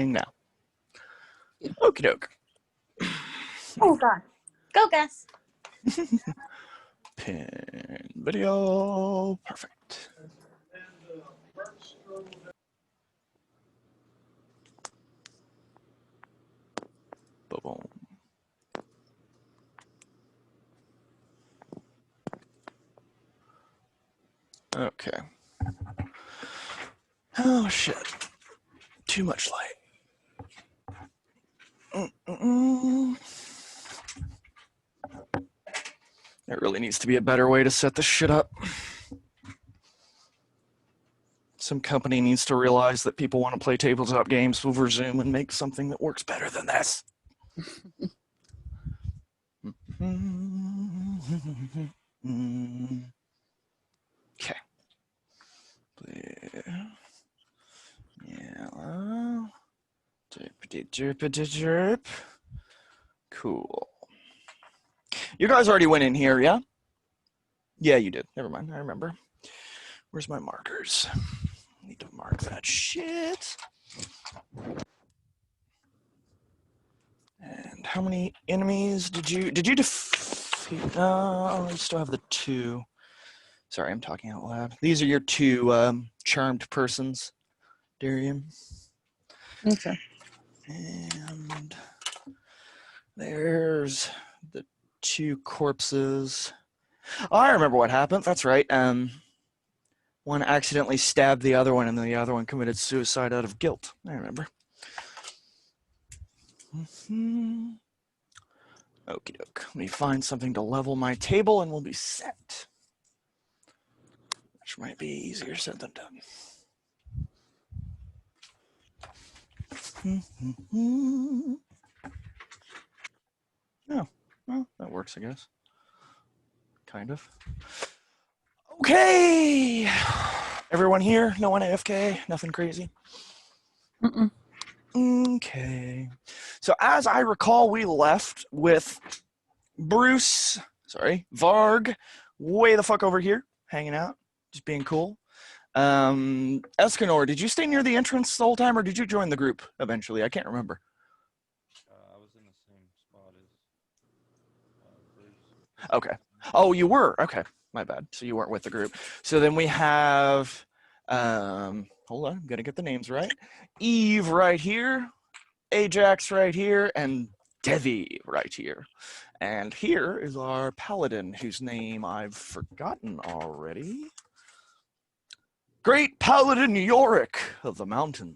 playing now. Okie doke. Oh god. Go, Gus. Pin video. Perfect. Boom. Okay. Oh shit. Too much light. There really needs to be a better way to set this shit up. Some company needs to realize that people want to play tabletop games over Zoom and make something that works better than this. Okay. Yellow. Derp. Cool. You guys already went in here, yeah? Yeah, you did. Never mind. I remember. Where's my markers? I need to mark that shit. And how many enemies did you defeat? Oh, I still have the 2. Sorry, I'm talking out loud. These are your 2 charmed persons, Darian. Okay. And there's the 2 corpses. Oh, I remember what happened. That's right. One accidentally stabbed the other one, and then the other one committed suicide out of guilt. I remember. Okie doke. Let me find something to level my table, and we'll be set. Which might be easier said than done. Oh, well, that works, I guess. Kind of. Okay. Everyone here? No one AFK? Nothing crazy? Mm-mm. Okay. So as I recall, we left with Varg, way the fuck over here, hanging out, just being cool. Escanor, did you stay near the entrance the whole time, or did you join the group eventually? I can't remember. I was in the same spot as Bruce. Okay. Oh, you were? Okay. My bad. So you weren't with the group. So then we have, hold on, I'm going to get the names right. Eve right here, Ajax right here, and Devi right here. And here is our paladin, whose name I've forgotten already. Great Paladin Yorric of the Mountain.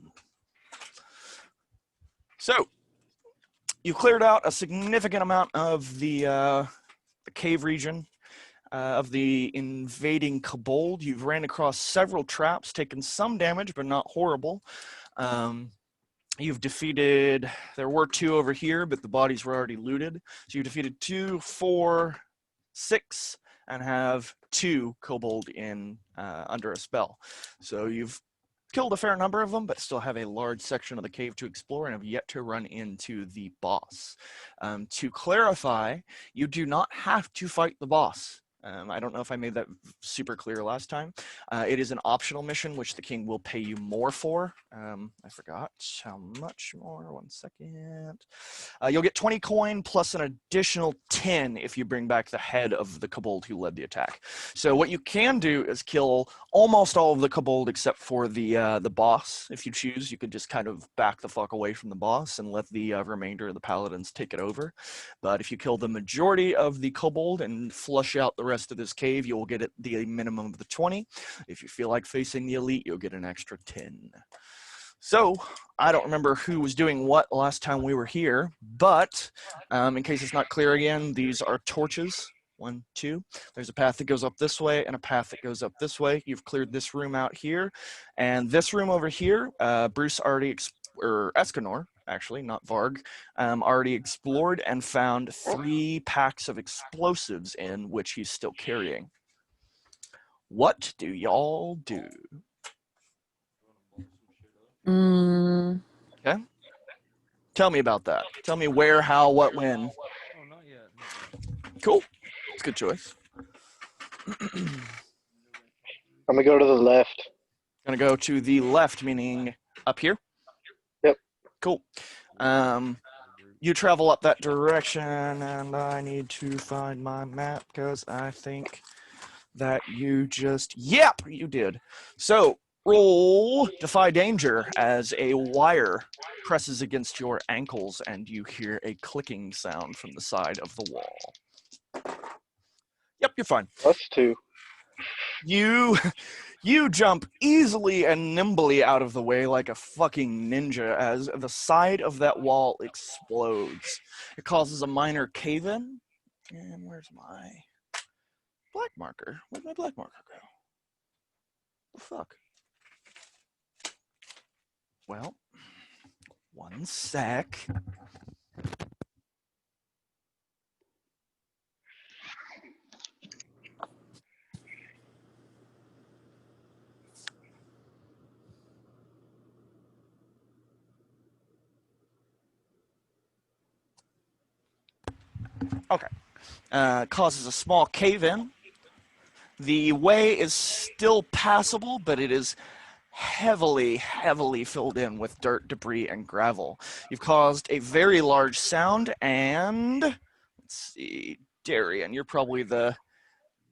So, you cleared out a significant amount of the cave region of the invading kobold. You've ran across several traps, taken some damage, but not horrible. You've defeated, there were 2 over here, but the bodies were already looted. So you defeated 2, 4, 6, and have 2 kobold in under a spell. So you've killed a fair number of them, but still have a large section of the cave to explore and have yet to run into the boss. To clarify, you do not have to fight the boss. I don't know if I made that super clear last time. It is an optional mission, which the king will pay you more for. I forgot how much more. 1 second. You'll get 20 coin plus an additional 10 if you bring back the head of the kobold who led the attack. So what you can do is kill almost all of the kobold except for the boss. If you choose, you could just kind of back the fuck away from the boss and let the remainder of the paladins take it over. But if you kill the majority of the kobold and flush out the rest of this cave, you'll get the minimum of the 20. If you feel like facing the elite, you'll get an extra 10. So, I don't remember who was doing what last time we were here, but in case it's not clear again, these are torches. 1, 2. There's a path that goes up this way and a path that goes up this way. You've cleared this room out here. And this room over here, Bruce already, or Escanor, actually, not Varg, already explored and found 3 packs of explosives in which he's still carrying. What do y'all do? Okay. Tell me about that. Tell me where, how, what, when. Oh, not yet. Cool. It's a good choice. I'm gonna go to the left. Gonna go to the left, meaning up here? Yep. Cool. You travel up that direction, and I need to find my map because I think that you just... Yep, you did. So, roll Defy Danger as a wire presses against your ankles and you hear a clicking sound from the side of the wall. Yep, you're fine. +2. You jump easily and nimbly out of the way like a fucking ninja as the side of that wall explodes. It causes a minor cave-in. And where's my black marker? Where'd my black marker go? The fuck? Well, one sec. Okay. Causes a small cave-in. The way is still passable, but it is heavily filled in with dirt, debris, and gravel. You've caused a very large sound, and let's see, Darian, you're probably the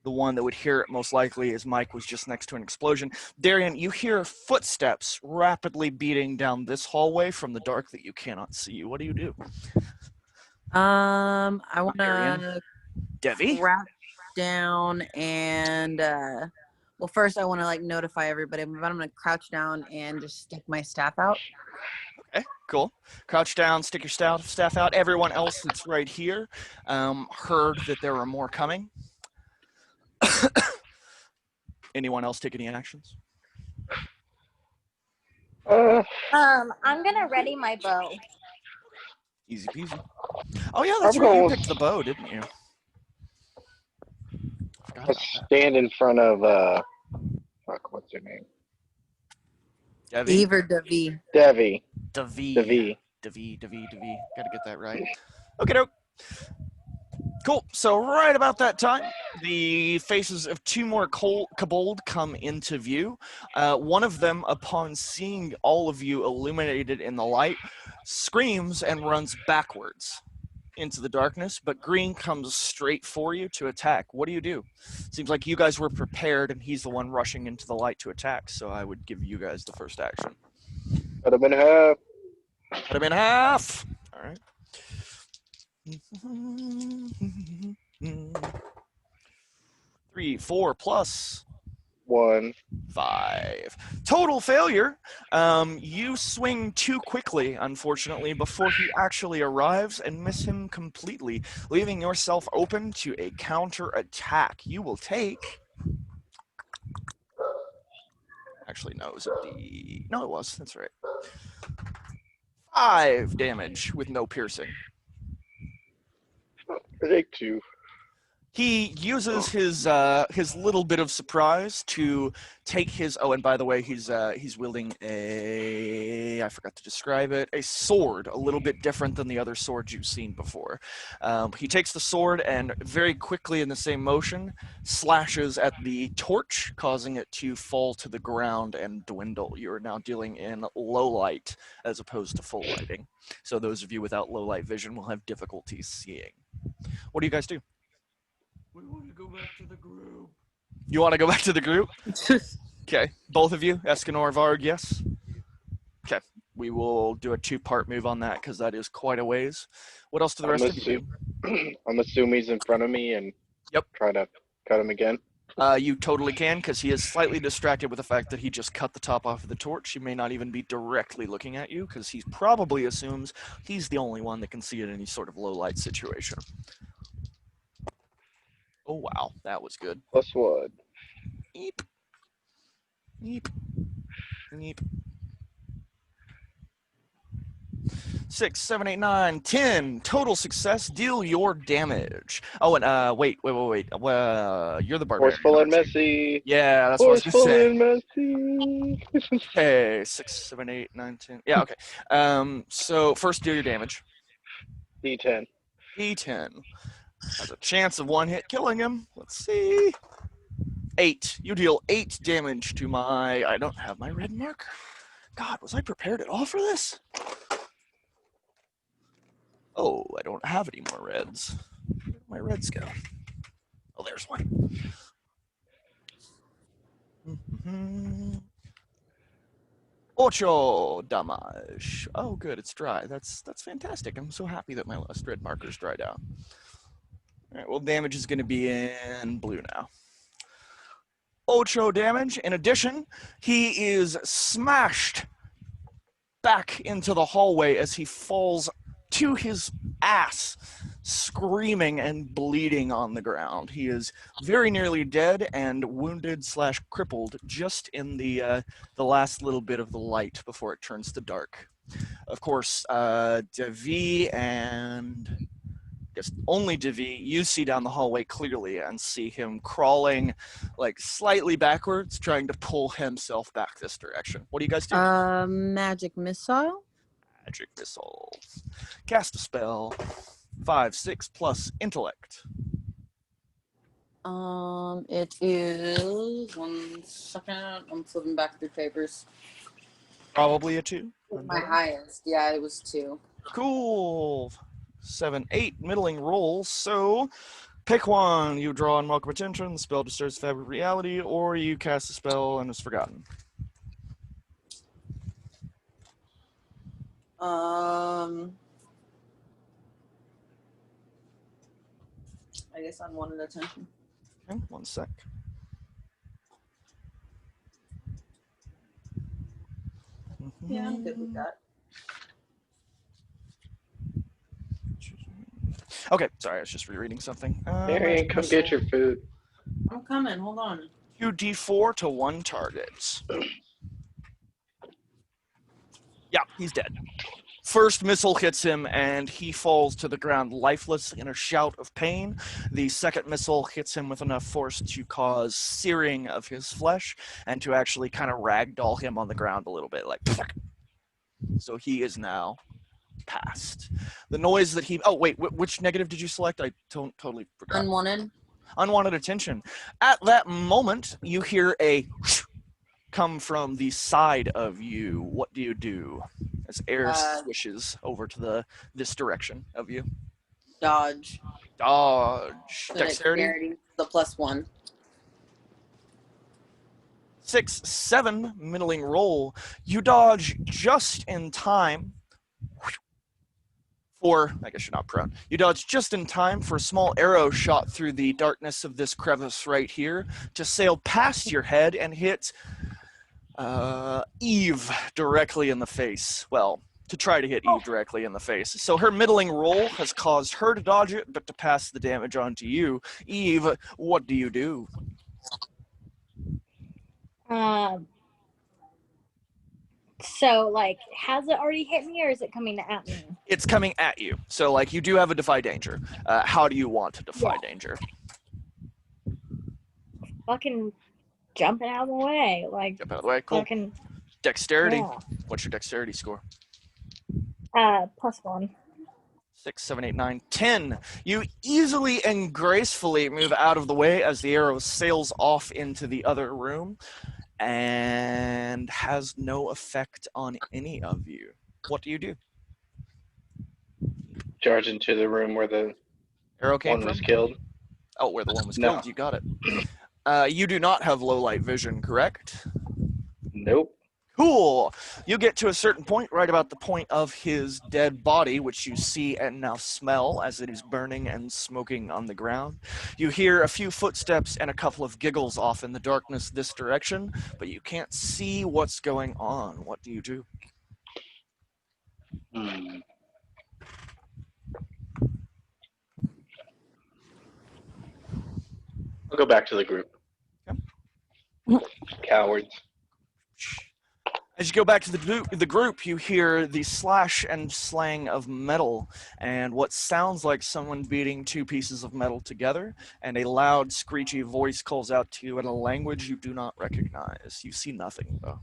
one that would hear it most likely, as Mike was just next to an explosion. Darian, you hear footsteps rapidly beating down this hallway from the dark that you cannot see. What do you do? I want Darian? to Devi? crouch down and well, first I want to like notify everybody, but I'm gonna crouch down and just stick my staff out. Okay, cool. Crouch down, stick your staff out. Everyone else that's right here heard that there were more coming. Anyone else take any actions? I'm gonna ready my bow. Easy peasy. Oh yeah, that's I'm right. You going- picked the bow, didn't you? Forgot I about that. stand in front of fuck, what's her name? Devi. Eve or Devi? Devi. Devi. Gotta get that right. Okay, doke. Cool. So right about that time, the faces of two more kobold come into view. One of them, upon seeing all of you illuminated in the light, screams and runs backwards into the darkness, but Green comes straight for you to attack. What do? Seems like you guys were prepared, and he's the one rushing into the light to attack, so I would give you guys the first action. Cut him in half. Cut him in half! All right. 3, 4 plus 1. 5. Total failure. You swing too quickly, unfortunately, before he actually arrives and miss him completely, leaving yourself open to a counter attack. You will take... Actually, no, it was a D... No, it was. That's right. 5 damage with no piercing. I take 2. He uses his little bit of surprise to take his... Oh, and by the way, he's wielding a... I forgot to describe it. A sword, a little bit different than the other swords you've seen before. He takes the sword and very quickly in the same motion slashes at the torch, causing it to fall to the ground and dwindle. You are now dealing in low light as opposed to full lighting. So those of you without low light vision will have difficulty seeing. What do you guys do? We want to go back to the group. You want to go back to the group? Okay. Both of you, Escanor, Varg, yes? Okay. We will do a 2-part move on that because that is quite a ways. What else do the rest of you do? I'm assuming he's in front of me and Yep. try to cut him again. You totally can because he is slightly distracted with the fact that he just cut the top off of the torch. He may not even be directly looking at you because he probably assumes he's the only one that can see it in any sort of low light situation. Oh, wow. That was good. +1. Eep. Eep. Eep. 6, 7, 8, 9, 10. Total success. Deal your damage. Oh, and wait. You're the barbarian. Forceful and aren't you? messy. Yeah, that's what I was Forceful gonna say. and messy. Okay, 6, 7, 8, 9, 10. Yeah, okay. So first deal your damage. D10. D10. Has a chance of one hit killing him. Let's see. 8. You deal 8 damage to my... I don't have my red marker. God, was I prepared at all for this? Oh, I don't have any more reds. Where'd my reds go? Oh, there's one. Ocho damage. Oh, good, it's dry. That's fantastic. I'm so happy that my last red marker's dried out. All right, well, damage is going to be in blue now. Ocho damage. In addition, he is smashed back into the hallway as he falls to his ass, screaming and bleeding on the ground. He is very nearly dead and wounded / crippled just in the last little bit of the light before it turns to dark. Of course, Devi and just only Devi, you see down the hallway clearly and see him crawling like slightly backwards, trying to pull himself back this direction. What do you guys do? Magic missile. Magic missile. Cast a spell. 5, 6 plus intellect. It is 1 second. I'm flipping back through papers. Probably a 2. My highest, yeah, it was 2. Cool. 7, 8 middling rolls. So pick one. You draw unwelcome attention, the spell disturbs fabric reality, or you cast a spell and is forgotten. I guess unwanted attention. Okay, 1 sec. Yeah, I'm good with that. Okay, sorry, I was just rereading something. Marion, come get your food. I'm coming. Hold on. 2d4 to 1 target. Yeah, he's dead. First missile hits him, and he falls to the ground lifeless in a shout of pain. The second missile hits him with enough force to cause searing of his flesh and to actually kind of ragdoll him on the ground a little bit, like. So he is now passed. The noise that he. Oh wait, which negative did you select? I totally forgot. Unwanted. Unwanted attention. At that moment, you hear a come from the side of you. What do you do? As air swishes over to this direction of you. Dodge. Dodge. So Dexterity. The +1. 6, 7 middling roll. You dodge just in time for, I guess you're not prone. You dodge just in time for a small arrow shot through the darkness of this crevice right here to sail past your head and hit Eve directly in the face. Well, to try to hit Eve directly in the face. So her middling roll has caused her to dodge it, but to pass the damage on to you. Eve, what do you do? So, like, has it already hit me, or is it coming at me? It's coming at you. So, like, you do have a defy danger. How do you want to defy danger? Fucking jumping out of the way. Like, Jump out of the way. Cool. fucking, Dexterity. yeah. What's your dexterity score? +1. 6, 7, 8, 9, 10. You easily and gracefully move out of the way as the arrow sails off into the other room and has no effect on any of you. What do you do? Charge into the room where the Arrow came one from? was killed. Oh, where the one was No. killed. You got it. You do not have low light vision, correct? Nope. Cool. You get to a certain point, right about the point of his dead body, which you see and now smell as it is burning and smoking on the ground. You hear a few footsteps and a couple of giggles off in the darkness this direction, but you can't see what's going on. What do you do? I'll go back to the group. Okay. Cowards. As you go back to the group, you hear the slash and slang of metal and what sounds like someone beating two pieces of metal together, and a loud, screechy voice calls out to you in a language you do not recognize. You see nothing, though.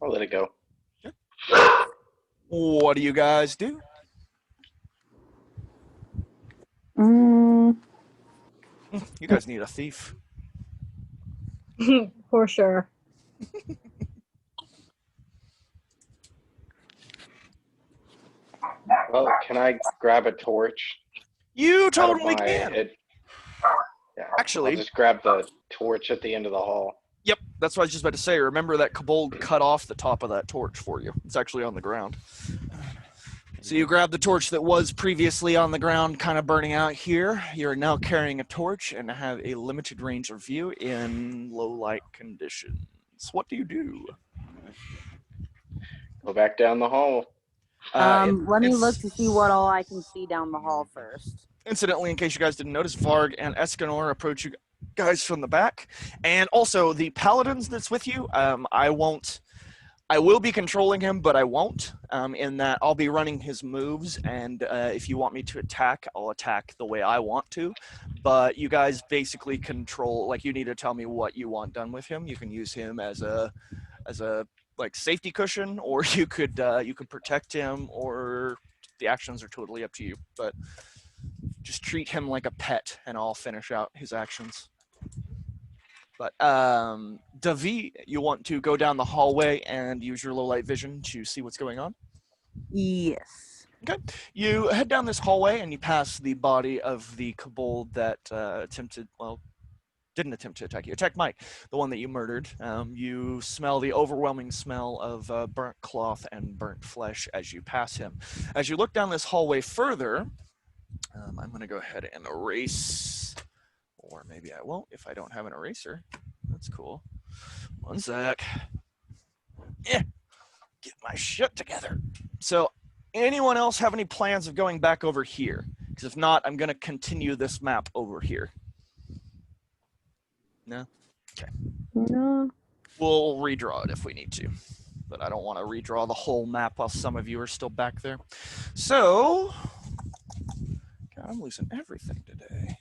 I'll let it go. What do you guys do? You guys need a thief. For sure. Well, can I grab a torch You out of totally my? can. Yeah, Actually, I'll just grab the torch at the end of the hall. yep, that's what I was just about to say. Remember that kobold cut off the top of that torch for you. It's actually on the ground. So you grab the torch that was previously on the ground, kind of burning out here. You're now carrying a torch and have a limited range of view in low light conditions. What do you do? Go back down the hall. Let me look it's- to see what all I can see down the hall first. Incidentally, in case you guys didn't notice, Varg and Escanor approach you guys from the back. And also, the paladins that's with you, I will be controlling him, but I won't, in that I'll be running his moves, and if you want me to attack, I'll attack the way I want to. But you guys basically control, like, you need to tell me what you want done with him. You can use him as a like safety cushion, or you could protect him, or the actions are totally up to you. But just treat him like a pet, and I'll finish out his actions. But Davi, you want to go down the hallway and use your low light vision to see what's going on? Yes. Okay. You head down this hallway and you pass the body of the kobold that didn't attempt to attack you. Attacked Mike, the one that you murdered. You smell the overwhelming smell of burnt cloth and burnt flesh as you pass him. As you look down this hallway further, I'm going to go ahead and erase, or maybe I won't if I don't have an eraser. That's cool. One sec. Yeah, get my shit together. So, anyone else have any plans of going back over here? Because if not, I'm going to continue this map over here. No? Okay. No. We'll redraw it if we need to. But I don't want to redraw the whole map while some of you are still back there. So, God, I'm losing everything today.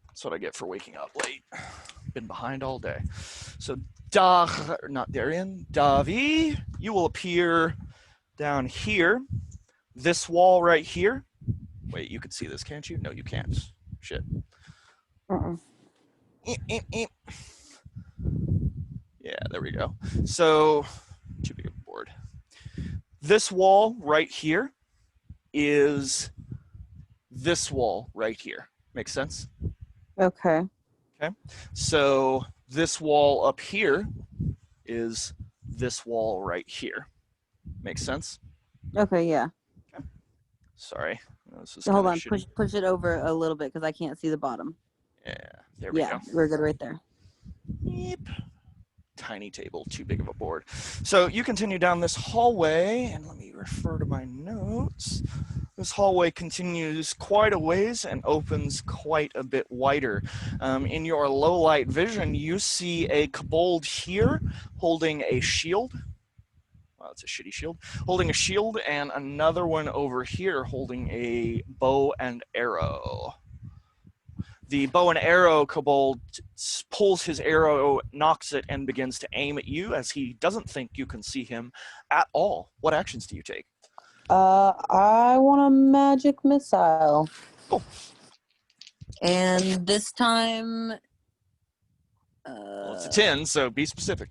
That's what I get for waking up late. Been behind all day. So, not Darian, Davi, you will appear down here. This wall right here. Wait, you can see this, can't you? No, you can't. Shit. Uh-uh. Yeah, there we go. So, too big of a board. This wall right here is this wall right here. Makes sense? Okay. So this wall up here is this wall right here. Makes sense? Okay, yeah. Sorry. This is Hold kinda on. shitty. Push it over a little bit because I can't see the bottom. Yeah, there we Yeah, go. we're good right there. Yep. Tiny table, too big of a board. So you continue down this hallway, and let me refer to my notes. This hallway continues quite a ways and opens quite a bit wider. In your low light vision, you see a kobold here holding a shield. Wow, it's a shitty shield. Holding a shield, and another one over here holding a bow and arrow. The bow and arrow kobold pulls his arrow, knocks it, and begins to aim at you as he doesn't think you can see him at all. What actions do you take? I want a magic missile. Cool. And this time, Well, it's a 10, so be specific.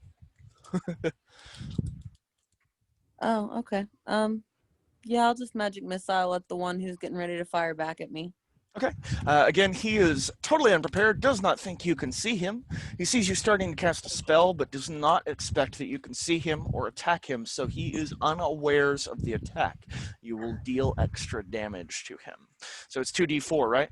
Oh, okay. Yeah, I'll just magic missile at the one who's getting ready to fire back at me. Again, he is totally unprepared, does not think you can see him. He sees you starting to cast a spell, but does not expect that you can see him or attack him, so he is unawares of the attack. You will deal extra damage to him. So it's 2d4, right?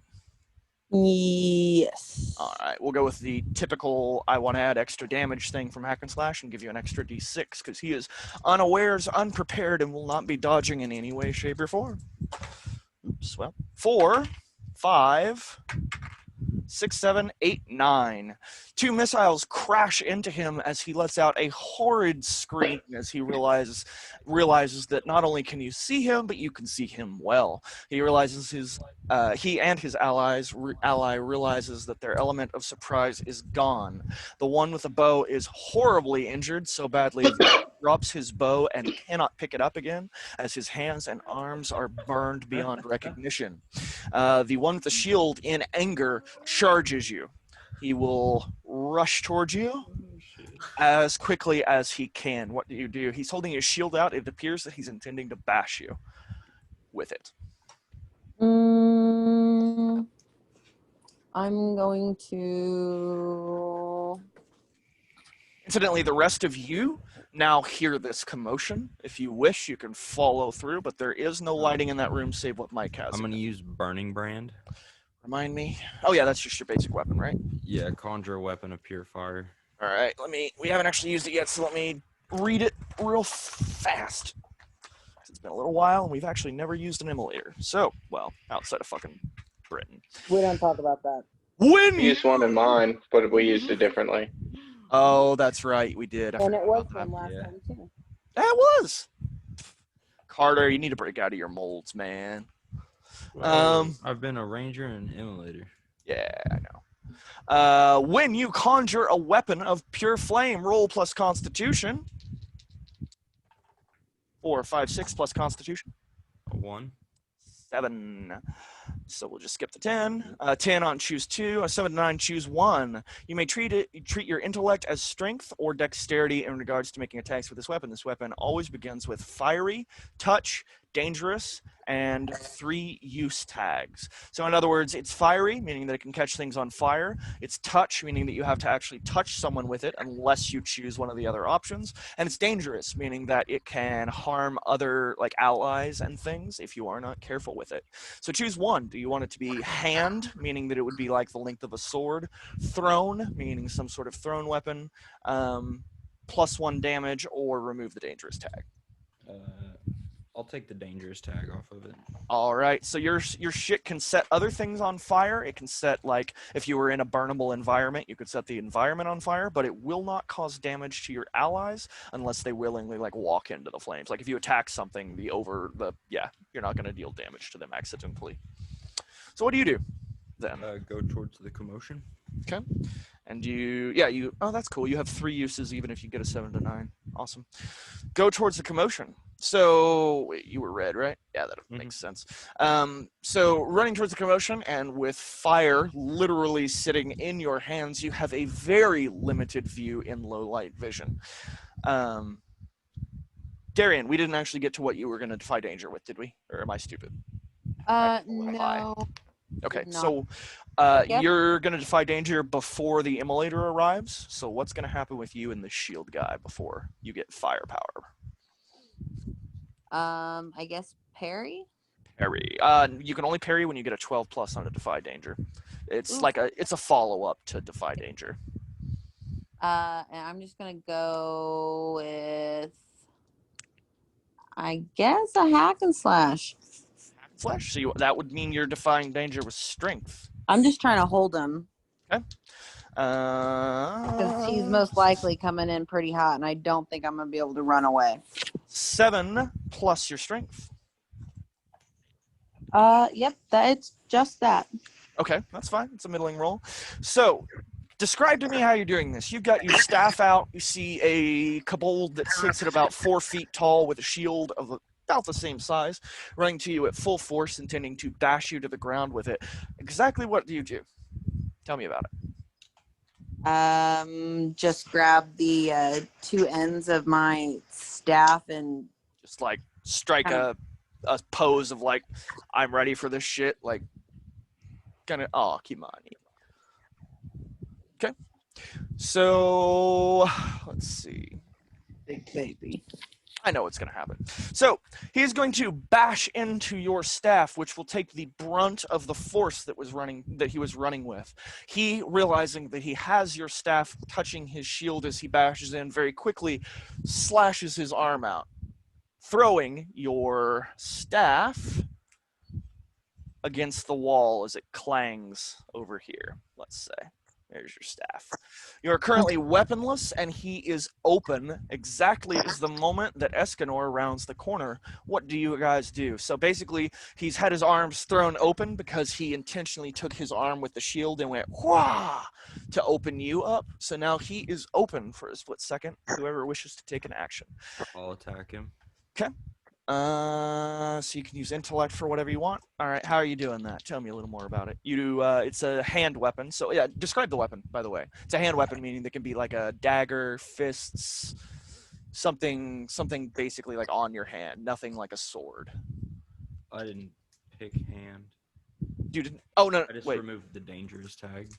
Yes. All right, we'll go with the typical I want to add extra damage thing from Hack and Slash and give you an extra d6, because he is unawares, unprepared, and will not be dodging in any way, shape, or form. Oops, well, 4, 5, 6, 7, 8, 9. 2 missiles crash into him as he lets out a horrid scream as he realizes that not only can you see him, but you can see him well. He realizes he and his ally realizes that their element of surprise is gone. The one with the bow is horribly injured, so badly that he drops his bow and cannot pick it up again, as his hands and arms are burned beyond recognition. The one with the shield, in anger, charges you. He will rush towards you Oh, shit. as quickly as he can. What do? He's holding his shield out. It appears that he's intending to bash you with it. I'm going to. Incidentally, the rest of you now hear this commotion. If you wish, you can follow through, but there is no lighting in that room save what Mike has. I'm going to use Burning Brand. Remind me. Oh yeah, that's just your basic weapon, right? Yeah, conjure a weapon of pure fire. All right, we haven't actually used it yet, so let me read it real fast. It's been a little while, and we've actually never used an immolator. So, well, outside of fucking Britain. We don't talk about that. When We used one in mine, but we used it differently. Oh, that's right, we did. And it was forgot from about last yeah. time too. that was. Carter, you need to break out of your molds, man. I've been a ranger and an immolator. Yeah, I know. When you conjure a weapon of pure flame, roll plus Constitution. 4, 5, 6 plus Constitution. A 1. 7. So we'll just skip the 10. 10 on choose 2. A 7 to 9 choose 1. You may treat your intellect as strength or dexterity in regards to making attacks with this weapon. This weapon always begins with fiery, touch, dangerous, and 3 use tags. So in other words, it's fiery, meaning that it can catch things on fire. It's touch, meaning that you have to actually touch someone with it unless you choose one of the other options. And it's dangerous, meaning that it can harm other like allies and things if you are not careful with it. So choose one. Do you want it to be hand, meaning that it would be like the length of a sword, thrown, meaning some sort of thrown weapon, +1 damage, or remove the dangerous tag? I'll take the dangerous tag off of it. All right, so your shit can set other things on fire. It can set, like, if you were in a burnable environment, you could set the environment on fire, but it will not cause damage to your allies unless they willingly, like, walk into the flames. Like, if you attack something, you're not going to deal damage to them accidentally. So what do you do then? Go towards the commotion. Okay. And that's cool. You have 3 uses even if you get a 7 to 9. Awesome. Go towards the commotion. So, wait, you were red, right? Yeah, that makes sense. So running towards the commotion and with fire literally sitting in your hands, you have a very limited view in low light vision. Darian, we didn't actually get to what you were going to defy danger with, did we? Or am I stupid? No. Okay, Did so Yep. you're going to defy danger before the immolator arrives. So what's going to happen with you and the shield guy before you get firepower? I guess parry. Parry. You can only parry when you get a 12 plus on a defy danger. It's Ooh. like it's a follow-up to defy danger. And I'm just gonna go with, I guess, a hack and slash. Slash. So that would mean you're defying danger with strength. I'm just trying to hold him Okay. because he's most likely coming in pretty hot, and I don't think I'm gonna be able to run away. 7 plus your strength. Yep, it's just that. Okay, that's fine. It's a middling roll. So, describe to me how you're doing this. You've got your staff out. You see a kobold that sits at about 4 feet tall with a shield of about the same size, running to you at full force, intending to bash you to the ground with it. Exactly what do you do? Tell me about it. Just grab the 2 ends of my staff and Just like strike a pose of like, I'm ready for this shit. Like, kind of, oh, Kimani. Okay. So, let's see. big baby. I know what's going to happen. So he's going to bash into your staff, which will take the brunt of the force that he was running with. He, realizing that he has your staff touching his shield as he bashes in, very quickly slashes his arm out, throwing your staff against the wall as it clangs over here. Let's say. There's your staff. You're currently weaponless, and he is open exactly as the moment that Escanor rounds the corner. What do you guys do? So basically, he's had his arms thrown open because he intentionally took his arm with the shield and went whah to open you up. So now he is open for a split second. Whoever wishes to take an action. I'll attack him. Okay. So you can use intellect for whatever you want. All right, how are you doing that? Tell me a little more about it. You do. It's a hand weapon. So yeah, describe the weapon. By the way, it's a hand weapon, meaning that can be like a dagger, fists, something basically like on your hand. Nothing like a sword. I didn't pick hand. You didn't. Oh no, I just wait. removed the dangerous tag.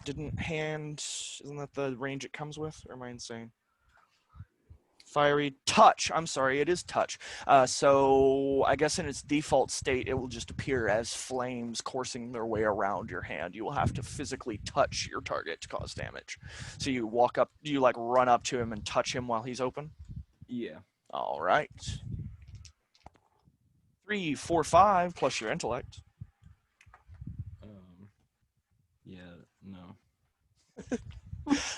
Didn't hand? Isn't that the range it comes with? Or am I insane? Fiery touch. I'm sorry, it is touch. So I guess in its default state, it will just appear as flames coursing their way around your hand. You will have to physically touch your target to cause damage. So you walk up, you like run up to him and touch him while he's open. Yeah. All right. 3, 4, 5 plus your intellect. Yeah. No.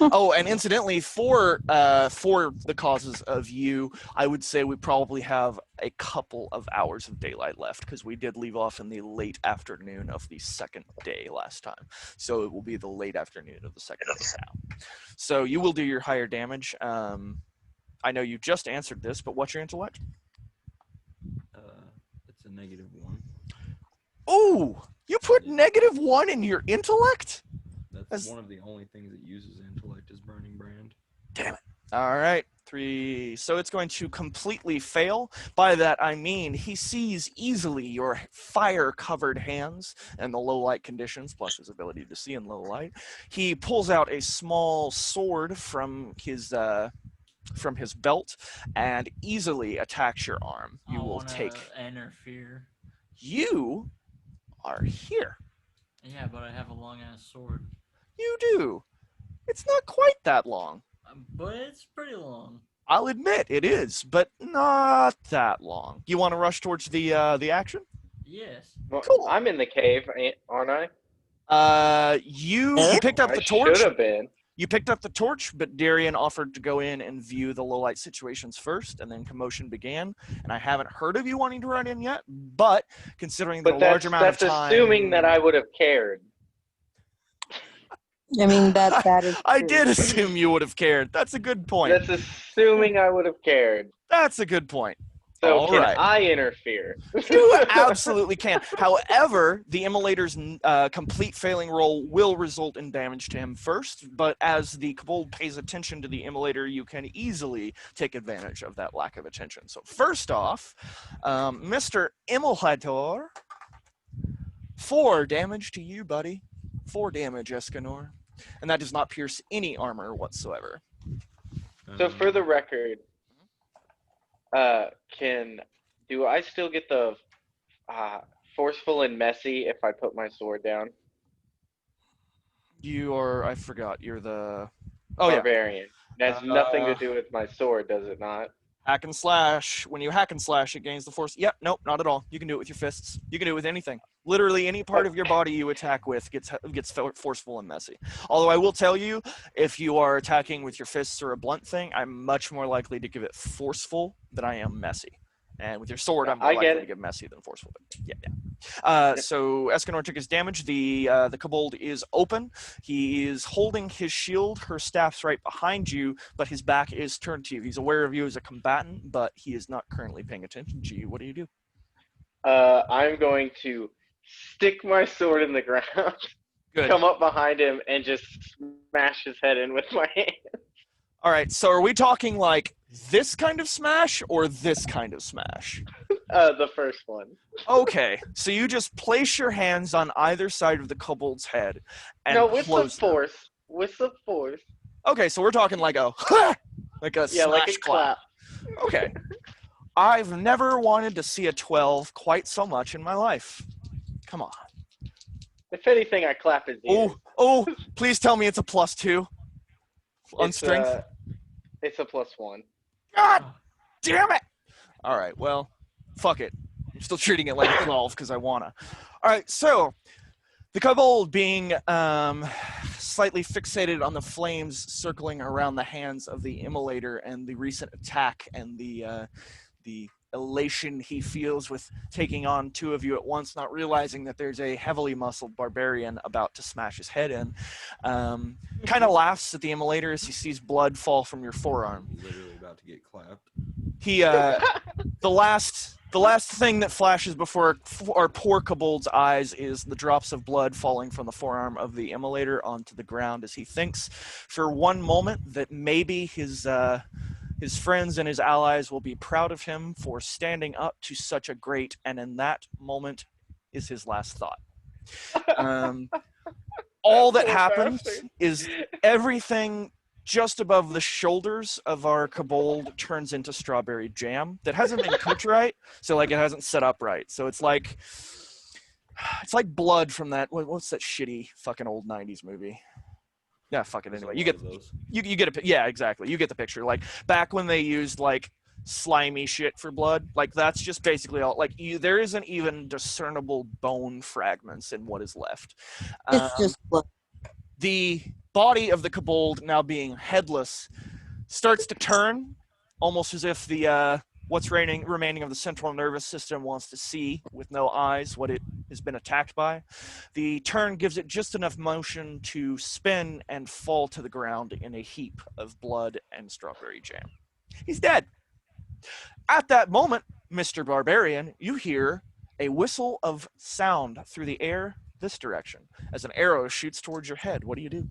Oh, and incidentally, for the causes of you, I would say we probably have a couple of hours of daylight left because we did leave off in the late afternoon of the second day last time. So it will be the late afternoon of the second day now. So you will do your higher damage. I know you just answered this, but what's your intellect? It's a -1. Oh, you put -1 in your intellect? That's one of the only things that uses intellect is Burning Brand. Damn it. All right, 3. So it's going to completely fail. By that, I mean he sees easily your fire-covered hands and the low light conditions, plus his ability to see in low light. He pulls out a small sword from his belt and easily attacks your arm. You will take. Interfere. You are here. Yeah, but I have a long ass sword. You do. It's not quite that long. But it's pretty long. I'll admit it is, but not that long. You want to rush towards the action? Yes. Well, Cool. I'm in the cave, aren't I? You picked up I the torch. should have been. You picked up the torch, but Darian offered to go in and view the low light situations first, and then commotion began. And I haven't heard of you wanting to run in yet, but considering the But large that's amount of time, assuming that I would have cared. I mean that is. I true. did assume you would have cared. That's a good point. That's assuming I would have cared. That's a good point. So All can right. I interfere? You absolutely can. However, the immolator's complete failing roll will result in damage to him first, but as the kobold pays attention to the immolator, you can easily take advantage of that lack of attention. So first off, Mr. Immolator, 4 damage to you, buddy. 4 damage, Escanor. And that does not pierce any armor whatsoever. So for the record, do I still get the forceful and messy if I put my sword down? You are, I forgot, you're the... Oh, yeah. Barbarian. It has nothing to do with my sword, does it not? Hack and slash. When you hack and slash, it gains the force. Yep, nope, not at all. You can do it with your fists. You can do it with anything. Literally any part of your body you attack with gets forceful and messy. Although I will tell you, if you are attacking with your fists or a blunt thing, I'm much more likely to give it forceful than I am messy. And with your sword, I'm more likely to give messy than forceful. But yeah. So Escanor took his damage. The kobold is open. He is holding his shield. Her staff's right behind you, but his back is turned to you. He's aware of you as a combatant, but he is not currently paying attention to you. What do you do? I'm going to stick my sword in the ground, Good. come up behind him, and just smash his head in with my hand. All right, so are we talking like this kind of smash or this kind of smash? The first one. Okay, so you just place your hands on either side of the kobold's head and No, with close the them. force. With the force. Okay, so we're talking like a like a Yeah, smash like a clap. Okay. I've never wanted to see a 12 quite so much in my life. Come on. If anything, I clap his ears. Oh, please tell me it's a +2 on strength. It's a +1. God damn it! All right, well, fuck it. I'm still treating it like a 12 because I wanna. All right, so the kobold being slightly fixated on the flames circling around the hands of the immolator and the recent attack and the elation he feels with taking on 2 of you at once, not realizing that there's a heavily muscled barbarian about to smash his head in, kind of laughs at the immolator as he sees blood fall from your forearm. Literally about to get clapped. He the last thing that flashes before our poor kobold's eyes is the drops of blood falling from the forearm of the immolator onto the ground as he thinks for one moment that maybe his friends and his allies will be proud of him for standing up to such a great, and in that moment is his last thought. All that Poor happens bastard. is everything just above the shoulders of our kobold turns into strawberry jam that hasn't been cooked right, so like it hasn't set up right. So it's like blood from that. What's that shitty fucking old '90s movie? Yeah, fuck it. There's a Anyway, lot of those. you get a yeah, exactly. You get the picture. Like back when they used like slimy shit for blood, like that's just basically all. Like there isn't even discernible bone fragments in what is left. It's just blood. The body of the kobold, now being headless, starts to turn, almost as if the what's remaining of the central nervous system wants to see with no eyes what it has been attacked by. The turn gives it just enough motion to spin and fall to the ground in a heap of blood and strawberry jam. He's dead. At that moment, Mr. Barbarian, you hear a whistle of sound through the air this direction as an arrow shoots towards your head. What do you do?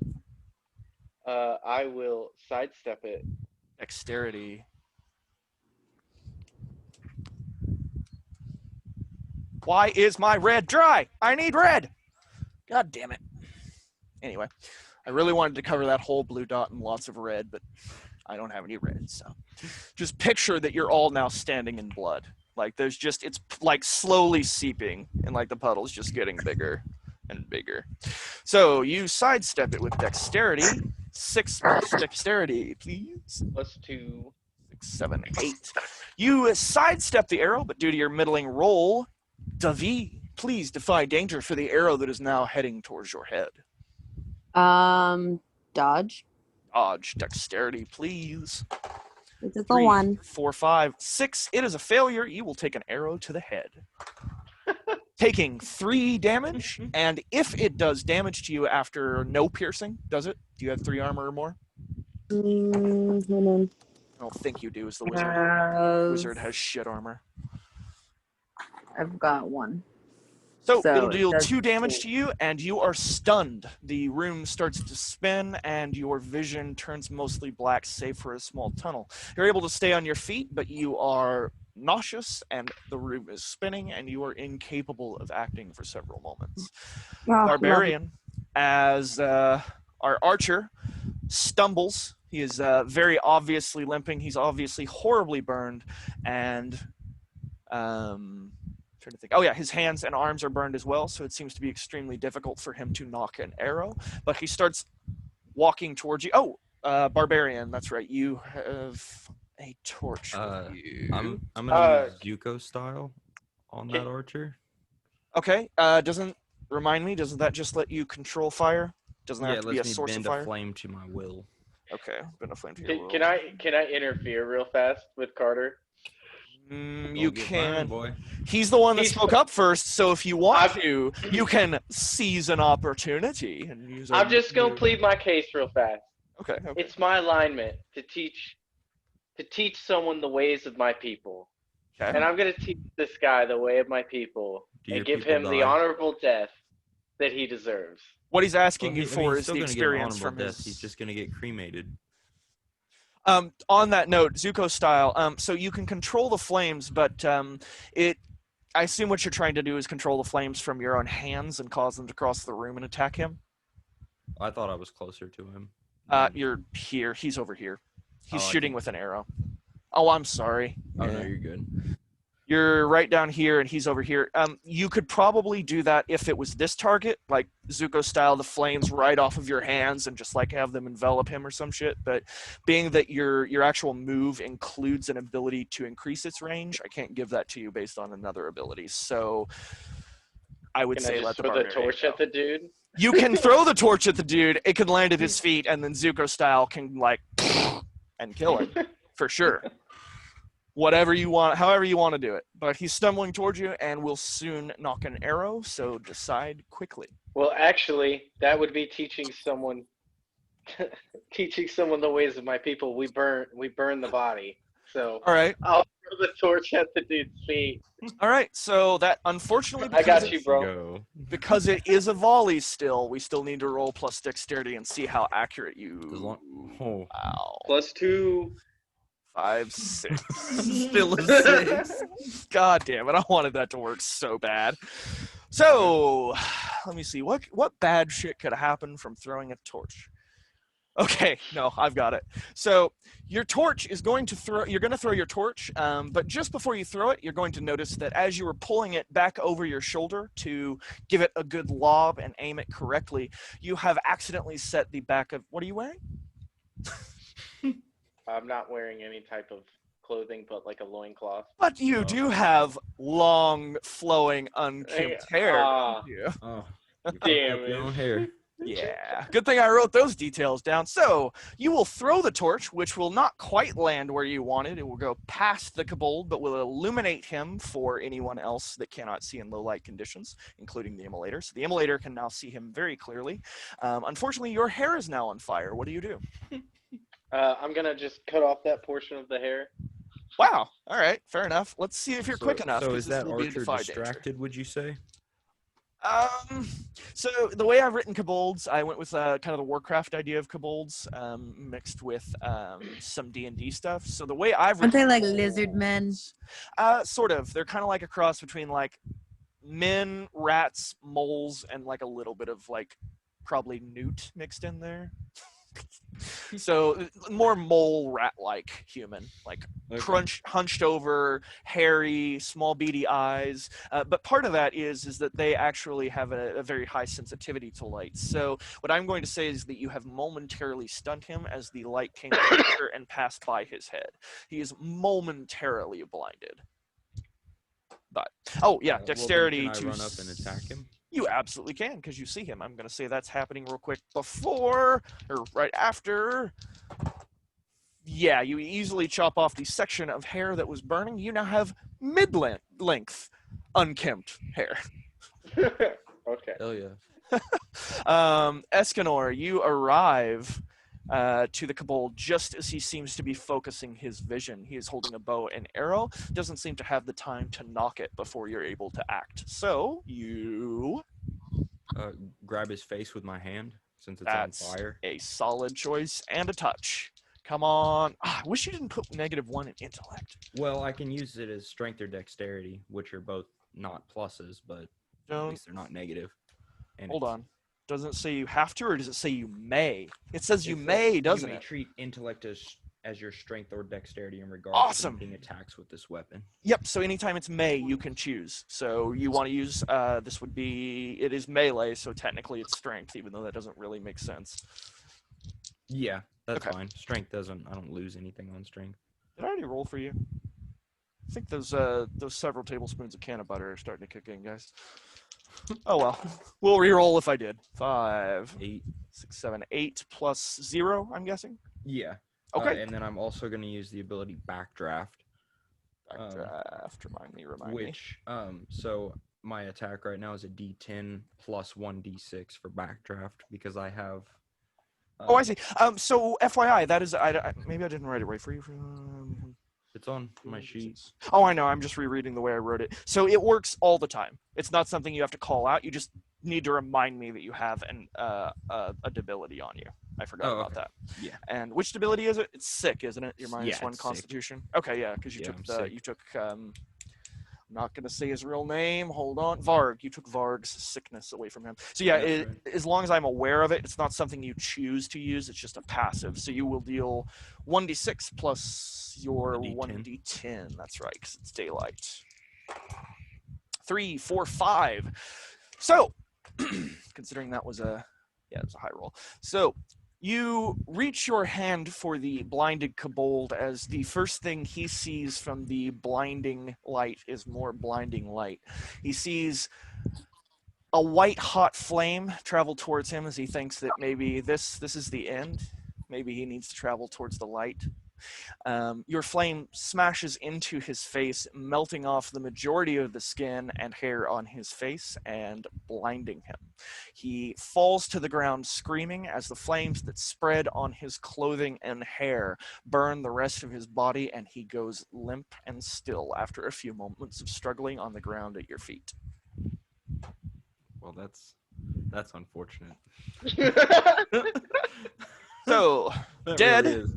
I will sidestep it. Dexterity. Why is my red dry? I need red. God damn it. Anyway, I really wanted to cover that whole blue dot and lots of red, but I don't have any red, so just picture that you're all now standing in blood. Like there's just, it's like slowly seeping and like the puddle's just getting bigger and bigger. So you sidestep it with dexterity. 6 plus dexterity, please. +2. 6, 7, 8. You sidestep the arrow, but due to your middling roll, Davi, please defy danger for the arrow that is now heading towards your head. Dodge. Dodge, dexterity, please. This is the 3, one. 4, 5, 6. It is a failure. You will take an arrow to the head. Taking 3 damage, and if it does damage to you after no piercing, does it? Do you have 3 armor or more? Hold on. I don't think you do as the wizard. Wizard has shit armor. I've got 1. So So it'll deal it does 2 damage 2. to you, and you are stunned. The room starts to spin, and your vision turns mostly black, save for a small tunnel. You're able to stay on your feet, but you are nauseous, and the room is spinning, and you are incapable of acting for several moments. Barbarian, as our archer stumbles, he is very obviously limping. He's obviously horribly burned, and trying to think. Oh yeah, his hands and arms are burned as well, so it seems to be extremely difficult for him to knock an arrow. But he starts walking towards you. Oh, Barbarian, that's right. You have a torch with you. I'm gonna use Zuko style on that archer. Okay. Doesn't that just let you control fire? Doesn't that have to be a source of bend fire? a flame to my will. Okay, bend a flame to your will. Can I interfere real fast with Carter? You Don't get can. burned, boy. He's the one that He's- spoke up first, so if you want to, you can seize an opportunity and use. I'm just gonna plead my case real fast. Okay. It's my alignment to teach someone the ways of my people, Okay. and I'm gonna teach this guy the way of my people Do your and give people him the die? honorable death that he deserves. What he's asking Well, you I mean, for he's is still the gonna get an experience honorable from death. his. He's just gonna get cremated. On that note, Zuko style, so you can control the flames, but I assume what you're trying to do is control the flames from your own hands and cause them to cross the room and attack him. I thought I was closer to him. You're here. He's over here. He's Oh, I shooting think with an arrow. Oh, I'm sorry. Oh Yeah. no, you're good. You're right down here, and he's over here. You could probably do that if it was this target, like Zuko style, the flames right off of your hands, and just like have them envelop him or some shit. But being that your actual move includes an ability to increase its range, I can't give that to you based on another ability. So I would Can say I let just the throw the barbarian torch go. at the dude? You can throw the torch at the dude. It can land at his feet, and then Zuko style can like and kill him for sure. Whatever you want, however you want to do it. But he's stumbling towards you and will soon knock an arrow, so decide quickly. Well, actually, that would be teaching someone the ways of my people. We burn the body. So All right. I'll throw the torch at the dude's feet. All right. So that unfortunately, I got because you, it, bro. Go. because it is a volley still, we still need to roll plus dexterity and see how accurate As you. long, oh, Wow. +2. 5, 6. still a 6. God damn it! I wanted that to work so bad. So, let me see. What bad shit could happen from throwing a torch? Okay, no, I've got it. So your torch is going to throw. You're going to throw your torch, but just before you throw it, you're going to notice that as you were pulling it back over your shoulder to give it a good lob and aim it correctly, you have accidentally set the back of. What are you wearing? I'm not wearing any type of clothing but like a loincloth. But you Oh. do have long, flowing, unkempt hair. Ah, don't you? Oh, you Damn fucked up your it. own hair. Yeah, good thing I wrote those details down. So you will throw the torch, which will not quite land where you want it. It will go past the kobold, but will illuminate him for anyone else that cannot see in low light conditions, including the immolator. So the immolator can now see him very clearly. Unfortunately, your hair is now on fire. What do you do? I'm gonna just cut off that portion of the hair. Wow. All right, fair enough. Let's see if you're quick enough. So 'cause is this that will be a archer defy danger. distracted, would you say? So the way I've written kobolds, I went with kind of the Warcraft idea of kobolds mixed with some D&D stuff. So the way I've Aren't written they like lizard men? sort of. They're kind of like a cross between like men, rats, moles, and like a little bit of like probably newt mixed in there. So more mole rat-like human, like Okay. hunched over, hairy, small beady eyes. But part of that is that they actually have a very high sensitivity to light. So what I'm going to say is that you have momentarily stunned him as the light came closer and passed by his head. He is momentarily blinded. But oh yeah, dexterity Well, then can I to run up and attack him? You absolutely can because you see him. I'm going to say that's happening real quick before or right after. Yeah, you easily chop off the section of hair that was burning. You now have mid-length, unkempt hair. Okay. Hell yeah. Escanor, you arrive to the kobold just as he seems to be focusing his vision. He is holding a bow and arrow. Doesn't seem to have the time to knock it before you're able to act. So you... Grab his face with my hand since it's That's on fire. a solid choice and a touch. Come on. I wish you didn't put -1 in intellect. Well, I can use it as strength or dexterity, which are both not pluses, but at Don't. least they're not negative. And Hold it's- on. Does it say you have to, or does it say you may? It says you it says may, doesn't you may it? treat intellect as your strength or dexterity in regard Awesome. to making attacks with this weapon. Yep, so anytime it's may, you can choose. So you want to use, this would be, it is melee, so technically it's strength, even though that doesn't really make sense. Yeah, that's Okay. fine. Strength doesn't. I don't lose anything on strength. Did I already roll for you? I think those several tablespoons of can of butter are starting to kick in, guys. Oh well, we'll re-roll if I did. 5, 8. 6, 7, 8 plus 0, I'm guessing. Yeah. Okay. And then I'm also going to use the ability Backdraft, Backdraft, remind me. which so my attack right now is a D10 plus 1d6 for Backdraft because I have. Oh, I see. So FYI, that is, maybe I didn't write it right for you. It's on my sheet. Oh, I know. I'm just rereading the way I wrote it. So it works all the time. It's not something you have to call out. You just need to remind me that you have a debility on you. I forgot about okay. that. Yeah. And which debility is it? It's sick, isn't it? Your Yeah, -1 it's sick. Constitution. Okay, yeah, because you Yeah, took I'm sick. you took. I'm not gonna say his real name. Hold on, Varg. You took Varg's sickness away from him. So yeah, That's right. as long as I'm aware of it, it's not something you choose to use. It's just a passive. So you will deal 1d6 plus your A D10. 1d10. That's right, because it's daylight. 3, 4, 5. So, considering that was it was a high roll. So you reach your hand for the blinded kobold as the first thing he sees from the blinding light is more blinding light. He sees a white hot flame travel towards him as he thinks that maybe this is the end. Maybe he needs to travel towards the light. Your flame smashes into his face, melting off the majority of the skin and hair on his face and blinding him. He falls to the ground screaming as the flames that spread on his clothing and hair burn the rest of his body, and he goes limp and still after a few moments of struggling on the ground at your feet. Well, that's unfortunate. So, That Dead. really is.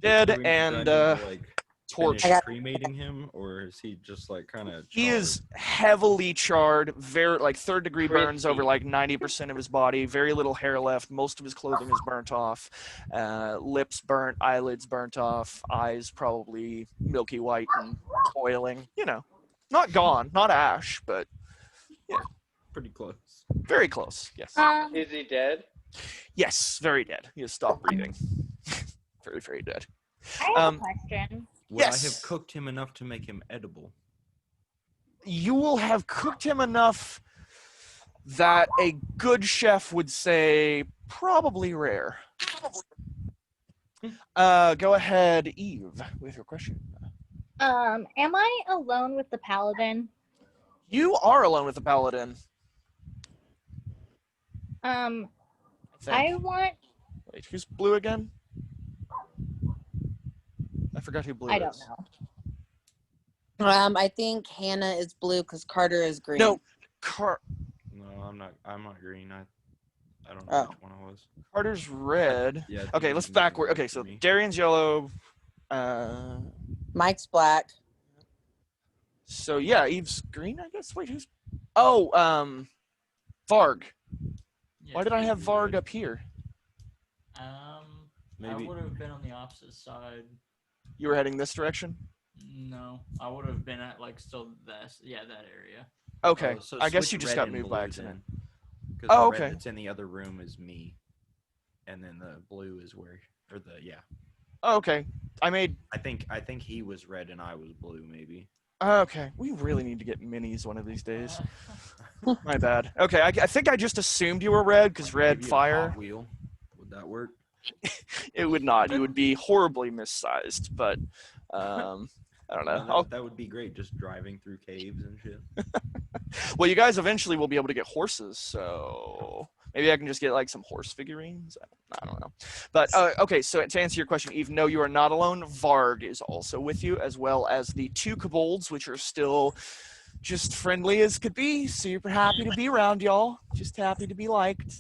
Dead Do I and need to, like, torch. finish cremating him, or is he just like kind of? He is heavily charred, very like third-degree burns over like 90% of his body. Very little hair left. Most of his clothing is burnt off. Lips burnt, eyelids burnt off, eyes probably milky white and boiling. You know, not gone, not ash, but pretty close. very close. Yes. Is he dead? Yes, very dead. He has stopped breathing. Very, very dead. I have a question. Would I Yes. have cooked him enough to make him edible? You will have cooked him enough that a good chef would say probably rare. Go ahead, Eve, with your question. Am I alone with the paladin? You are alone with the paladin. I think. I want. Wait, who's blue again? I forgot who blue I is. don't know. I think Hannah is blue because Carter is green. No, No, I'm not green. I don't know Oh. which one I was. Carter's red. Yeah. I think Okay, it let's was backward. green Okay, for so me. Darian's yellow. Mike's black. So yeah, Eve's green, I guess. Wait, who's? Oh, Varg. Yeah, Why did I have Eve's Varg red. up here? I Maybe. would have been on the opposite side. You were heading this direction. No, I would have been at like still that area. Okay, Oh, so I guess switch you just red got and moved blue by accident. then. 'Cause Oh, the red okay. that's in the other room is me, and then the blue is where, or the yeah. Oh, okay, I made. I think he was red and I was blue, maybe. Okay, we really need to get minis one of these days. My bad. Okay, I think I just assumed you were red because red Maybe a fire. Hot Wheel. Would that work? It would not. You would be horribly missized. But I don't know. No, that would be great. Just driving through caves and shit. Well, you guys eventually will be able to get horses, so maybe I can just get like some horse figurines. I don't know. But okay, so to answer your question, Eve, no, you are not alone. Varg is also with you, as well as the 2 kobolds, which are still just friendly as could be. Super happy to be around y'all. Just happy to be liked.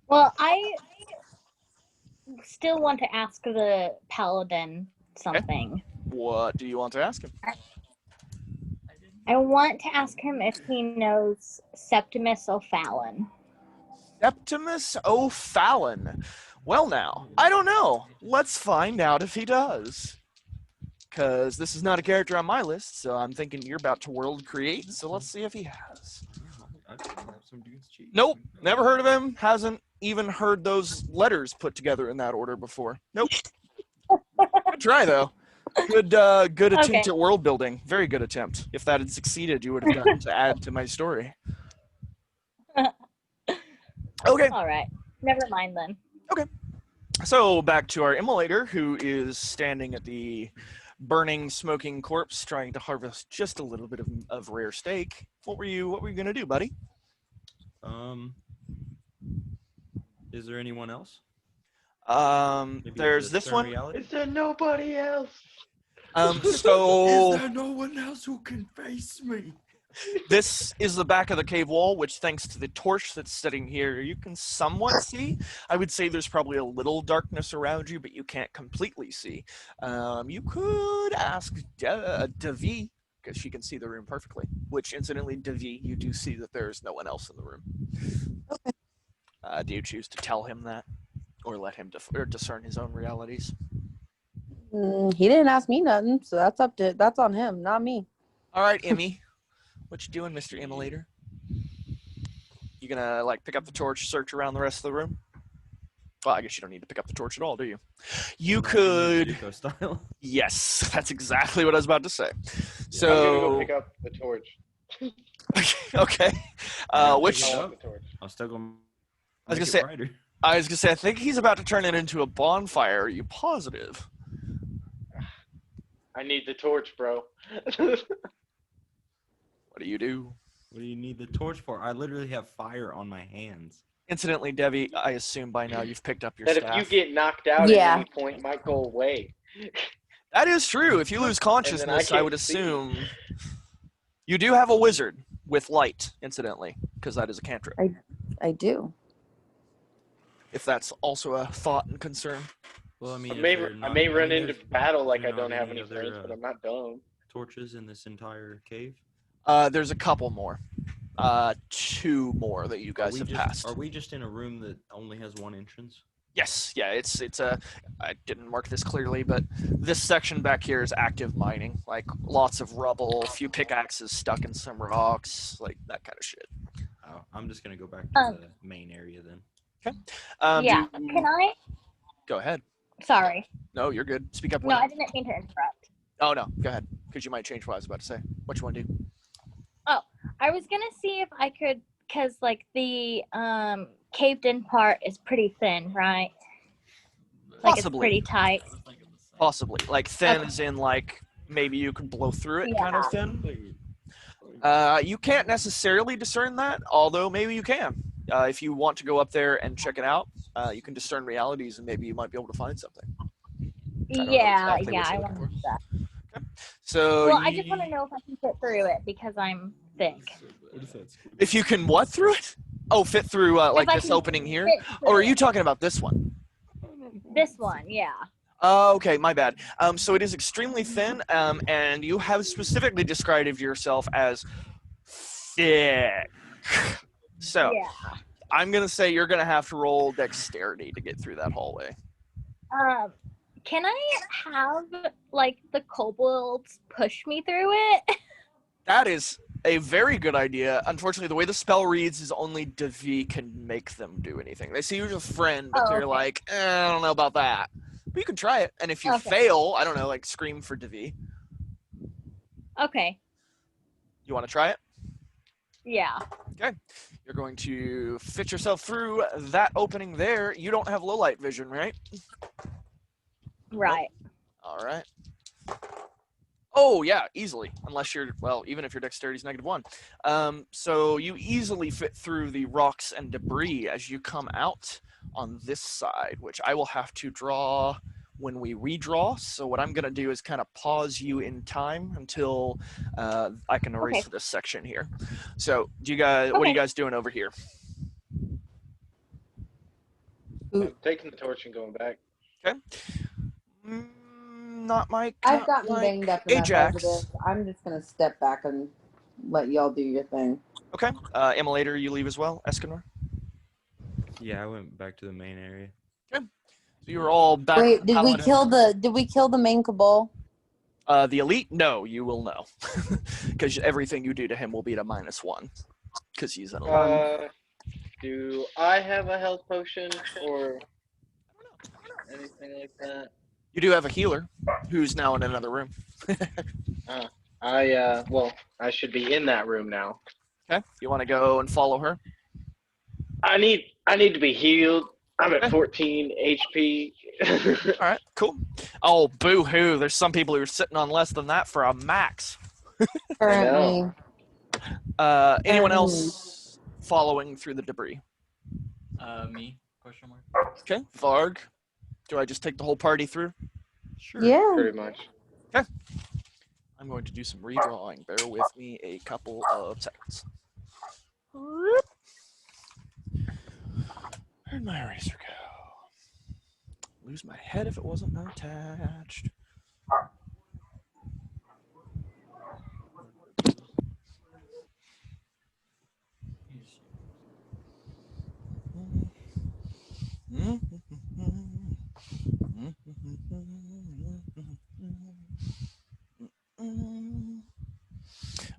Well, I still want to ask the paladin something. What do you want to ask him? I want to ask him if he knows Septimus O'Fallon. Septimus O'Fallon. Well, now, I don't know. Let's find out if he does. Because this is not a character on my list, so I'm thinking you're about to world create, so let's see if he has. I can have some dudes cheat. Nope, never heard of him. Hasn't even heard those letters put together in that order before. Nope. Good try, though. Good attempt Okay. at world building. Very good attempt. If that had succeeded, you would have gotten to add to my story. Okay. All right. Never mind then. So back to our immolator, who is standing at the burning, smoking corpse, trying to harvest just a little bit of rare steak. What were you gonna do, buddy? Is there anyone else? Maybe There's this discern one. reality? Is there nobody else? So Is there no one else who can face me? this is the back of the cave wall, which, thanks to the torch that's sitting here, you can somewhat see. I would say there's probably a little darkness around you, but you can't completely see. You could ask Devi, because she can see the room perfectly. Which, incidentally, Devi, you do see that there's no one else in the room. Okay. Do you choose to tell him that, or let him discern his own realities? He didn't ask me nothing, so that's on him, not me. All right, Emmy. What you doing, Mr. Immolator? You gonna like pick up the torch, search around the rest of the room? Well, I guess you don't need to pick up the torch at all, do you? You could. Zuko style. Yes, that's exactly what I was about to say. I'm gonna go So pick up the torch. okay, Yeah, which pick it I up. want the torch. I'll still go. I was make gonna it say- brighter. I was gonna say, I think he's about to turn it into a bonfire. Are you positive? I need the torch, bro. What do you do? What do you need the torch for? I literally have fire on my hands. Incidentally, Debbie, I assume by now you've picked up your That staff. if you get knocked out Yeah. at any point, might go away. That is true. If you lose consciousness, I would can't see. assume you do have a wizard with light, incidentally, because that is a cantrip. I do. If that's also a thought and concern. Well, I mean, I is may, there I not- may run mean, into there's- battle like there I don't not have any any other, friends, but I'm not dumb. torches in this entire cave? There's a couple more. 2 more that you guys have passed. Are we just in a room that only has one entrance? Yes, yeah, it's a. I didn't mark this clearly, but this section back here is active mining. Like lots of rubble, a few pickaxes stuck in some rocks, like that kind of shit. Oh, I'm just gonna go back to the main area then. Yeah. do you- Can I? Go ahead. Sorry. No, you're good. Speak up. No, Winnie. I didn't mean to interrupt. Oh no, go ahead, because you might change what I was about to say. What you want to do? I was gonna see if I could, cause like the caved in part is pretty thin, right? Like Possibly. it's pretty tight. I was thinking the same. Possibly, like thin Okay. as in like maybe you could blow through it, kind of thin. Like, You can't necessarily discern that, although maybe you can. If you want to go up there and check it out, you can discern realities, and maybe you might be able to find something. don't know Yeah, exactly what I you're want to looking do that. So, Well, I just want to know if I can fit through it because I'm thick. what is that? if you can what through it? Oh, fit through like If I this can opening here. fit Or are through you it. talking about this one? This one? Yeah. Oh, okay, my bad. So it is extremely thin, and you have specifically described yourself as thick. So Yeah. I'm gonna say you're gonna have to roll dexterity to get through that hallway. Can I have like the kobolds push me through it? That is a very good idea. Unfortunately, the way the spell reads is only Devi can make them do anything. They see you as a friend, but Oh, they're okay. like, I don't know about that. But you can try it, and if you Okay. fail, I don't know, like scream for Devi. Okay. You want to try it? Yeah. You're going to fit yourself through that opening there. You don't have low light vision, right? Right. All right. Oh yeah, easily. Unless you're even if your dexterity is -1. So you easily fit through the rocks and debris as you come out on this side, which I will have to draw when we redraw. So what I'm gonna do is kind of pause you in time until I can erase Okay. this section here. So what are you Okay. guys doing over here? I'm taking the torch and going back. Not Mike. I've gotten banged up enough Ajax. as it is. I'm just gonna step back and let y'all do your thing. Okay. Immolator, you leave as well. Escanor. Yeah, I went back to the main area. So you were all back. Wait, with did we kill the main Cabal? the elite? No, you will know, because everything you do to him will be at a -1, because he's an elite. Do I have a health potion or anything like that? You do have a healer, who's now in another room. I should be in that room now. Okay. You want to go and follow her? I need to be healed. I'm Okay. at 14 HP. All right. Cool. Oh, boo-hoo! There's some people who are sitting on less than that for a max. Currently, Anyone else following through the debris? Me? Question mark. Okay. Varg. Do I just take the whole party through? Sure. yeah. Pretty much. I'm going to do some redrawing. Bear with me a couple of seconds. Where'd my eraser go? Lose my head if it wasn't attached.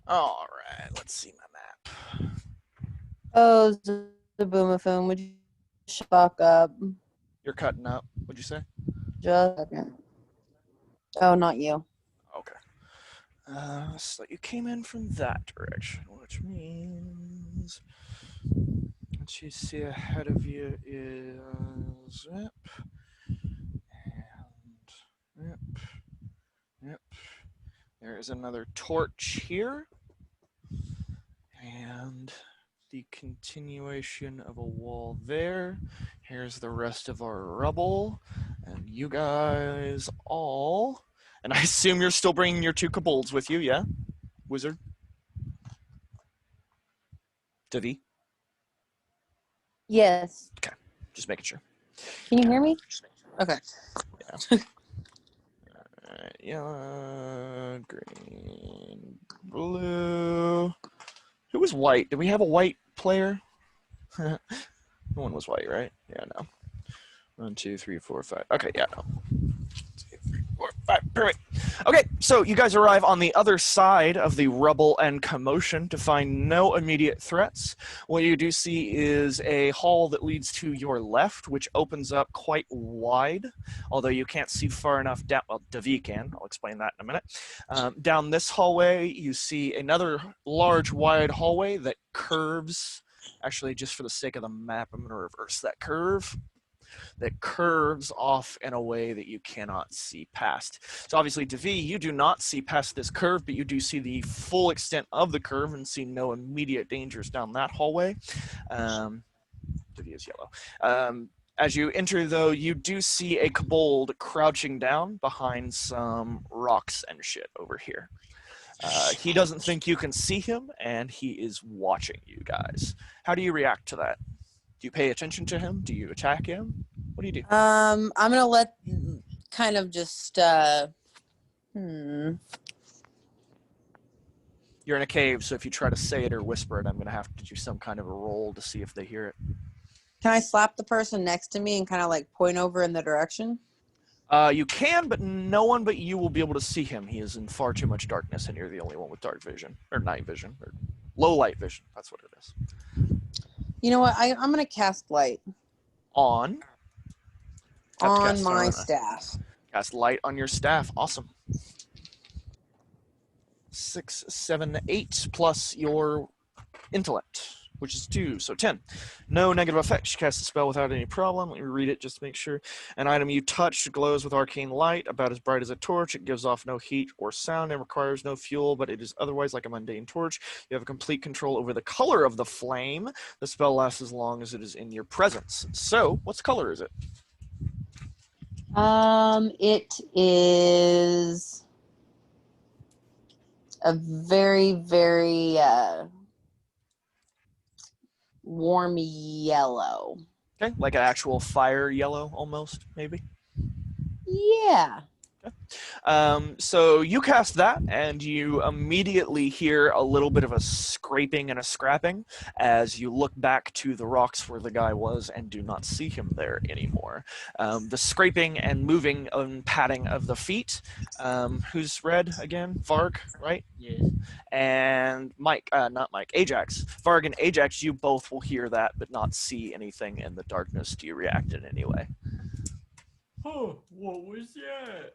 All right, let's see my map. Oh, the boomaphone, would you shut the fuck up? You're cutting up. What'd you say? Just a second. Oh, not you. Okay. So you came in from that direction, which means what you see ahead of you is yep, and yep. There is another torch here, and the continuation of a wall there. Here's the rest of our rubble, and you guys all. And I assume you're still bringing your 2 kobolds with you, yeah, wizard? Davi? Yes. Just making sure. Can you hear me? Okay. Yellow, green, blue. Who was white? Did we have a white player? No one was white, right? Yeah, no. 1, 2, 3, 4, 5. Okay, yeah, no. 2, 3, 4, 5. Perfect. Okay, so you guys arrive on the other side of the rubble and commotion to find no immediate threats. What you do see is a hall that leads to your left, which opens up quite wide, although you can't see far enough down. Well, Davi can. I'll explain that in a minute. Down this hallway, you see another large, wide hallway that curves. Actually, just for the sake of the map, I'm going to reverse that curve. That curves off in a way that you cannot see past. So obviously, Davi, you do not see past this curve, but you do see the full extent of the curve and see no immediate dangers down that hallway. Davi is yellow. As you enter, though, you do see a kobold crouching down behind some rocks and shit over here. He doesn't think you can see him, and he is watching you guys. How do you react to that? Do you pay attention to him? Do you attack him? What do you do? I'm gonna let kind of just You're in a cave, so if you try to say it or whisper it, I'm going to have to do some kind of a roll to see if they hear it. Can I slap the person next to me and kind of like point over in the direction? You can, but no one but you will be able to see him. He is in far too much darkness, and you're the only one with dark vision, or night vision, or low light vision. That's what it is. You know what? I'm gonna cast light On. Have to on cast my on- staff. Cast light on your staff. Awesome. 6, 7, 8 plus your intellect, which is 2, so 10. No negative effects. You cast the spell without any problem. Let me read it just to make sure. An item you touch glows with arcane light, about as bright as a torch. It gives off no heat or sound and requires no fuel, but it is otherwise like a mundane torch. You have complete control over the color of the flame. The spell lasts as long as it is in your presence. So, what color is it? It is a very, very warm yellow. Okay, like an actual fire yellow, almost, maybe. Yeah. So you cast that, and you immediately hear a little bit of a scraping and a scrapping as you look back to the rocks where the guy was and do not see him there anymore. The scraping and moving and patting of the feet. Who's red again? Varg, right? Yes. And Mike, not Mike, Ajax. Varg and Ajax, you both will hear that but not see anything in the darkness. Do you react in any way? Oh, what was that?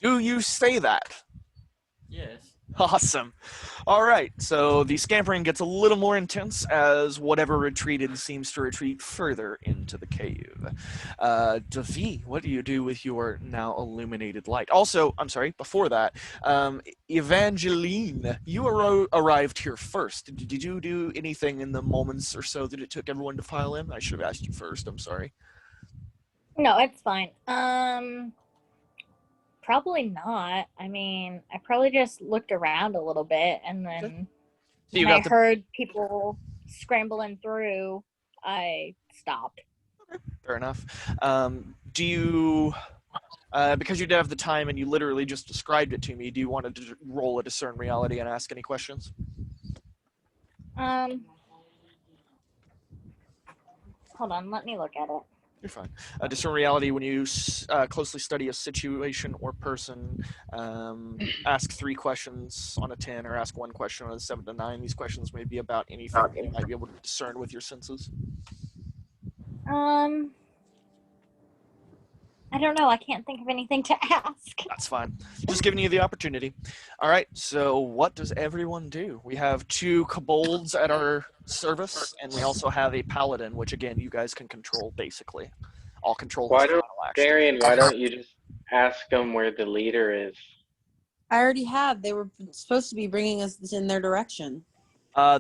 Do you say that? Yes. Awesome. All right, so the scampering gets a little more intense as whatever retreated seems to retreat further into the cave. Davi, what do you do with your now illuminated light? Also, I'm sorry, before that, Evangeline, you arrived here first. Did you do anything in the moments or so that it took everyone to file in? I should have asked you first, I'm sorry. No, it's fine. Probably not. I mean, I probably just looked around a little bit, and then So you when I got the heard people scrambling through, I stopped. Fair enough. Do you, because you did have the time and you literally just described it to me, do you want to roll a discern reality and ask any questions? Hold on, let me look at it. You're fine. Discern reality, when you closely study a situation or person, ask 3 questions on a 10 or ask 1 question on a 7 to 9. These questions may be about anything that you might be able to discern with your senses. I don't know. I can't think of anything to ask. That's fine. Just giving you the opportunity. All right, so what does everyone do? We have 2 kobolds at our service, and we also have a paladin, which again, you guys can control basically. I'll control his Why don't final action. Darian? Why don't you just ask them where the leader is? I already have. They were supposed to be bringing us in their direction.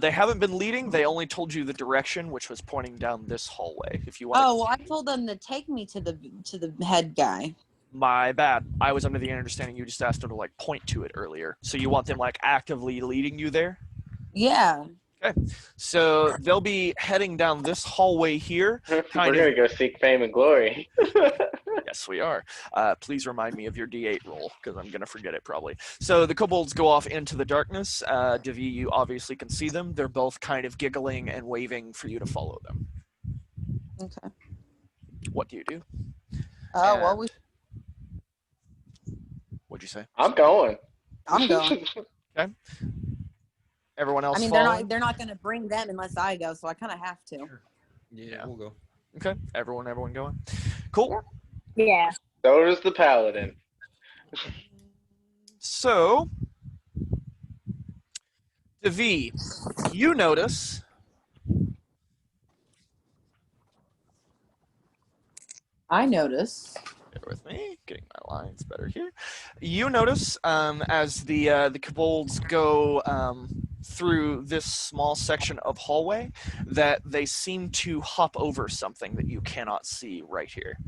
They haven't been leading. They only told you the direction, which was pointing down this hallway. If you want. Oh, well, I told them to take me to the head guy. My bad. I was under the understanding you just asked them to like point to it earlier. So you want them like actively leading you there? Yeah. So they'll be heading down this hallway here. We're Kind gonna of. go seek fame and glory. Yes, we are. Please remind me of your D8 roll, because I'm going to forget it probably. So the kobolds go off into the darkness. Devi, you obviously can see them. They're both kind of giggling and waving for you to follow them. Okay. What do you do? Oh, well, What'd you say? I'm going. I'm going. Everyone else I mean, following? they're not going to bring them unless I go, so I kind of have to. Yeah, we'll go. Okay, everyone going. Cool. Yeah. So does the paladin. So, Devi, you notice I notice. bear with me, getting my lines better here. You notice as the kobolds go through this small section of hallway that they seem to hop over something that you cannot see right here.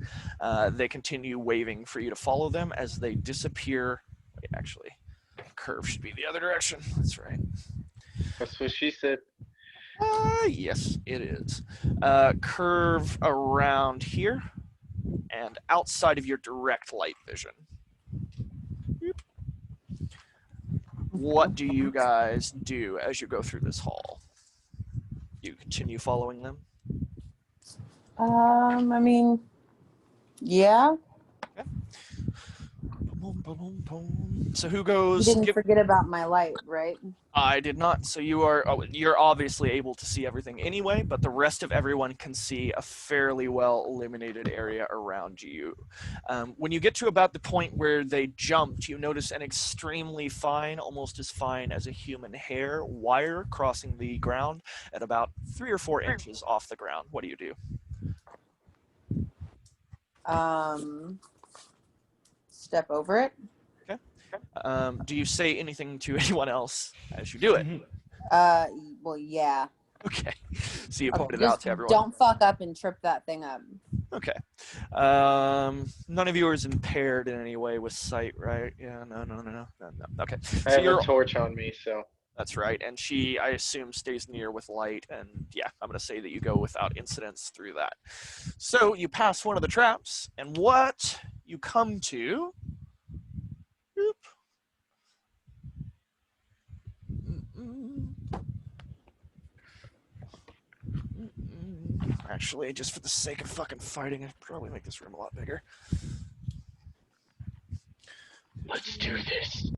They continue waving for you to follow them as they disappear. Wait, actually, curve should be the other direction. That's right. That's what she said. Yes, it is. Curve around here and outside of your direct light vision. Boop. What do you guys do as you go through this hall? You continue following them? I mean, yeah. Boom, boom, boom, boom. So who You goes? didn't forget about my light, right? I did not. So you're obviously able to see everything anyway, but the rest of everyone can see a fairly well illuminated area around you. When you get to about the point where they jumped, you notice an extremely fine, almost as fine as a human hair, wire crossing the ground at about 3 or 4 inches off the ground. What do you do? Step over it. Do you say anything to anyone else as you do it? Well, yeah. Okay. So you point it Just out to everyone. don't fuck up and trip that thing up. Okay. None of you is impaired in any way with sight, right? Yeah, no. Okay. I So have you're, a torch on me, so. that's right. And she, I assume, stays near with light. And yeah, I'm going to say that you go without incidents through that. So you pass one of the traps, and what you come to. Oop. Actually, just for the sake of fucking fighting, I'd probably make this room a lot bigger. Let's do this.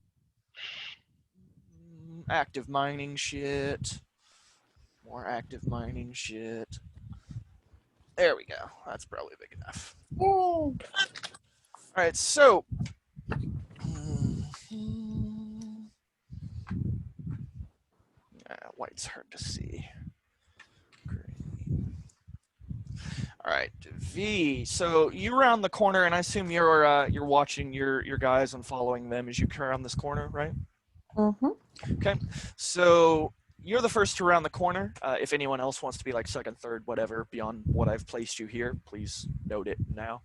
Active mining shit. More active mining shit. There we go. That's probably big enough. All right, so. White's hard to see. Green. All right, V. So you round the corner, and I assume you're watching your guys and following them as you come around this corner, right? Mm-hmm. Okay. So you're the first to round the corner. If anyone else wants to be like second, third, whatever, beyond what I've placed you here, please note it now.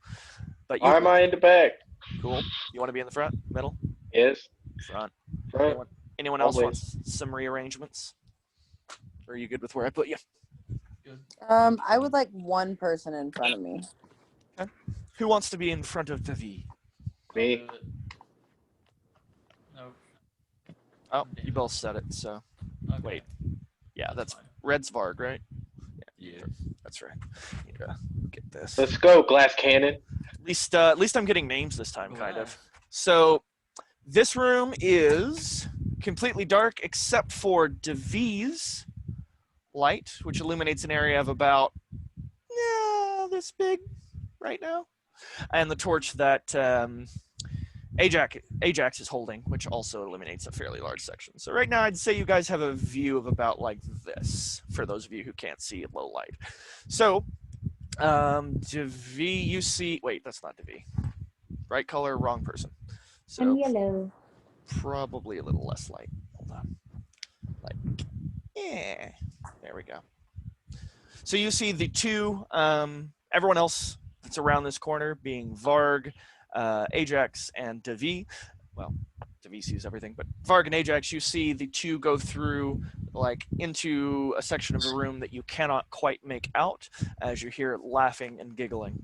But you, Why am I in the back? cool. You want to be in the front, middle, Yes. front? Front. Anyone else Always. wants some rearrangements? Or are you good with where I put you? I would like one person in front of me. Who wants to be in front of the V? Me. No. Oh, you both said it, so. Okay. Wait. Yeah, that's fine. Red Svarg, right? Yeah. That's right. Need to get this. Let's go, glass cannon. At least I'm getting names this time, kind of. So this room is completely dark except for Devi's light, which illuminates an area of about this big right now. and the torch that Ajax is holding, which also illuminates a fairly large section. So right now, I'd say you guys have a view of about like this, for those of you who can't see at low light. So, Devi, you see... Wait, that's not Devi. Right color, wrong person. So I'm yellow. probably a little less light. Hold on. Like, yeah. There we go. So you see the two, everyone else that's around this corner being Varg, Ajax, and Devi. Well, Devi sees everything, but Varg and Ajax, you see the two go through, like, into a section of the room that you cannot quite make out as you hear laughing and giggling.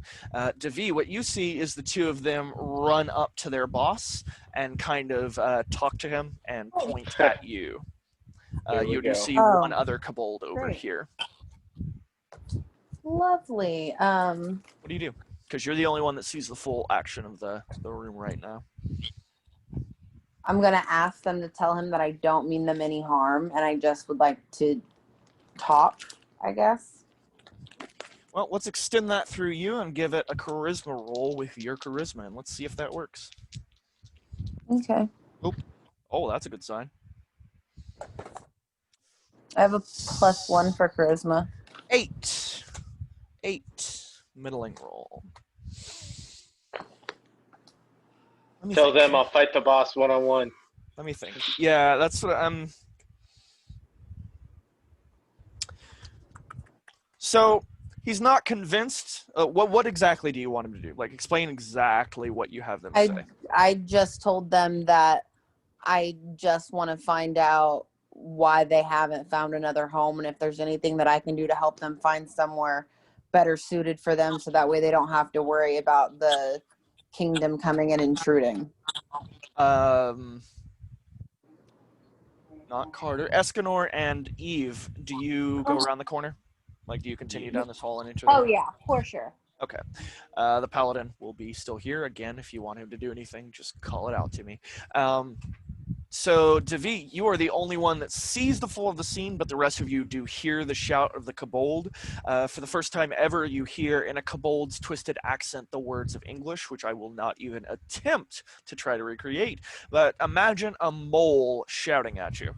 Devi, what you see is the two of them run up to their boss and kind of talk to him and point at you. There we You do go. see Oh, one other kobold over great. here. Lovely. What do you do? Because you're the only one that sees the full action of the room right now. I'm gonna ask them to tell him that I don't mean them any harm, and I just would like to talk, I guess. Well, let's extend that through you and give it a charisma roll with your charisma, and let's see if that works. Okay. Oh, that's a good sign. I have a +1 for charisma. 8. Middling roll. Let me Tell think. them I'll fight the boss one-on-one. Let me think. Yeah, that's what I'm... So, he's not convinced. What exactly do you want him to do? Like, explain exactly what you have them say. I just told them that I just want to find out why they haven't found another home, and if there's anything that I can do to help them find somewhere better suited for them, so that way they don't have to worry about the kingdom coming and intruding. Not Carter. Escanor and Eve, do you go around the corner? Like, do you continue down this hall and into Oh yeah, for sure. Okay. The paladin will be still here. Again, if you want him to do anything, just call it out to me. So, Devi, you are the only one that sees the full of the scene, but the rest of you do hear the shout of the kobold. For the first time ever, you hear in a kobold's twisted accent the words of English, which I will not even attempt to try to recreate. But imagine a mole shouting at you.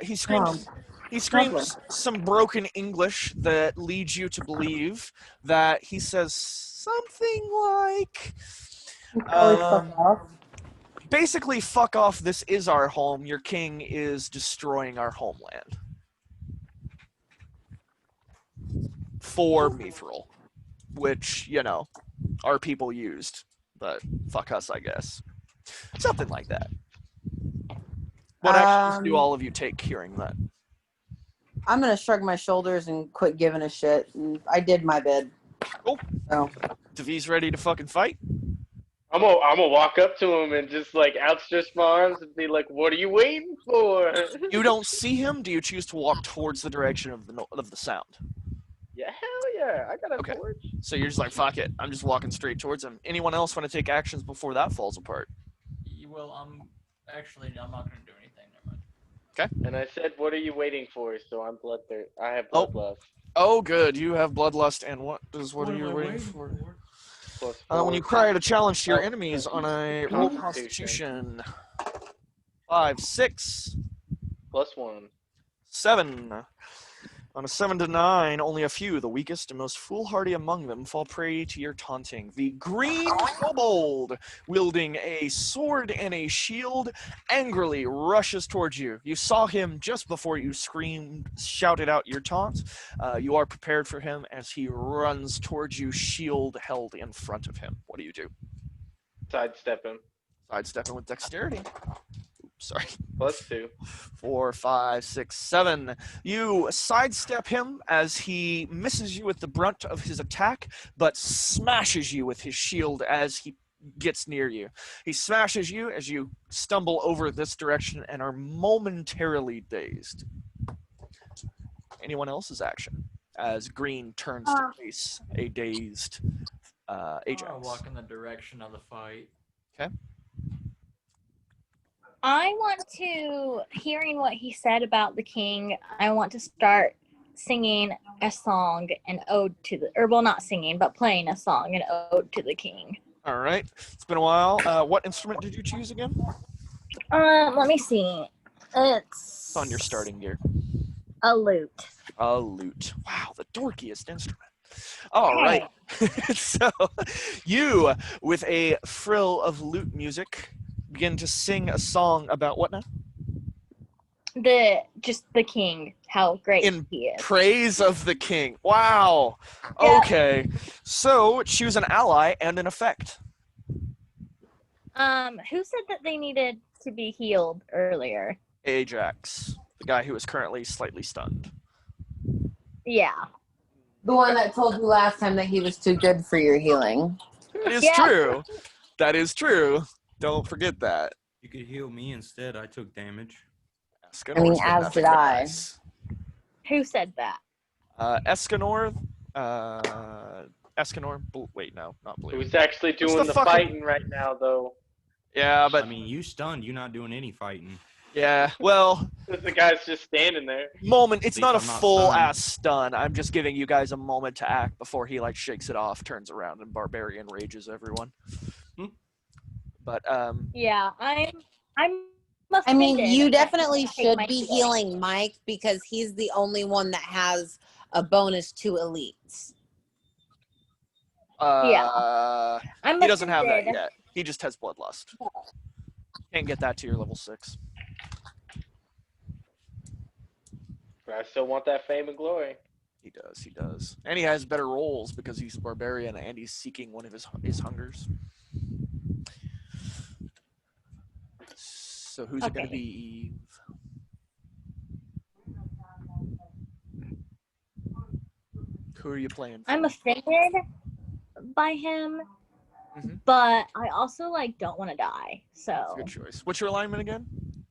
He screams some broken English that leads you to believe that he says something like... basically, fuck off, this is our home. Your king is destroying our homeland. For Mithril. Which, you know, our people used. But fuck us, I guess. Something like that. What actions do all of you take hearing that? I'm gonna shrug my shoulders and quit giving a shit. And I did my bid. Cool. So. Devi's ready to fucking fight? I'm gonna walk up to him and just like outstretch my arms and be like, "What are you waiting for?" You don't see him? Do you choose to walk towards the direction of the sound? Yeah, hell yeah! I got a torch. So you're just like, fuck it. I'm just walking straight towards him. Anyone else want to take actions before that falls apart? Well, I'm not gonna do anything. Never mind. Okay. And I said, "What are you waiting for?" So I'm bloodthirst. I have bloodlust. Oh, good. You have bloodlust, and what are you waiting for? When you cry out a challenge to your enemies on a roll Constitution. 5, 6. +1. 7. On a 7 to 9, only a few, the weakest and most foolhardy among them, fall prey to your taunting. The green kobold, wielding a sword and a shield, angrily rushes towards you. You saw him just before you shouted out your taunt. You are prepared for him as he runs towards you, shield held in front of him. What do you do? Sidestep him. Sidestep him with dexterity. Sorry. +2. 4, 5, 6, 7. You sidestep him as he misses you with the brunt of his attack, but smashes you with his shield as he gets near you. He smashes you as you stumble over this direction and are momentarily dazed. Anyone else's action? As Green turns to face a dazed Ajax. I'll walk in the direction of the fight. Okay. I want to, hearing what he said about the king, I want to start singing a song, an ode to the, or well, not singing, but playing a song, an ode to the king. All right. It's been a while. What instrument did you choose again? Let me see. It's on your starting gear. A lute. A lute. Wow, the dorkiest instrument. All right. So you, with a frill of lute music, begin to sing a song about what now? Just the king, how great In he is. praise of the king. Wow. Yeah. Okay. So choose an ally and an effect. Who said that they needed to be healed earlier? Ajax, the guy who is currently slightly stunned. Yeah. The one that told you last time that he was too good for your healing. That is Yeah. true. That is true. Don't forget that. You could heal me instead. I took damage. I mean, Escanor's got as nothing did but I. nice. Who said that? Escanor, wait, no, not blue. Who's actually doing the fucking- fighting right now, though? Yeah, but I mean, you stunned. You're not doing any fighting. yeah, well, The guy's just standing there. moment. It's At not a least I'm not full stunned. ass stun. I'm just giving you guys a moment to act before he like shakes it off, turns around, and barbarian rages everyone. But Yeah, I'm I mean, offended you that definitely take should my be heal. healing Mike because he's the only one that has a bonus to elites. I'm he doesn't have that offended. yet. He just has bloodlust. Can't get that to your level 6. But I still want that fame and glory. He does. He does. And he has better rolls because he's a barbarian and he's seeking one of his hungers. So who's it going to Okay. be, Eve? Who are you playing for? I'm offended by him, Mhm. but I also like don't want to die. That's So a good choice. What's your alignment again?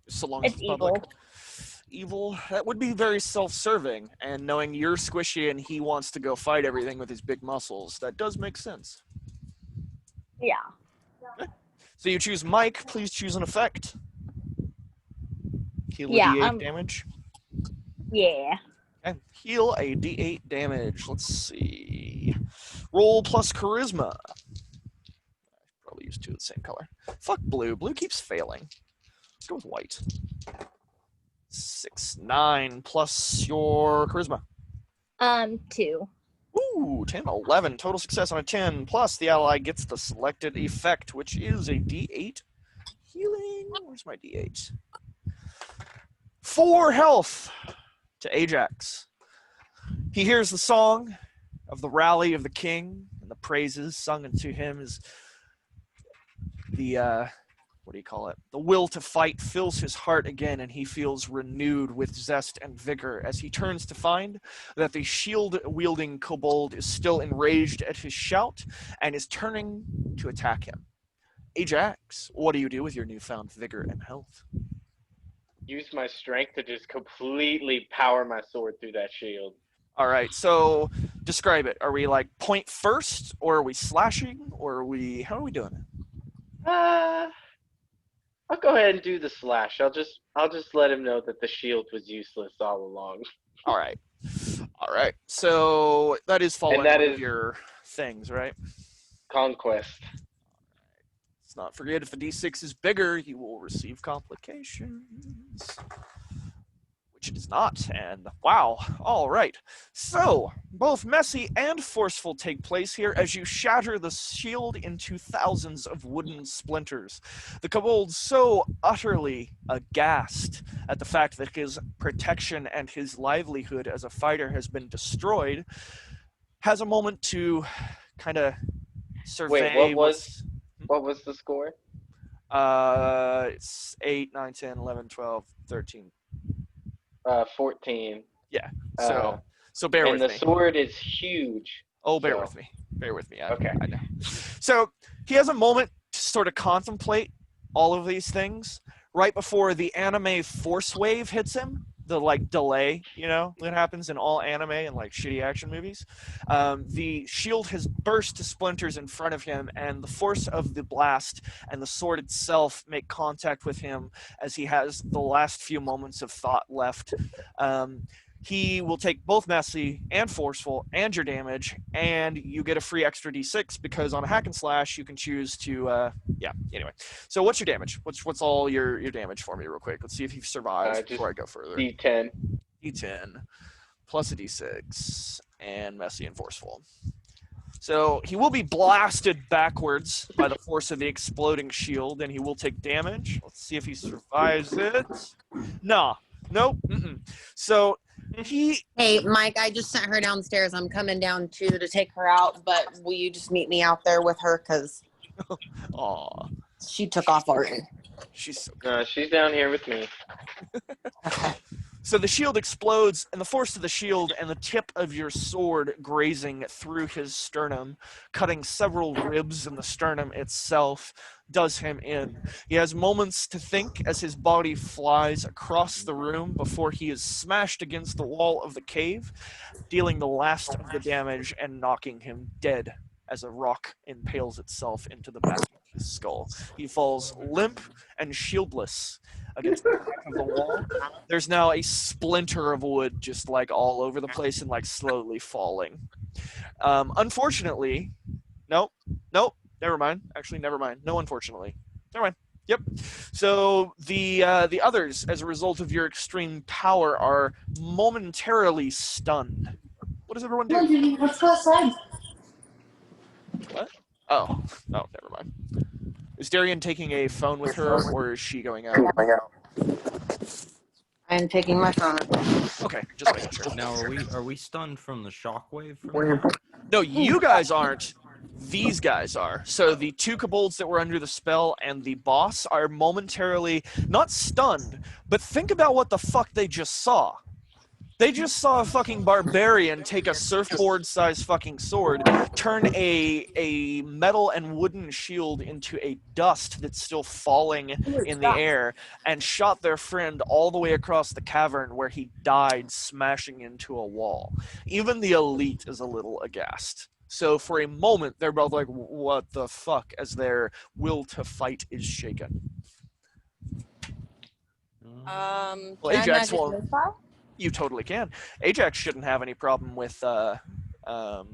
So long as it's it's public. evil. Evil. That would be very self-serving, and knowing you're squishy and he wants to go fight everything with his big muscles, that does make sense. Yeah. So you choose Mike. Please choose an effect. Heal a Yeah, D8 damage. Yeah. And heal a D8 damage. Let's see. Roll plus charisma. Probably use 2 of the same color. Fuck blue. Blue keeps failing. Let's go with white. 6, 9 plus your charisma. 2. Ooh, 10, 11. Total success on a 10. Plus the ally gets the selected effect, which is a D8 healing. Where's my D8? 4 health to Ajax. He hears the song of the rally of the king and the praises sung unto him as the the will to fight fills his heart again, and he feels renewed with zest and vigor as he turns to find that the shield-wielding kobold is still enraged at his shout and is turning to attack him. Ajax, what do you do with your newfound vigor and health? Use my strength to just completely power my sword through that shield. All right, so describe it. Are we like point first, or are we slashing, or are we? How are we doing it? I'll go ahead and do the slash. I'll just let him know that the shield was useless all along. All right. So that is following that one of is- your things, right? Conquest. Let's not forget, if the D6 is bigger, you will receive complications. Which it is not, and wow. All right. So, both messy and forceful take place here as you shatter the shield into thousands of wooden splinters. The kobold, so utterly aghast at the fact that his protection and his livelihood as a fighter has been destroyed, has a moment to kind of survey. Wait, what was the score? It's 8, 9, 10, 11, 12, 13. 14. So bear and with the me. sword is huge. Oh, bear so- with me. Bear with me. Okay. I know. So he has a moment to sort of contemplate all of these things right before the anime force wave hits him. The like delay, that happens in all anime and like shitty action movies. The shield has burst to splinters in front of him, and the force of the blast and the sword itself make contact with him as he has the last few moments of thought left. he will take both messy and forceful and your damage, and you get a free extra d6 because on a hack and slash you can choose to yeah. Anyway, so what's your damage? What's all your damage for me real quick? Let's see if he survives Just before I go further. D10. D10 plus a d6 and messy and forceful. So he will be blasted backwards by the force of the exploding shield, and he will take damage. Let's see if he survives it. Nah. Nope. So he... Hey, Mike, I just sent her downstairs. I'm coming down too to take her out, but will you just meet me out there with her? Because Aw, she took off already. she's so No, she's down here with me. So the shield explodes, and the force of the shield and the tip of your sword grazing through his sternum, cutting several ribs in the sternum itself, does him in. He has moments to think as his body flies across the room before he is smashed against the wall of the cave, dealing the last of the damage and knocking him dead as a rock impales itself into the back of his skull. He falls limp and shieldless against the back of the wall. There's now a splinter of wood just like all over the place and like slowly falling. Unfortunately, nope, never mind. Actually, never mind. No, unfortunately. Never mind. Yep. So the others, as a result of your extreme power, are momentarily stunned. What does everyone do? Let's go outside. What? Oh, never mind. Is Darian taking a phone with her, or is she going out? I'm taking my phone. Okay, just making sure. Now, are we stunned from the shockwave? From No, you guys aren't. These guys are. So the two kobolds that were under the spell and the boss are momentarily not stunned, but think about what the fuck they just saw. They just saw a fucking barbarian take a surfboard-sized fucking sword, turn a metal and wooden shield into a dust that's still falling in the air, and shot their friend all the way across the cavern where he died smashing into a wall. Even the elite is a little aghast. So for a moment, they're both like, what the fuck, as their will to fight is shaken. Well, Can I Ajax magic will... missile? You totally can. Ajax shouldn't have any problem with memorable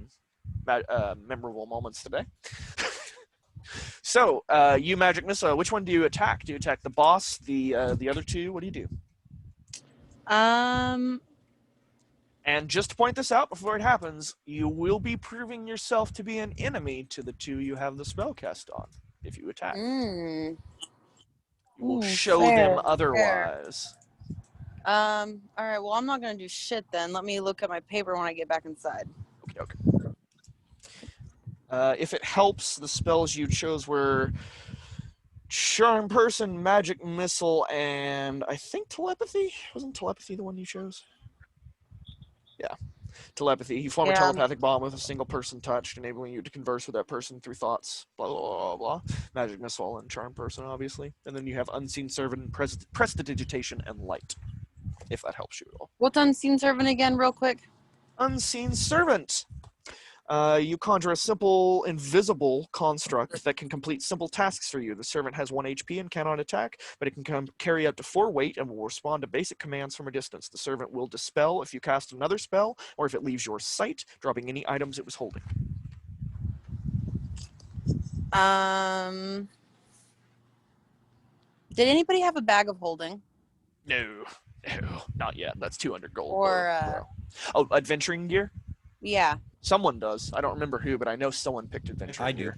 moments today. So, you magic missile. Which one do you attack? Do you attack the boss? The other two? What do you do? And just to point this out before it happens, you will be proving yourself to be an enemy to the two you have the spell cast on. If you attack, you will show them otherwise. All right. Well, I'm not gonna do shit then. Let me look at my paper when I get back inside. Okay. If it helps, the spells you chose were Charm Person, Magic Missile, and I think Telepathy? Wasn't Telepathy the one you chose? Yeah. Telepathy. You form a telepathic bond with a single person touched, enabling you to converse with that person through thoughts. Blah, blah, blah, blah. Magic Missile and Charm Person, obviously. And then you have Unseen Servant, Prestidigitation, and Light. If that helps you at all. What's Unseen Servant again, real quick? Unseen Servant. You conjure a simple, invisible construct that can complete simple tasks for you. The servant has 1 HP and cannot attack, but it can carry up to 4 weight and will respond to basic commands from a distance. The servant will dispel if you cast another spell, or if it leaves your sight, dropping any items it was holding. Did anybody have a bag of holding? No, not yet. That's 200 gold. Or, oh, adventuring gear? Yeah. Someone does. I don't remember who, but I know someone picked adventuring I do. gear.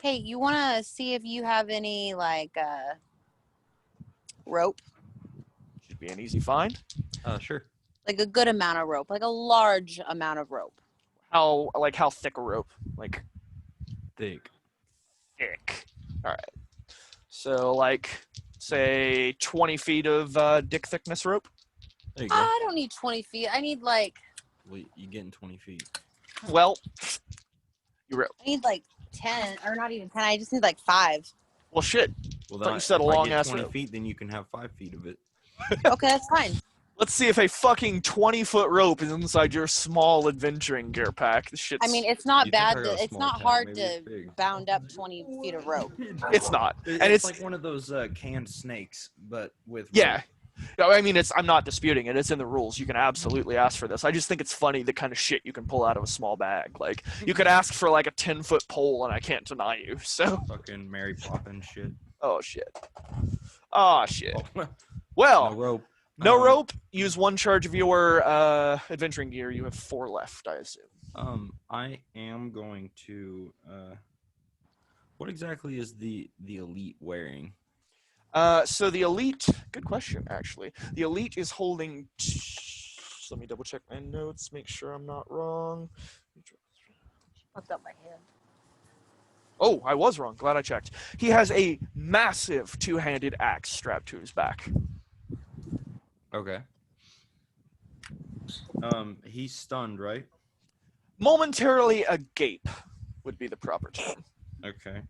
Hey, you want to see if you have any, like, rope? Should be an easy find. Sure. Like a good amount of rope, like a large amount of rope. How thick a rope? Like Thick. All right. So say 20 feet of dick thickness rope. There you go. I don't need 20 feet. I need like. Well, you getting 20 feet. Well, I need like 10, or not even 10. I just need like 5. Well, shit. Well, Thought you said a if I long get ass 20 rope. feet, then you can have 5 feet of it. Okay, that's fine. Let's see if a fucking 20-foot rope is inside your small adventuring gear pack. This shit's... I mean, it's not You think bad. I got a It's small not pack, hard maybe to it's big. bound up 20 feet of rope. It's not. And it's like one of those canned snakes, but with Yeah. rope. No, I mean, I'm not disputing it. It's in the rules. You can absolutely ask for this. I just think it's funny the kind of shit you can pull out of a small bag. Like, you could ask for like a 10-foot pole, and I can't deny you. So, Fucking Mary Poppins shit. oh shit. Oh shit. Oh, Well, no rope. no rope. Use 1 charge of your adventuring gear. You have 4 left, I assume. I am going to. What exactly is the elite wearing? So the elite. Good question, actually. The elite is holding. Let me double check my notes. Make sure I'm not wrong. Fucked up my hand. Oh, I was wrong. Glad I checked. He has a massive 2-handed axe strapped to his back. Okay. He's stunned, right? Momentarily agape would be the proper term, Okay.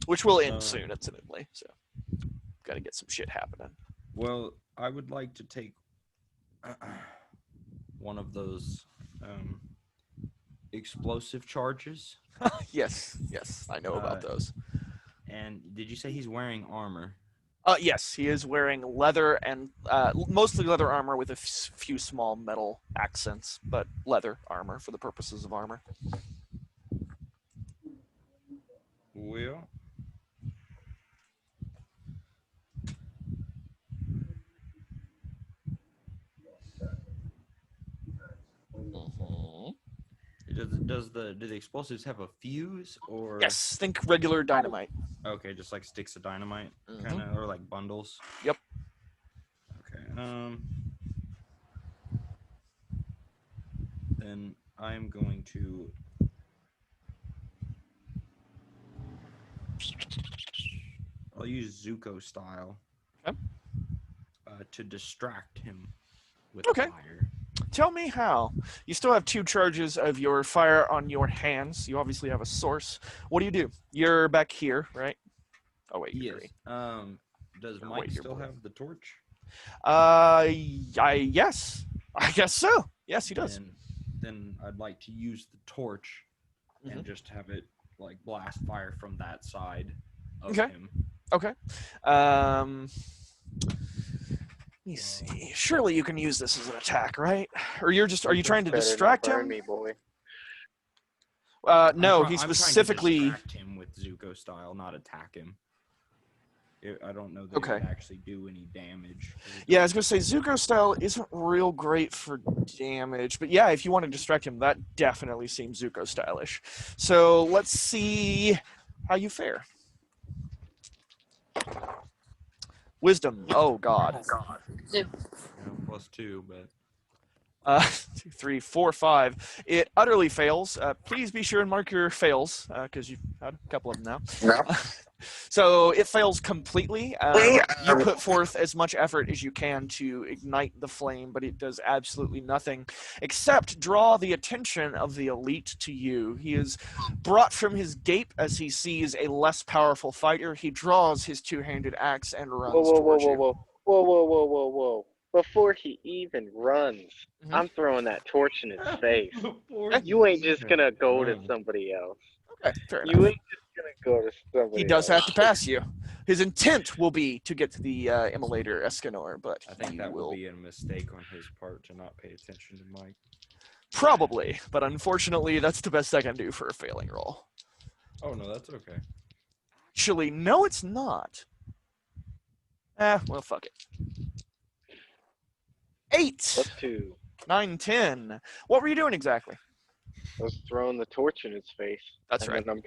which will end soon, incidentally. So, got to get some shit happening. Well, I would like to take one of those explosive charges. Yes, I know about those. And did you say he's wearing armor? Yes, he is wearing leather and mostly leather armor with a few small metal accents, but leather armor for the purposes of armor. Well, do the explosives have a fuse or? Yes, think regular dynamite. Okay, just like sticks of dynamite, Mhm. kind of, or like bundles. Yep. Okay. Then I'm going to. I'll use Zuko style. Okay. To distract him with Okay. fire. Tell me how. You still have 2 charges of your fire on your hands. You obviously have a source. What do? You're back here, right? Oh wait, Yes. three. Does Or Mike wait, you're still blue. have the torch? Yes. I guess so. Yes, he does. Then I'd like to use the torch and just have it like blast fire from that side of Okay. him. Okay. Let me see. Surely you can use this as an attack, right? Or are you trying to Better not distract burn him? me, boy. No, I'm he trying to specifically. distract him with Zuko style, not attack him. I don't know that it would actually do any damage. Yeah, I was gonna say Zuko style isn't real great for damage, but yeah, if you want to distract him, that definitely seems Zuko stylish. So let's see how you fare. Wisdom. Oh God. +2, but 2, 3, 4, 5. It utterly fails. Please be sure and mark your fails because you've had a couple of them now. So it fails completely. You put forth as much effort as you can to ignite the flame, but it does absolutely nothing except draw the attention of the elite to you. He is brought from his gape as he sees a less powerful fighter. He draws his 2-handed axe and runs towards you. Whoa. Before he even runs, Mhm. I'm throwing that torch in his face. Okay. You ain't just gonna go to Run. somebody else. Okay, fair enough. You ain't just gonna go to somebody He does else. have to pass you. His intent will be to get to the immolator Escanor, but I think he that will would be a mistake on his part to not pay attention to Mike. probably. But unfortunately, that's the best I can do for a failing roll. Oh no, that's okay. Actually, no, it's not. Well, fuck it. 8, +2. 9, 10. What were you doing exactly? I was throwing the torch in his face. That's right. Then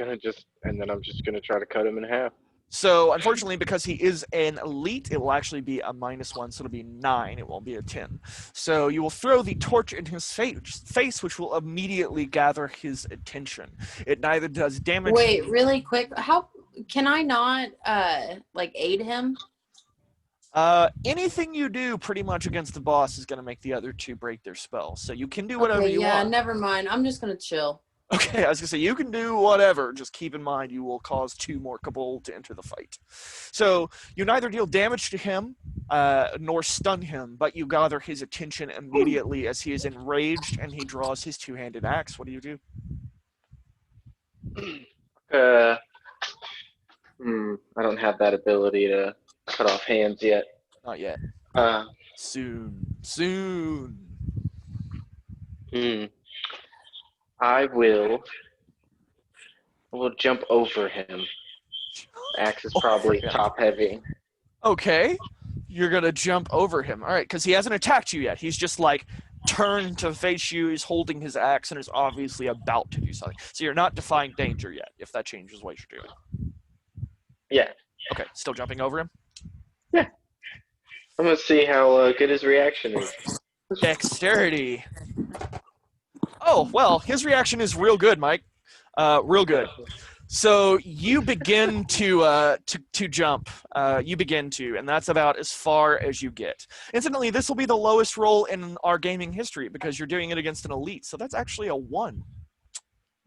I'm just gonna try to cut him in half. So, unfortunately, because he is an elite, it will actually be a -1, so it'll be 9. It won't be a 10. So you will throw the torch in his face, which will immediately gather his attention. It neither does damage. Wait, really quick. How can I not aid him? Anything you do pretty much against the boss is going to make the other 2 break their spell. So you can do whatever you want. Never mind. I'm just gonna chill. Okay, I was going to say, you can do whatever. Just keep in mind you will cause 2 more Kobold to enter the fight. So you neither deal damage to him nor stun him, but you gather his attention immediately as he is enraged and he draws his 2-handed axe. What do you do? I don't have that ability to cut off hands yet. Not yet. Soon. I will jump over him. Axe is Over probably him. top heavy. Okay, you're gonna jump over him. All right, because he hasn't attacked you yet. He's just like turned to face you. He's holding his axe and is obviously about to do something. So you're not defying danger yet. If that changes what you're doing. Yeah. Okay, still jumping over him. I'm gonna see how good his reaction is. Dexterity. Oh well, his reaction is real good, Mike. Real good. So you begin to jump. You begin to, and that's about as far as you get. Incidentally, this will be the lowest roll in our gaming history because you're doing it against an elite. So that's actually a 1.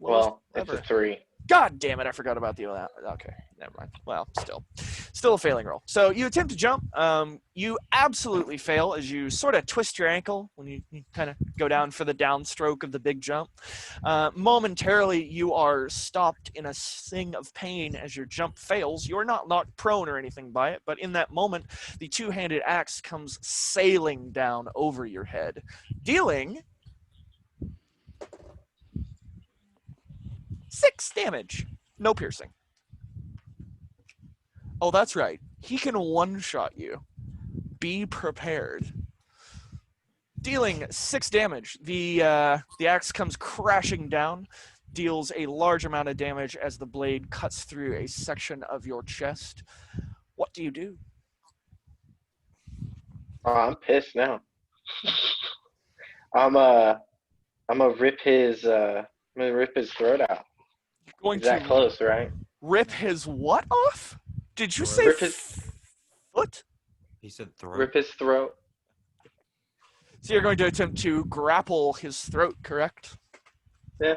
Lowest Well, it's ever. a 3. God damn it! I forgot about the okay. Never mind. Well, still a failing roll. So you attempt to jump. You absolutely fail as you sort of twist your ankle when you kind of go down for the downstroke of the big jump. Momentarily, you are stopped in a thing of pain as your jump fails. You're not knocked prone or anything by it, but in that moment, the two-handed axe comes sailing down over your head, dealing 6 damage. No piercing. Oh, that's right. He can one-shot you. Be prepared. Dealing 6 damage. The axe comes crashing down, deals a large amount of damage as the blade cuts through a section of your chest. What do you do? Oh, I'm pissed now. I'm gonna rip his throat out. You're going He's that to close, right? rip his what off? Did you say Rip his foot? He said throat. rip his throat. So you're going to attempt to grapple his throat, correct? Yeah.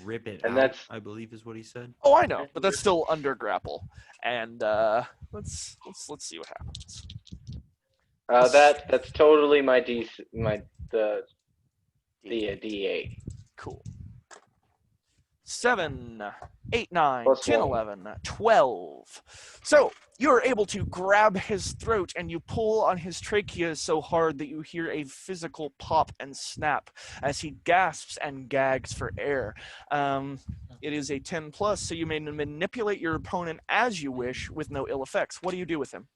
Rip it And out, that's- I believe is what he said. Oh, I know, but that's still under grapple. And let's see what happens. That's totally my D8. Cool. 7, 8, 9, Plus 10, one. 11, 12. So you're able to grab his throat and you pull on his trachea so hard that you hear a physical pop and snap as he gasps and gags for air. It is a 10 plus, so you may manipulate your opponent as you wish with no ill effects. What do you do with him?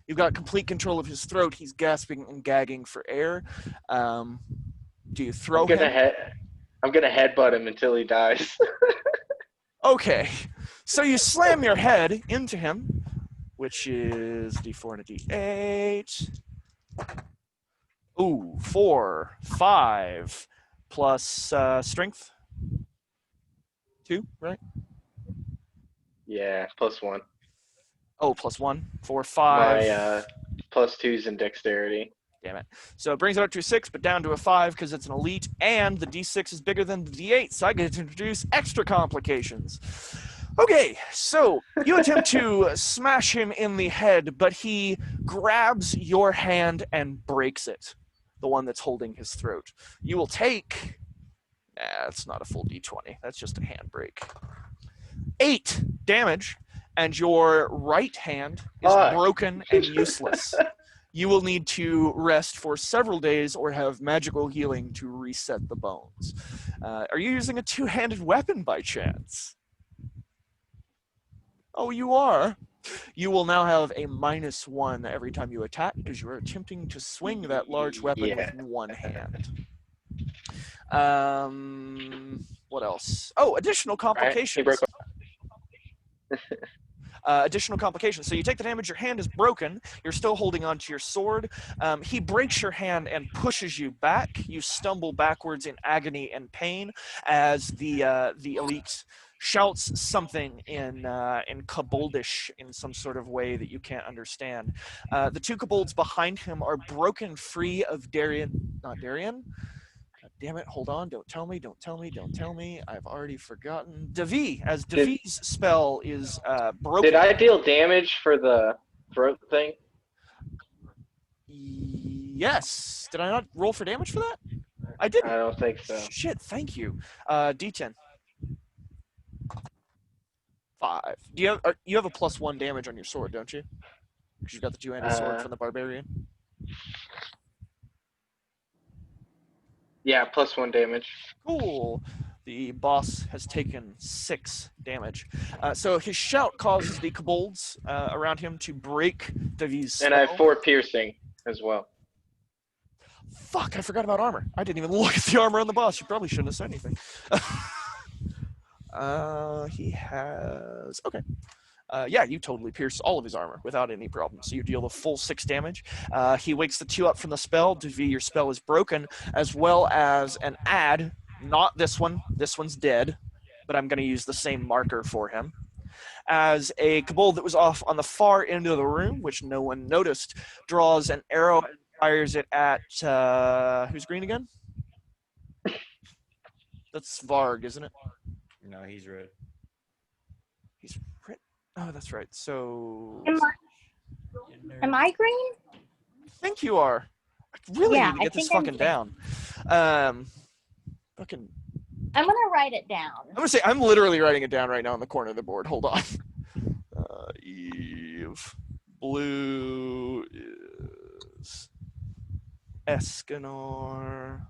You've got complete control of his throat. He's gasping and gagging for air. Do you throw him? I'm gonna headbutt him until he dies. Okay, so you slam your head into him, which is D4 and a D8. Ooh, 4, 5, plus strength. 2, right? Yeah, plus 1. Oh, plus 1, 4, 5. My plus 2's in dexterity. Damn it. So it brings it up to a 6, but down to a 5 because it's an elite, and the D6 is bigger than the D8, so I get to introduce extra complications. Okay, so you attempt to smash him in the head, but he grabs your hand and breaks it, the one that's holding his throat. You will take... That's not a full D20. That's just a hand break. 8 damage, and your right hand is broken and useless. You will need to rest for several days or have magical healing to reset the bones. Are you using a two-handed weapon by chance? Oh, you are. You will now have a -1 every time you attack because you are attempting to swing that large weapon with one hand. What else? Oh, additional complications. Right. Additional complications. So you take the damage, your hand is broken, you're still holding onto your sword. He breaks your hand and pushes you back. You stumble backwards in agony and pain as the elite shouts something in Koboldish in some sort of way that you can't understand. The 2 Kobolds behind him are broken free of not Darian. Damn it, hold on, don't tell me, I've already forgotten. Davi, as Davi's spell is broken. Did I deal damage for the throat thing? Yes. Did I not roll for damage for that? I didn't. I don't think so. Shit, thank you. D10. 5. Do you have a +1 damage on your sword, don't you? Because you've got the two-handed sword from the barbarian. Yeah, +1 damage. Cool. The boss has taken 6 damage. So his shout causes the kobolds around him to break Davi's spell. And I have 4 piercing as well. Fuck, I forgot about armor. I didn't even look at the armor on the boss. You probably shouldn't have said anything. He has... Okay. Yeah, you totally pierce all of his armor without any problem. So you deal the full 6 damage. He wakes the 2 up from the spell. Davi, your spell is broken, as well as an add. Not this one. This one's dead, but I'm going to use the same marker for him. As a kobold that was off on the far end of the room, which no one noticed, draws an arrow and fires it at... who's green again? That's Varg, isn't it? No, he's red. He's red. Oh, that's right. So... Am I green? I think you are. I really Yeah, need to get I this think I'm fucking green. down. Fucking... I'm gonna write it down. I'm gonna say I'm literally writing it down right now on the corner of the board. Hold on. Eve. Blue is Escanor.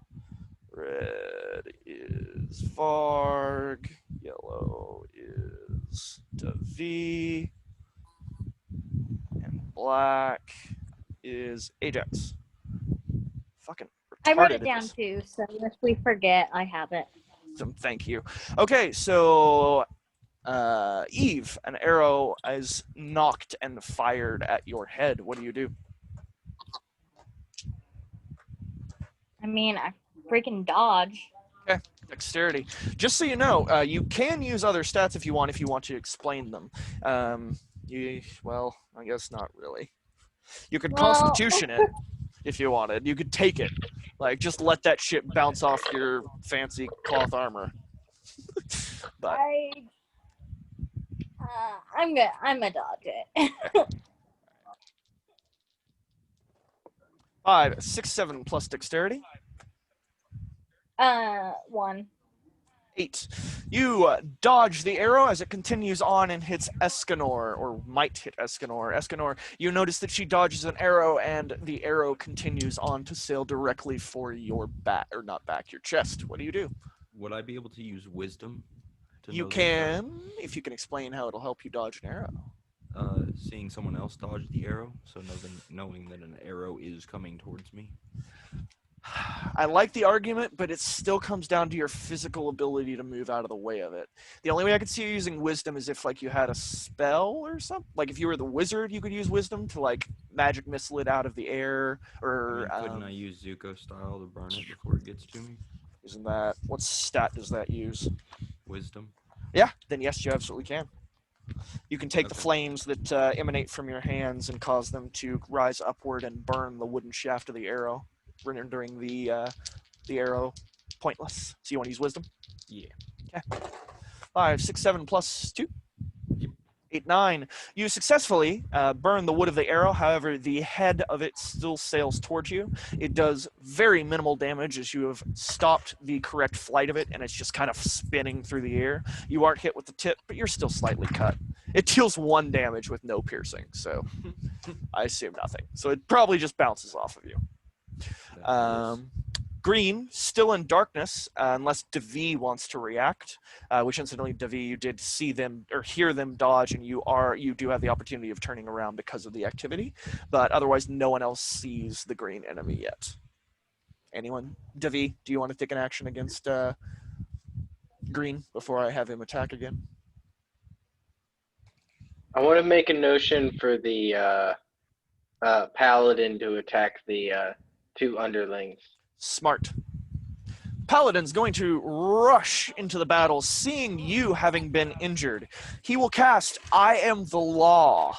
Red is Varg. Yellow is Davi. And black is Ajax. Fucking I wrote it retarded at down this. too, so if we forget, I have it. Thank you. Okay, so Eve, an arrow is knocked and fired at your head. What do you do? I mean, I freaking dodge. Okay, dexterity. Just so you know, you can use other stats if you want to explain them. Well, I guess not really. You could Well- Constitution it if you wanted. You could take it. Like, just let that shit bounce off your fancy cloth armor. But I'm gonna dodge it. 5, 6, 7 plus dexterity. 1. 8. You dodge the arrow as it continues on and hits Escanor, or might hit Escanor. Escanor, you notice that she dodges an arrow, and the arrow continues on to sail directly for your back, or not back, your chest. What do you do? Would I be able to use wisdom? To You know the attack? can, if you can explain how it'll help you dodge an arrow. Seeing someone else dodge the arrow, so knowing that an arrow is coming towards me. I like the argument, but it still comes down to your physical ability to move out of the way of it. The only way I could see you using wisdom is if, like, you had a spell or something. Like, if you were the wizard, you could use wisdom to, like, magic missile it out of the air, or... Couldn't I use Zuko style to burn it before it gets to me? Isn't that... What stat does that use? Wisdom. Yeah, then yes, you absolutely can. You can take the Okay. flames that emanate from your hands and cause them to rise upward and burn the wooden shaft of the arrow, rendering the arrow pointless. So you want to use wisdom? Yeah. Okay. 5, 6, 7 plus 2. Yep. 8, 9. You successfully burn the wood of the arrow. However, the head of it still sails towards you. It does very minimal damage as you have stopped the correct flight of it, and it's just kind of spinning through the air. You aren't hit with the tip, but you're still slightly cut. It deals 1 damage with no piercing, so I assume nothing. So it probably just bounces off of you. Green, still in darkness, unless Davi wants to react, which incidentally, Davi, you did see them or hear them dodge, and you do have the opportunity of turning around because of the activity, but otherwise no one else sees the green enemy yet. Anyone? Davi, do you want to take an action against green before I have him attack again? I want to make a notion for the paladin to attack the 2 underlings. Smart. Paladin's going to rush into the battle, seeing you having been injured. He will cast I Am the Law.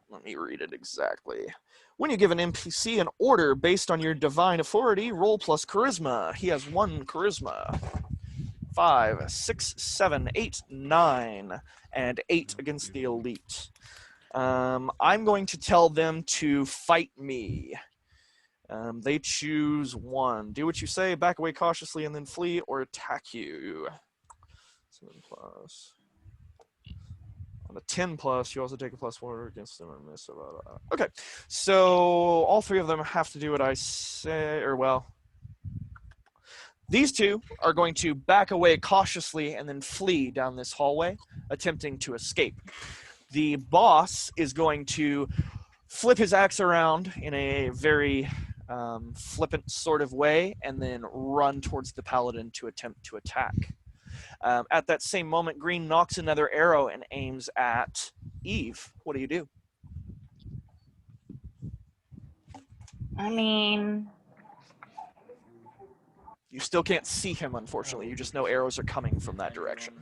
Let me read it exactly. When you give an NPC an order based on your divine authority, roll plus charisma. He has 1 charisma. 5, 6, 7, 8, 9, and 8 against the elite. I'm going to tell them to fight me. They choose 1. Do what you say, back away cautiously, and then flee, or attack you. 7 plus. On a 10 plus, you also take a +4 against them or miss. Okay, so all three of them have to do what I say, or well, these two are going to back away cautiously and then flee down this hallway, attempting to escape. The boss is going to flip his axe around in a very flippant sort of way and then run towards the paladin to attempt to attack. At that same moment, Green knocks another arrow and aims at Eve. What do you do? I mean, You still can't see him, unfortunately. You just know arrows are coming from that direction.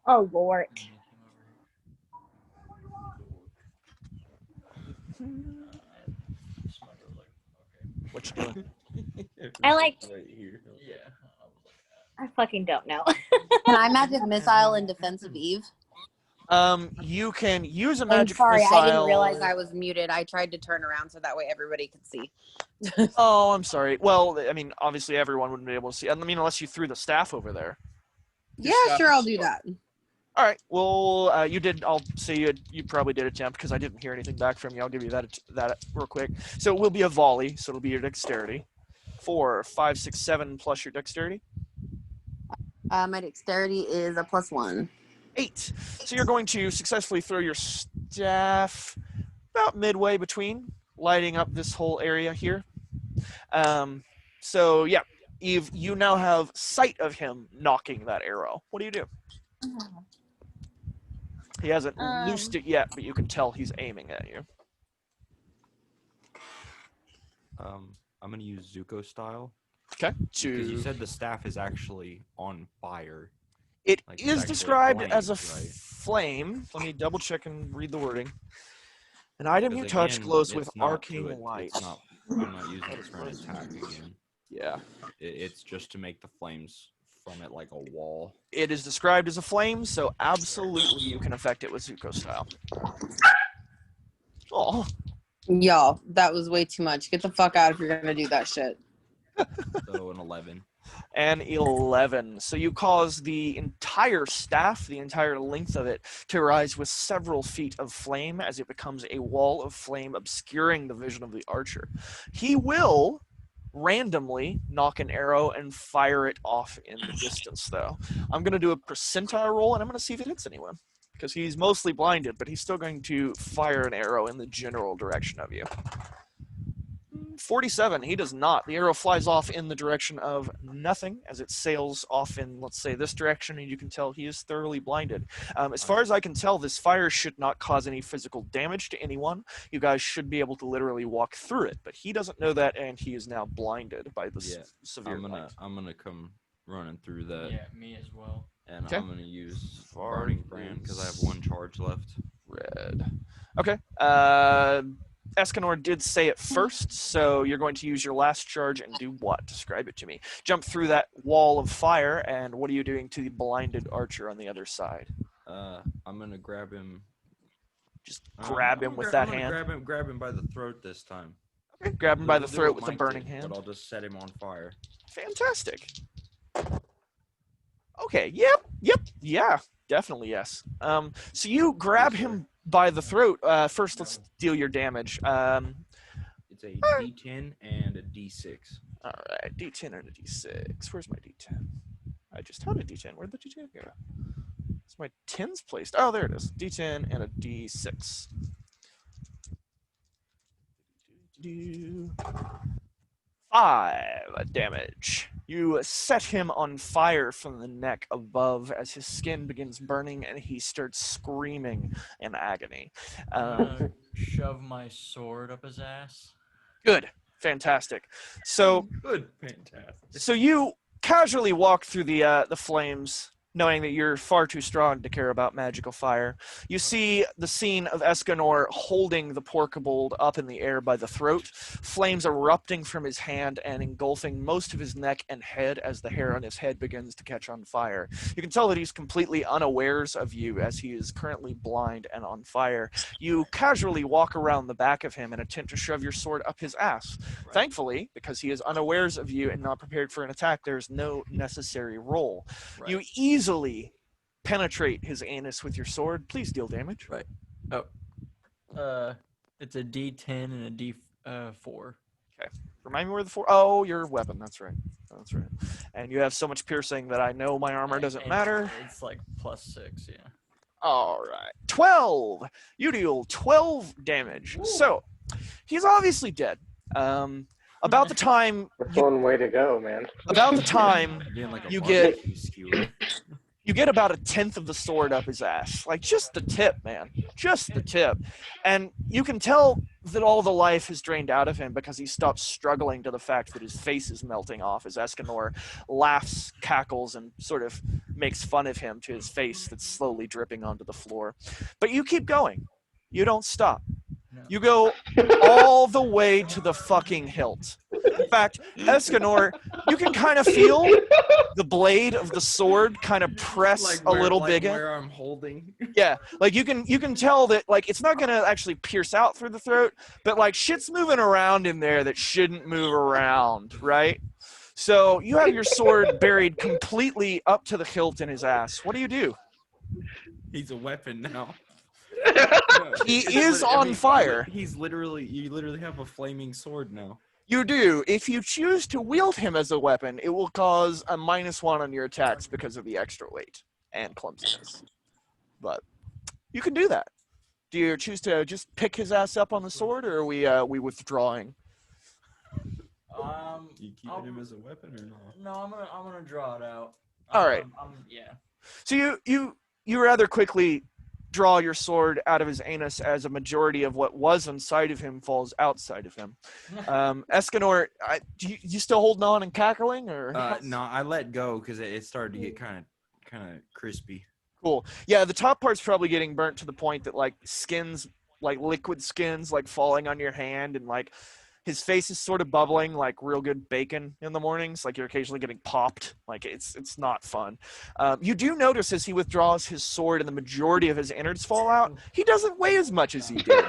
oh Lord. What you doing? I like. Right here. Yeah. I fucking don't know. Can I magic missile in defense of Eve? You can use a I'm magic sorry, missile. I didn't realize I was muted. I tried to turn around so that way everybody could see. Oh, I'm sorry. Well, I mean, obviously everyone wouldn't be able to see. I mean, unless you threw the staff over there. Yeah, staff sure, is I'll do that. All right. Well, you did. I'll say you probably did attempt because I didn't hear anything back from you. I'll give you that real quick. So it will be a volley. So it'll be your dexterity. 4, 5, 6, 7 plus your dexterity. My dexterity is a +1. 8. So you're going to successfully throw your staff about midway between, lighting up this whole area here. So yeah, Eve, you now have sight of him knocking that arrow. What do you do? He hasn't loosed it yet, but you can tell he's aiming at you. I'm gonna use Zuko style. Okay. Because you said the staff is actually on fire. It Like, it's is actually described as a flames, right? flame. Let me double check and read the wording. An item you 'Cause touch again, glows with it's not arcane to light. I'm not using it for an attack again. Yeah. It's just to make the flames from it like a wall. It is described as a flame, so absolutely you can affect it with Zuko style. Oh, Y'all, that was way too much. Get the fuck out if you're gonna do that shit. So an 11. and 11. So you cause the entire staff, the entire length of it, to rise with several feet of flame as it becomes a wall of flame obscuring the vision of the archer. He will randomly knock an arrow and fire it off in the distance, though. I'm going to do a percentile roll, and I'm going to see if it hits anyone. Because he's mostly blinded, but he's still going to fire an arrow in the general direction of you. 47, he does not. The arrow flies off in the direction of nothing as it sails off in, let's say, this direction, and you can tell he is thoroughly blinded. As far as I can tell, this fire should not cause any physical damage to anyone. You guys should be able to literally walk through it, but he doesn't know that, and he is now blinded by the severe light. I'm gonna come running through that, Yeah, me as well. and Okay. I'm gonna use Burning Brand because I have one charge left. Red. Okay. Escanor did say it first, so you're going to use your last charge and do what? Describe it to me. Jump through that wall of fire, and what are you doing to the blinded archer on the other side? I'm gonna grab him. Just grab him with that I'm gonna hand. grab him by the throat this time. Okay. Grab him by the We'll do throat what with the Mike burning did, hand. But I'll just set him on fire. Fantastic. Okay. Yeah. Definitely yes. So you grab him by the throat. First, let's deal your damage. It's a D10 and a D6. All right, D10 and a D6. Where's my D10? I just had a D10. Where'd the D10 go? Is my 10s placed? Oh, there it is. D10 and a D6. 5 damage. You set him on fire from the neck above as his skin begins burning and he starts screaming in agony. I'm gonna shove my sword up his ass. Good. Fantastic. So Good, fantastic. So you casually walk through the flames, knowing that you're far too strong to care about magical fire. You see the scene of Escanor holding the poor kobold up in the air by the throat, flames erupting from his hand and engulfing most of his neck and head as the hair on his head begins to catch on fire. You can tell that he's completely unawares of you as he is currently blind and on fire. You casually walk around the back of him and attempt to shove your sword up his ass. Right. Thankfully, because he is unawares of you and not prepared for an attack, there's no necessary roll. Right. You easily penetrate his anus with your sword. Please deal damage. Right. It's a D10 and a D4. Remind me where the 4. Oh, your weapon. That's right. That's right. And you have so much piercing that I know my armor doesn't And matter. It's like +6, yeah. All right. 12. You deal 12 damage. So, he's obviously dead. About the time That's one way to go, man. Being like a You get- barbecue skewer. you get about a tenth of the sword up his ass. Like, just the tip, man. Just the tip. And you can tell that all the life has drained out of him because he stops struggling to the fact that his face is melting off as Escanor laughs, cackles, and sort of makes fun of him to his face that's slowly dripping onto the floor. But you keep going. You don't stop. No. You go all the way to the fucking hilt. In fact, Escanor, you can kind of feel the blade of the sword kind of press a little big in. Where I'm holding. Yeah, like you can tell that like it's not gonna actually pierce out through the throat, but like shit's moving around in there that shouldn't move around, right? So you have your sword buried completely up to the hilt in his ass. What do you do? He's a weapon now. He It's is on fire. You literally have a flaming sword now. You do. If you choose to wield him as a weapon, it will cause a -1 on your attacks because of the extra weight and clumsiness. But you can do that. Do you choose to just pick his ass up on the sword, or are we withdrawing? You keeping I'll- him as a weapon or not? No, I'm gonna draw it out. All right. Yeah. So you rather quickly draw your sword out of his anus as a majority of what was inside of him falls outside of him. Escanor, you still holding on and cackling, or? No, I let go because it started to get kind of crispy. Cool. Yeah, the top part's probably getting burnt to the point that like skins, like liquid skins, like falling on your hand, and like his face is sort of bubbling like real good bacon in the mornings. Like you're occasionally getting popped. Like it's not fun. You do notice as he withdraws his sword and the majority of his innards fall out, he doesn't weigh as much as he did.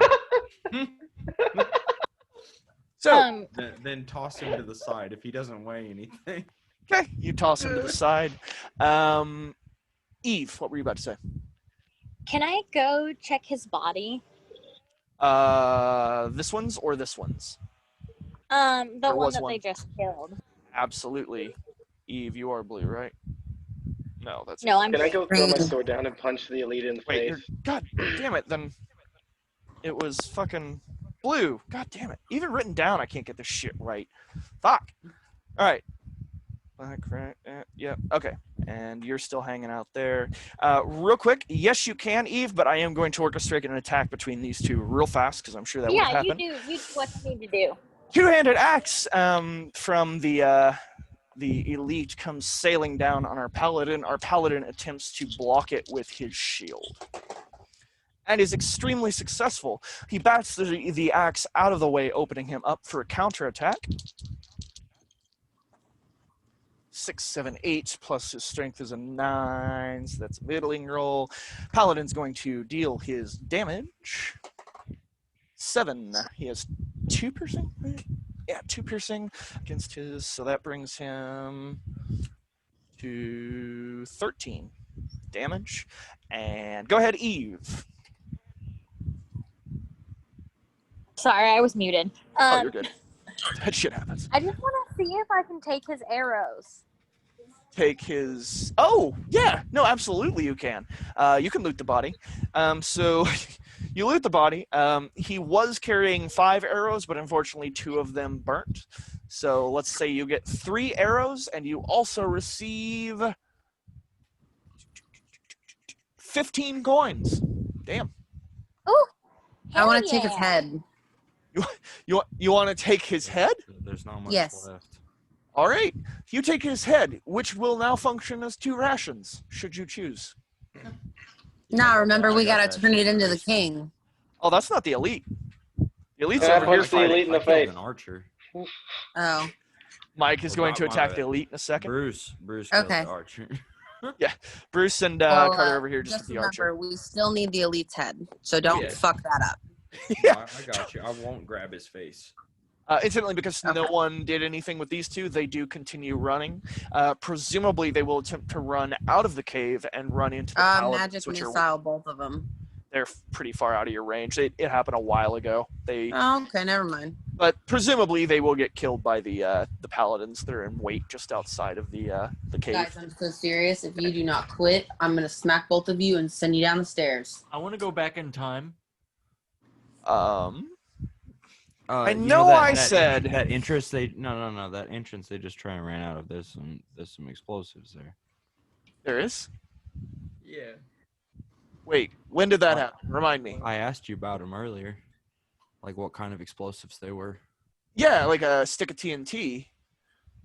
So Then toss him to the side if he doesn't weigh anything. okay, you toss him to the side. Eve, what were you about to say? Can I go check his body? This one's or this one's? The There one was that one. they just killed. Absolutely. Eve, you are blue, right? No, that's No, I'm Can I go throw my Green. sword down and punch the elite in the Wait, face? God damn it, then it was fucking blue. God damn it. Even written down, I can't get this shit right. Fuck. Alright. Black, right? Yeah, okay. And you're still hanging out there. Real quick, yes, you can, Eve, but I am going to orchestrate an attack between these two real fast, because I'm sure that would yeah, happen. you do what you need to do. Two-handed axe from the elite comes sailing down on our paladin. Our paladin attempts to block it with his shield and is extremely successful. He bats the axe out of the way, opening him up for a counterattack. 6, 7, 8 plus his strength is a 9, so that's a middling roll. Paladin's going to deal his damage. 7. He has 2 piercing, right? Yeah, 2 piercing against his, so that brings him to 13 damage. And go ahead, Eve. Sorry, I was muted. Oh, you're good. That shit happens. I just want to see if I can take his arrows. Take his... Oh, yeah. No, absolutely you can. You can loot the body. So you loot the body. He was carrying 5 arrows, but unfortunately 2 of them burnt. So let's say you get 3 arrows, and you also receive 15 coins. Damn. Oh, I want to take his head. You want to take his head? There's not much Yes. left. All right. You take his head, which will now function as 2 rations, should you choose. Nah, remember we I got gotta that turn shit it into the first. king. Oh, that's not the elite. The elite's Yeah, over here punch the fighting. elite in the I killed face. an archer. Oh, Mike is Well, going not to attack my- the elite in a second. Bruce killed Okay. the archer. Bruce and well, Carter over here just just with the archer. remember, we still need the elite's head, so don't Yeah. fuck that up. Yeah. I got you. I won't grab his face. Incidentally, because no Okay. one did anything with these two, they do continue running. Presumably, they will attempt to run out of the cave and run into the paladins, Magic which are missile, both of them. they're pretty far out of your range. It happened a while ago. Oh, okay, never mind. But presumably, they will get killed by the paladins that are in wait just outside of the cave. Guys, I'm so serious. If you do not quit, I'm gonna smack both of you and send you down the stairs. I want to go back in time. I You know that, I that said- that entrance. No. That entrance they just try and ran out of. There's some explosives there. There is. Yeah. Wait, when did that happen? Remind me. I asked you about them earlier, like what kind of explosives they were. Yeah, like a stick of TNT.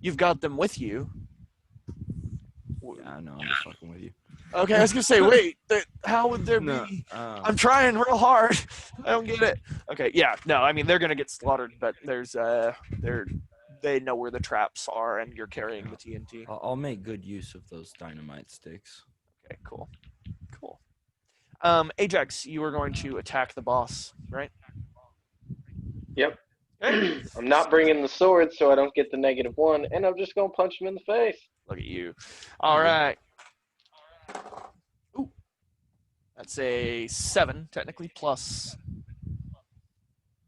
You've got them with you. Yeah, I know. I'm just fucking with you. Okay, I was gonna say, wait, how would there No, be? I'm trying real hard. I don't get it. Okay, yeah, no, I mean they're gonna get slaughtered, but they know where the traps are, and you're carrying the TNT. I'll make good use of those dynamite sticks. Okay, cool. Ajax, you are going to attack the boss, right? Yep. Okay. I'm not bringing the sword, so I don't get the -1, and I'm just gonna punch him in the face. Look at you. All right. Ooh. That's a 7, technically, plus.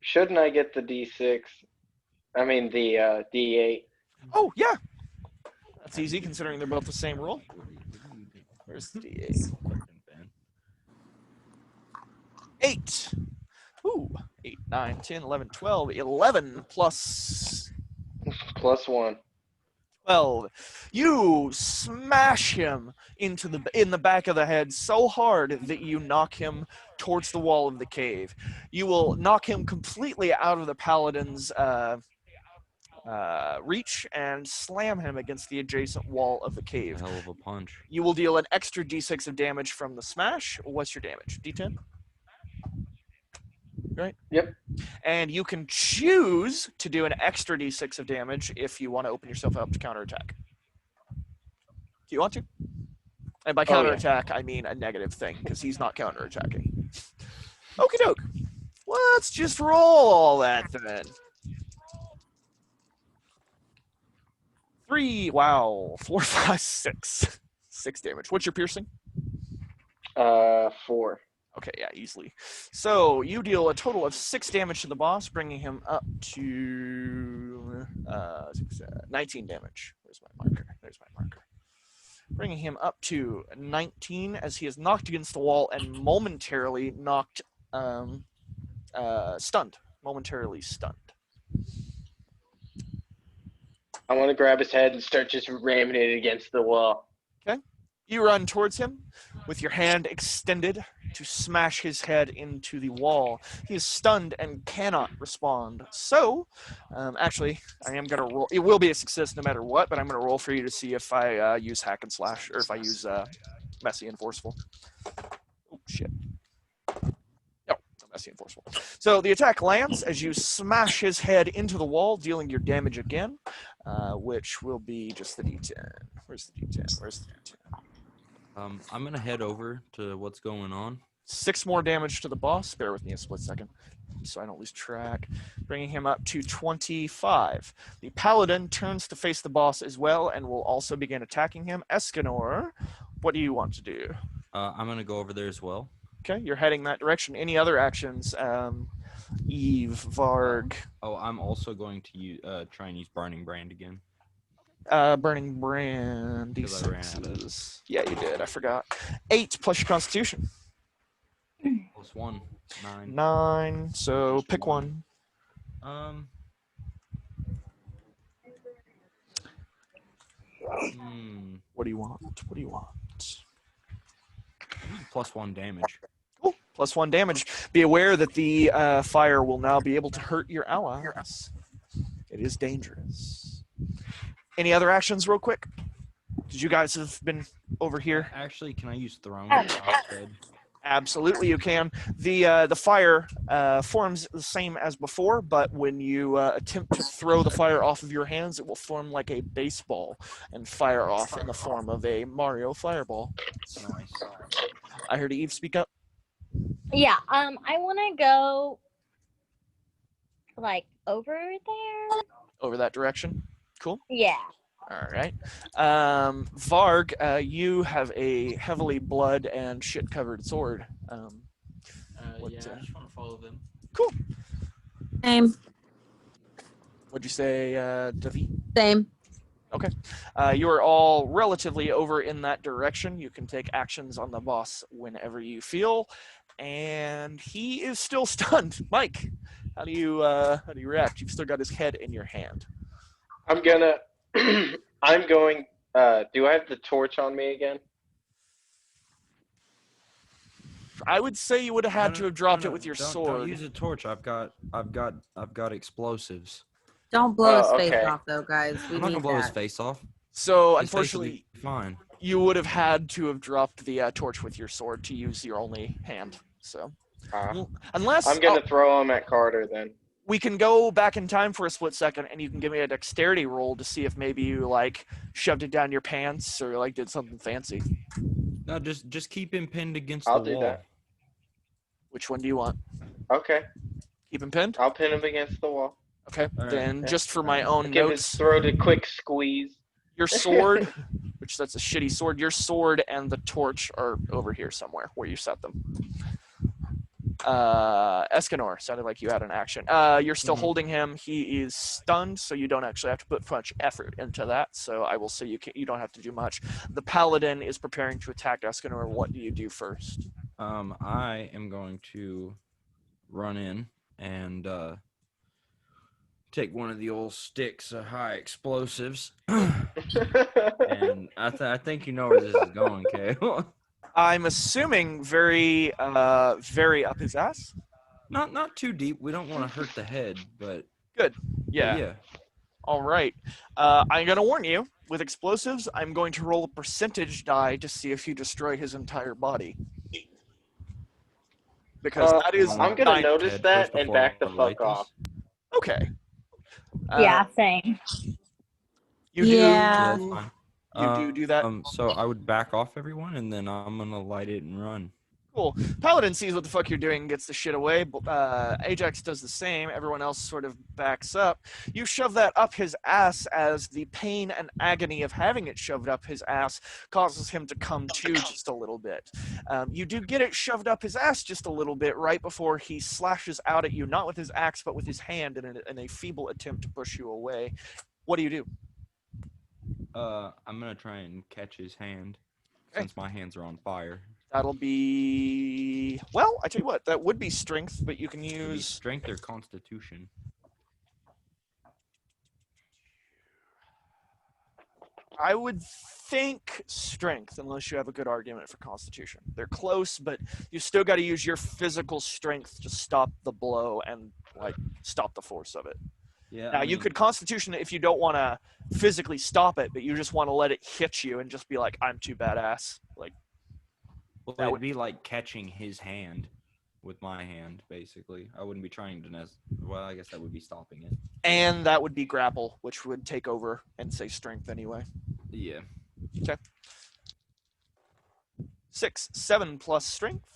Shouldn't I get the D6? I mean the D8. Oh, yeah. That's easy, considering they're both the same roll. Where's the D8? 8. Ooh. 8, 9, 10, 11, 12. 11 plus +1. 12. You smash him in the back of the head so hard that you knock him towards the wall of the cave. You will knock him completely out of the paladin's reach and slam him against the adjacent wall of the cave. Hell of a punch. You will deal an extra d6 of damage from the smash. What's your damage? D10? Right? Yep. And you can choose to do an extra d6 of damage if you want to open yourself up to counterattack. Do you want to? And by Oh, yeah. counterattack, I mean a negative thing, because he's not counterattacking. Okie doke. Let's just roll all that then. 3, wow, 4, 5, 6. 6 damage. What's your piercing? 4. Okay, yeah, easily. So you deal a total of 6 damage to the boss, bringing him up to 19 damage. Where's my marker? There's my marker. Bringing him up to 19 as he is knocked against the wall and momentarily knocked, stunned. Momentarily stunned. I want to grab his head and start just ramming it against the wall. You run towards him with your hand extended to smash his head into the wall. He is stunned and cannot respond. So, actually, I am going to roll. It will be a success no matter what, but I'm going to roll for you to see if I use hack and slash, or if I use messy and forceful. Oh, shit. No, messy and forceful. So the attack lands as you smash his head into the wall, dealing your damage again, which will be just the D10. Where's the D10? Where's the D10? I'm gonna head over to what's going on. 6 more damage to the boss. Bear with me a split second so I don't lose track. Bringing him up to 25. The paladin turns to face the boss as well and will also begin attacking him. Escanor, what do you want to do? I'm gonna go over there as well. Okay, you're heading that direction. Any other actions? Eve, Varg. Oh, I'm also going to try and use Burning Brand again. Burning Brand. Because I ran out of D6s. Yeah, you did. I forgot. 8 plus your Constitution. +1, 9. 9. So Just pick one. What do you want? What do you want? +1 damage. Cool. +1 damage. Be aware that the fire will now be able to hurt your allies. It is dangerous. Any other actions real quick? Did you guys have been over here? Actually, can I use Throne instead? Absolutely, you can. The fire forms the same as before, but when you attempt to throw the fire off of your hands, it will form like a baseball and fire off in the form of a Mario fireball. Nice. I heard Eve speak up. Yeah, I want to go like over there. Over that direction. Cool. Yeah. All right. Varg, you have a heavily blood and shit-covered sword. What, Yeah, I just want to follow them. Cool. Same. What'd you say, Davi? Same. Okay. You are all relatively over in that direction. You can take actions on the boss whenever you feel, and he is still stunned. Mike, how do you react? You've still got his head in your hand. I'm gonna. I'm going. Do I have the torch on me again? I would say you would have had to have dropped it with your don't, sword. Don't use a torch. I've got explosives. Don't blow his Oh, face okay. off, though, guys. We I'm not need gonna blow his that. face off. So His face will unfortunately, be fine. you would have had to have dropped the torch with your sword to use your only hand. So unless I'm gonna throw him at Carter then. we can go back in time for a split second, and you can give me a dexterity roll to see if maybe you like shoved it down your pants or like did something fancy. No, just keep him pinned against I'll the do wall. that. Which one do you want? Okay, Keep him pinned? I'll pin him against the wall. Okay. All right. Then Yeah. just for my own Give his notes, throat a quick squeeze. your sword, which that's a shitty sword, your sword and the torch are over here somewhere where you set them. Escanor, sounded like you had an action. You're still holding him. He is stunned, so you don't actually have to put much effort into that. So I will say you don't have to do much. The paladin is preparing to attack Escanor. What do you do first? I am going to run in and take one of the old sticks of high explosives, and I think you know where this is going, Kay. I'm assuming very very up his ass. Not too deep. We don't want to hurt the head, but Yeah. yeah. All right. I'm going to warn you, with explosives, I'm going to roll a percentage die to see if you destroy his entire body. Because that is I'm gonna notice Head that first and before back I the light fuck off. this. okay. Yeah, same. You Yeah. do. That's fine. You do that. So I would back off everyone, and then I'm gonna light it and run. Cool. Paladin sees what the fuck you're doing and gets the shit away. Ajax does the same. Everyone else sort of backs up. You shove that up his ass as the pain and agony of having it shoved up his ass causes him to come to just a little bit. You do get it shoved up his ass just a little bit right before he slashes out at you, not with his axe, but with his hand in a feeble attempt to push you away. What do you do? I'm gonna try and catch his hand, since my hands are on fire. That'll be... Well, I tell you what, that would be strength, but you can Could be use... strength or constitution. I would think strength, unless you have a good argument for constitution. They're close, but you still got to use your physical strength to stop the blow and like stop the force of it. Yeah. Now, you could constitution it if you don't want to physically stop it, but you just want to let it hit you and just be like, I'm too badass. Like, Well, that it'd would- be like catching his hand with my hand, basically. I wouldn't be trying to well, I guess that would be stopping it. and that would be grapple, which would take over and say strength anyway. Yeah. 6, 7 plus strength.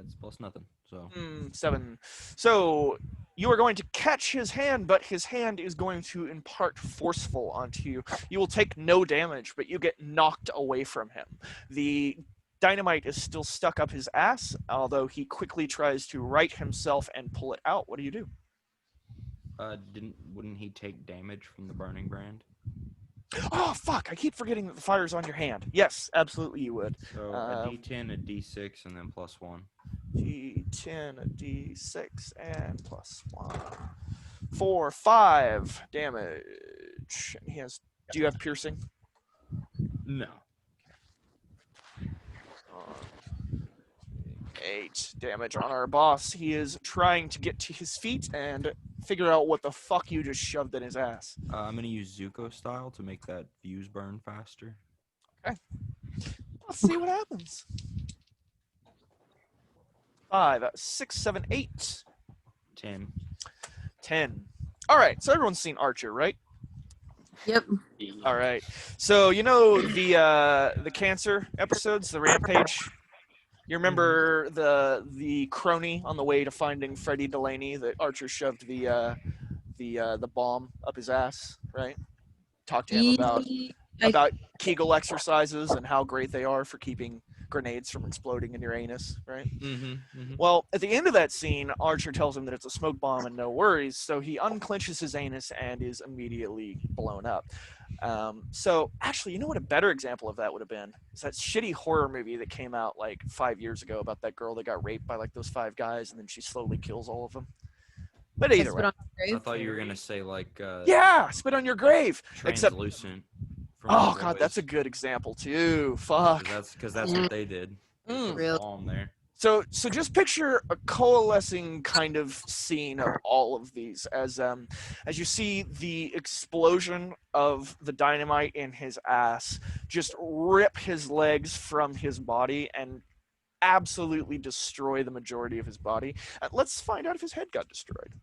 It's plus nothing. So 7. So you are going to catch his hand, but his hand is going to impart forceful onto you. You will take no damage, but you get knocked away from him. The dynamite is still stuck up his ass, although he quickly tries to right himself and pull it out. What do you do? wouldn't he take damage from the burning brand? Oh, fuck. I keep forgetting that the fire's on your hand. Yes, absolutely you would. So a D10, a D6, and then plus 1. D10, a D6, and plus 1. 4, 5 damage. And he has... Do you have piercing? No. 8 damage on our boss. He is trying to get to his feet and figure out what the fuck you just shoved in his ass. I'm gonna use Zuko style to make that fuse burn faster. Let's see what happens. 5, 6, 7, 8, 10. 10. All right, so everyone's seen Archer, right? Yep. All right. So you know the cancer episodes, the rampage. You remember the crony on the way to finding Freddie Delaney that Archer shoved the the bomb up his ass, right? Talk to him about Kegel exercises and how great they are for keeping grenades from exploding in your anus, right? Well, at the end of that scene, Archer tells him that it's a smoke bomb and no worries, so he unclenches his anus and is immediately blown up. So, actually, you know what a better example of that would have been? Is that shitty horror movie that came out like 5 years ago about that girl that got raped by like those 5 guys and then she slowly kills all of them. But either way. I thought you were gonna say like Yeah, Spit on Your Grave. Except, Translucent. oh god, that's a good example too. Fuck. Because that's what they did. Real. Bomb there. So just picture a coalescing kind of scene of all of these as you see the explosion of the dynamite in his ass just rip his legs from his body and absolutely destroy the majority of his body. Let's find out if his head got destroyed.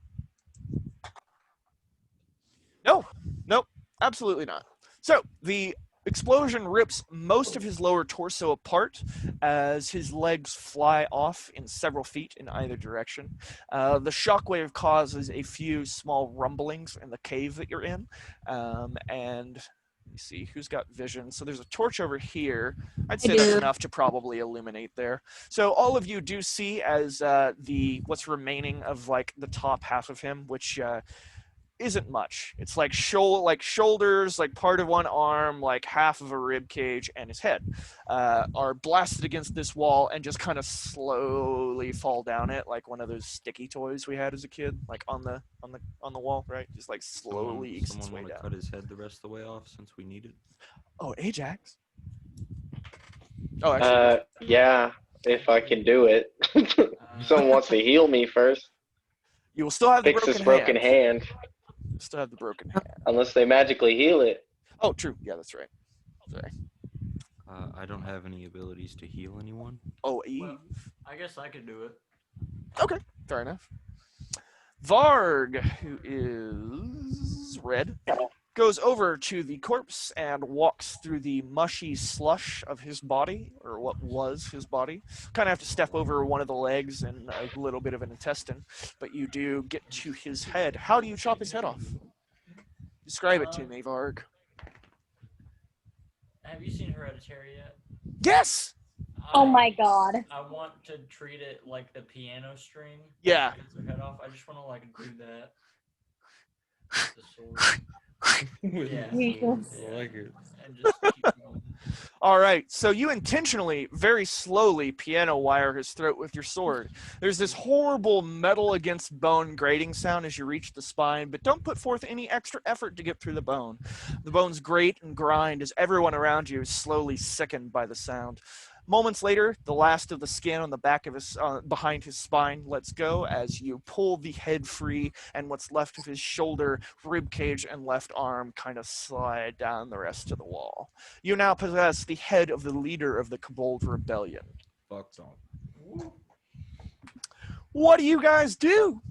Nope, absolutely not. So the explosion rips most of his lower torso apart as his legs fly off in several feet in either direction. The shockwave causes a few small rumblings in the cave that you're in. And let me see, who's got vision? So there's a torch over here. I'd say that's enough to probably illuminate there. So all of you do see as what's remaining of like the top half of him, which isn't much. It's like shoulders, like part of one arm, like half of a rib cage, and his head are blasted against this wall and just kind of slowly fall down it, like one of those sticky toys we had as a kid, like on the wall, right? Just like slowly ekes its way want to down. cut his head the rest of the way off since we need it. Oh, Ajax. Oh, actually, yeah, if I can do it. Someone wants to heal me first. you will still have the Fix this broken hand. Still have the broken hand. Unless they magically heal it. Oh, true. Yeah, that's right. Sorry. I don't have any abilities to heal anyone. Oh, Eve. Well, I guess I could do it. Okay, fair enough. Varg, who is red, goes over to the corpse and walks through the mushy slush of his body, or what was his body. Kind of have to step over one of the legs and a little bit of an intestine, but you do get to his head. How do you chop his head off? Describe it to me, Varg. Have you seen Hereditary yet? Yes! Oh my god. I want to treat it like the piano string. Yeah. Cuts their head off. I just want to like do that. With the sword. Yeah. Jesus. I like it. And just keep going. All right, so you intentionally, very slowly, piano wire his throat with your sword. There's this horrible metal against bone grating sound as you reach the spine, but don't put forth any extra effort to get through the bone. The bones grate and grind as everyone around you is slowly sickened by the sound. Moments later, the last of the skin on the back of his, behind his spine lets go as you pull the head free, and what's left of his shoulder, rib cage, and left arm kind of slide down the rest of the wall. You now possess the head of the leader of the Kobold Rebellion. Fucked off. What do you guys do?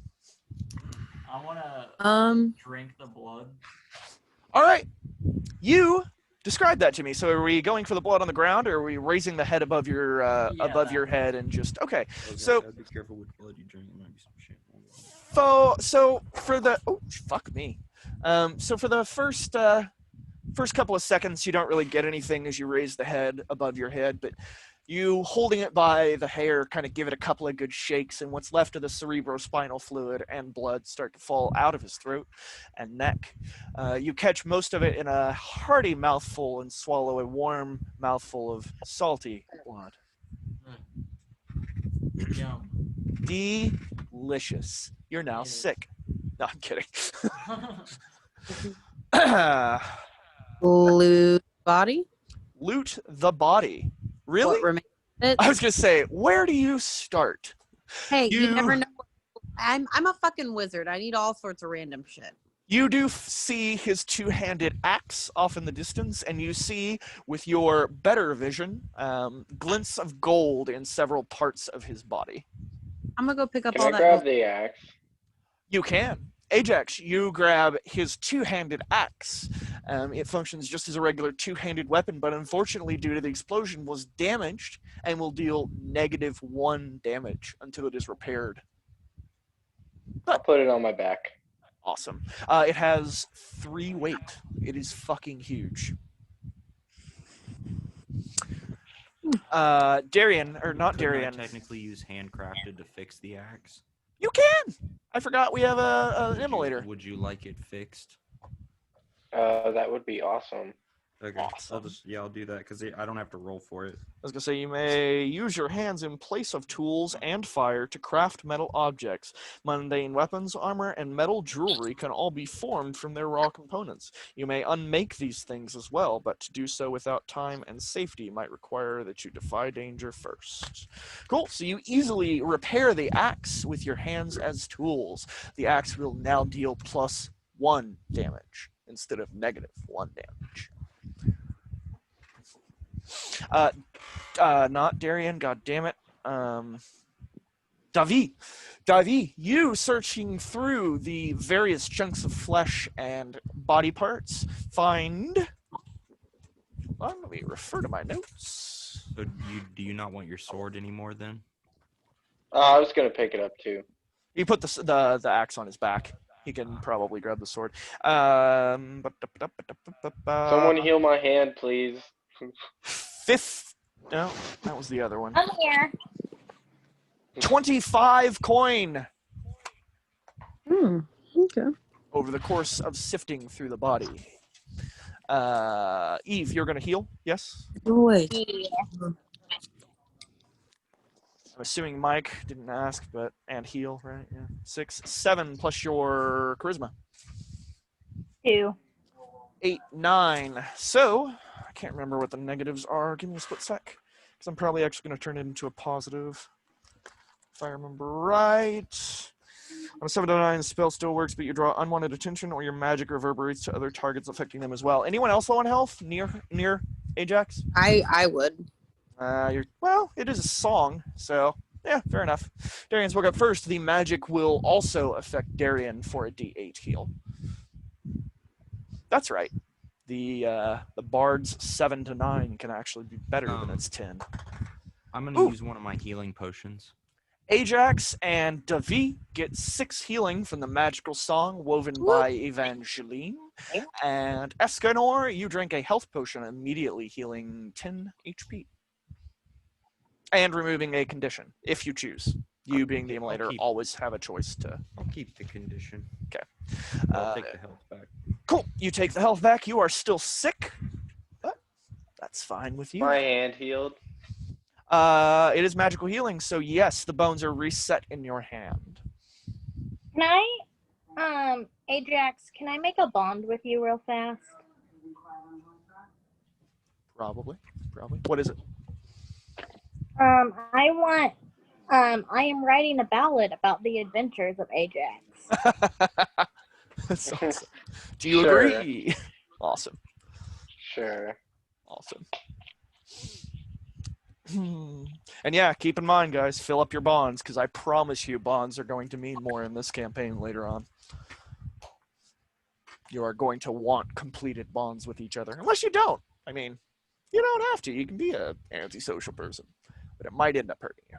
I want to drink the blood. All right, you describe that to me. So are we going for the blood on the ground, or are we raising the head above your head and just okay? So be careful which blood you drink. There might be some shit. So for the fuck me. So for the first couple of seconds, you don't really get anything as you raise the head above your head, but you holding it by the hair kind of give it a couple of good shakes, and what's left of the cerebrospinal fluid and blood start to fall out of his throat and neck. You catch most of it in a hearty mouthful and swallow a warm mouthful of salty blood. Yum. Delicious. You're now Yes. sick. No, I'm kidding. Blue body. Loot the body. Really? What remains of it? I was gonna say, where do you start? Hey, you you- never know. I'm a fucking wizard. I need all sorts of random shit. You do see his two-handed axe off in the distance, and you see, with your better vision, glints of gold in several parts of his body. I'm gonna go pick up Can all I that. grab gold. the axe? You can. Ajax, you grab his two-handed axe. It functions just as a regular two-handed weapon, but unfortunately, due to the explosion, was damaged and will deal -1 damage until it is repaired. I'll put it on my back. Awesome. It has 3 weight. It is fucking huge. Darian, or not Couldn't I Darian. technically use handcrafted to fix the axe? You can. I forgot we have an Would you- immolator. Would you like it fixed? That would be awesome. Okay, Awesome. I'll do that because I don't have to roll for it. I was gonna say you may use your hands in place of tools and fire to craft metal objects. Mundane weapons, armor, and metal jewelry can all be formed from their raw components. You may unmake these things as well, but to do so without time and safety might require that you defy danger first. Cool. So you easily repair the axe with your hands as tools. The axe will now deal +1 damage instead of -1 damage. Not Darian, god damn it. Davi, you searching through the various chunks of flesh and body parts find. Let me refer to my notes. So do you not want your sword anymore then? I was gonna pick it up too. He put the axe on his back. He can probably grab the sword. Someone heal my hand, please. Fifth. No, that was the other one. I'm here. 25 coin Okay. over the course of sifting through the body. Eve, you're gonna heal? Yes. Oh, wait. Yeah. I'm assuming Mike didn't ask, and heal, right? Yeah. 6, 7 plus your charisma. 2. 8, 9. So I can't remember what the negatives are. Give me a split sec, because I'm probably actually going to turn it into a positive, if I remember right. On a 7 to 9, the spell still works, but you draw unwanted attention, or your magic reverberates to other targets, affecting them as well. Anyone else low on health near Ajax? I would. Well, it is a song, so yeah, fair enough. Darian spoke up first. The magic will also affect Darian for a D8 heal. That's right. The bard's 7 to 9 can actually be better than its 10. I'm gonna use one of my healing potions. Ajax and Davi get 6 healing from the magical song woven by Evangeline. And Escanor, you drink a health potion, immediately healing 10 HP. And removing a condition, if you choose. You being the immolator always have a choice to. I'll keep the condition. Okay. I'll take the health back. Cool. You take the health back. You are still sick, but that's fine with you. My hand healed. It is magical healing, so yes, the bones are reset in your hand. Can I, Ajax, can I make a bond with you real fast? Probably. What is it? I am writing a ballad about the adventures of Ajax. That's awesome. Do you Sure. agree? Awesome. Sure. Awesome. And yeah, keep in mind, guys, fill up your bonds, because I promise you bonds are going to mean more in this campaign later on. You are going to want completed bonds with each other. Unless you don't. I mean, you don't have to. You can be an antisocial person. But it might end up hurting you.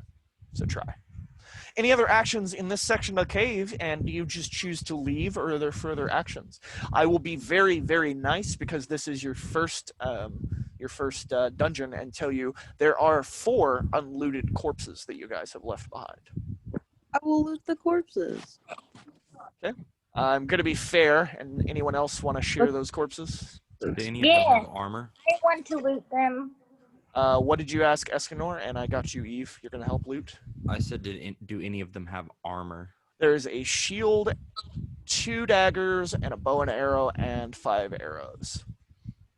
So try. Any other actions in this section of the cave, and do you just choose to leave, or are there further actions? I will be very, very nice, because this is your first dungeon, and tell you there are 4 unlooted corpses that you guys have left behind. I will loot the corpses. Okay. I'm going to be fair, and anyone else want to share those corpses? Do any of them have armor? I want to loot them. What did you ask, Escanor? And I got you, Eve. You're going to help loot? I said, do any of them have armor? There's a shield, 2 daggers, and a bow and arrow, and 5 arrows.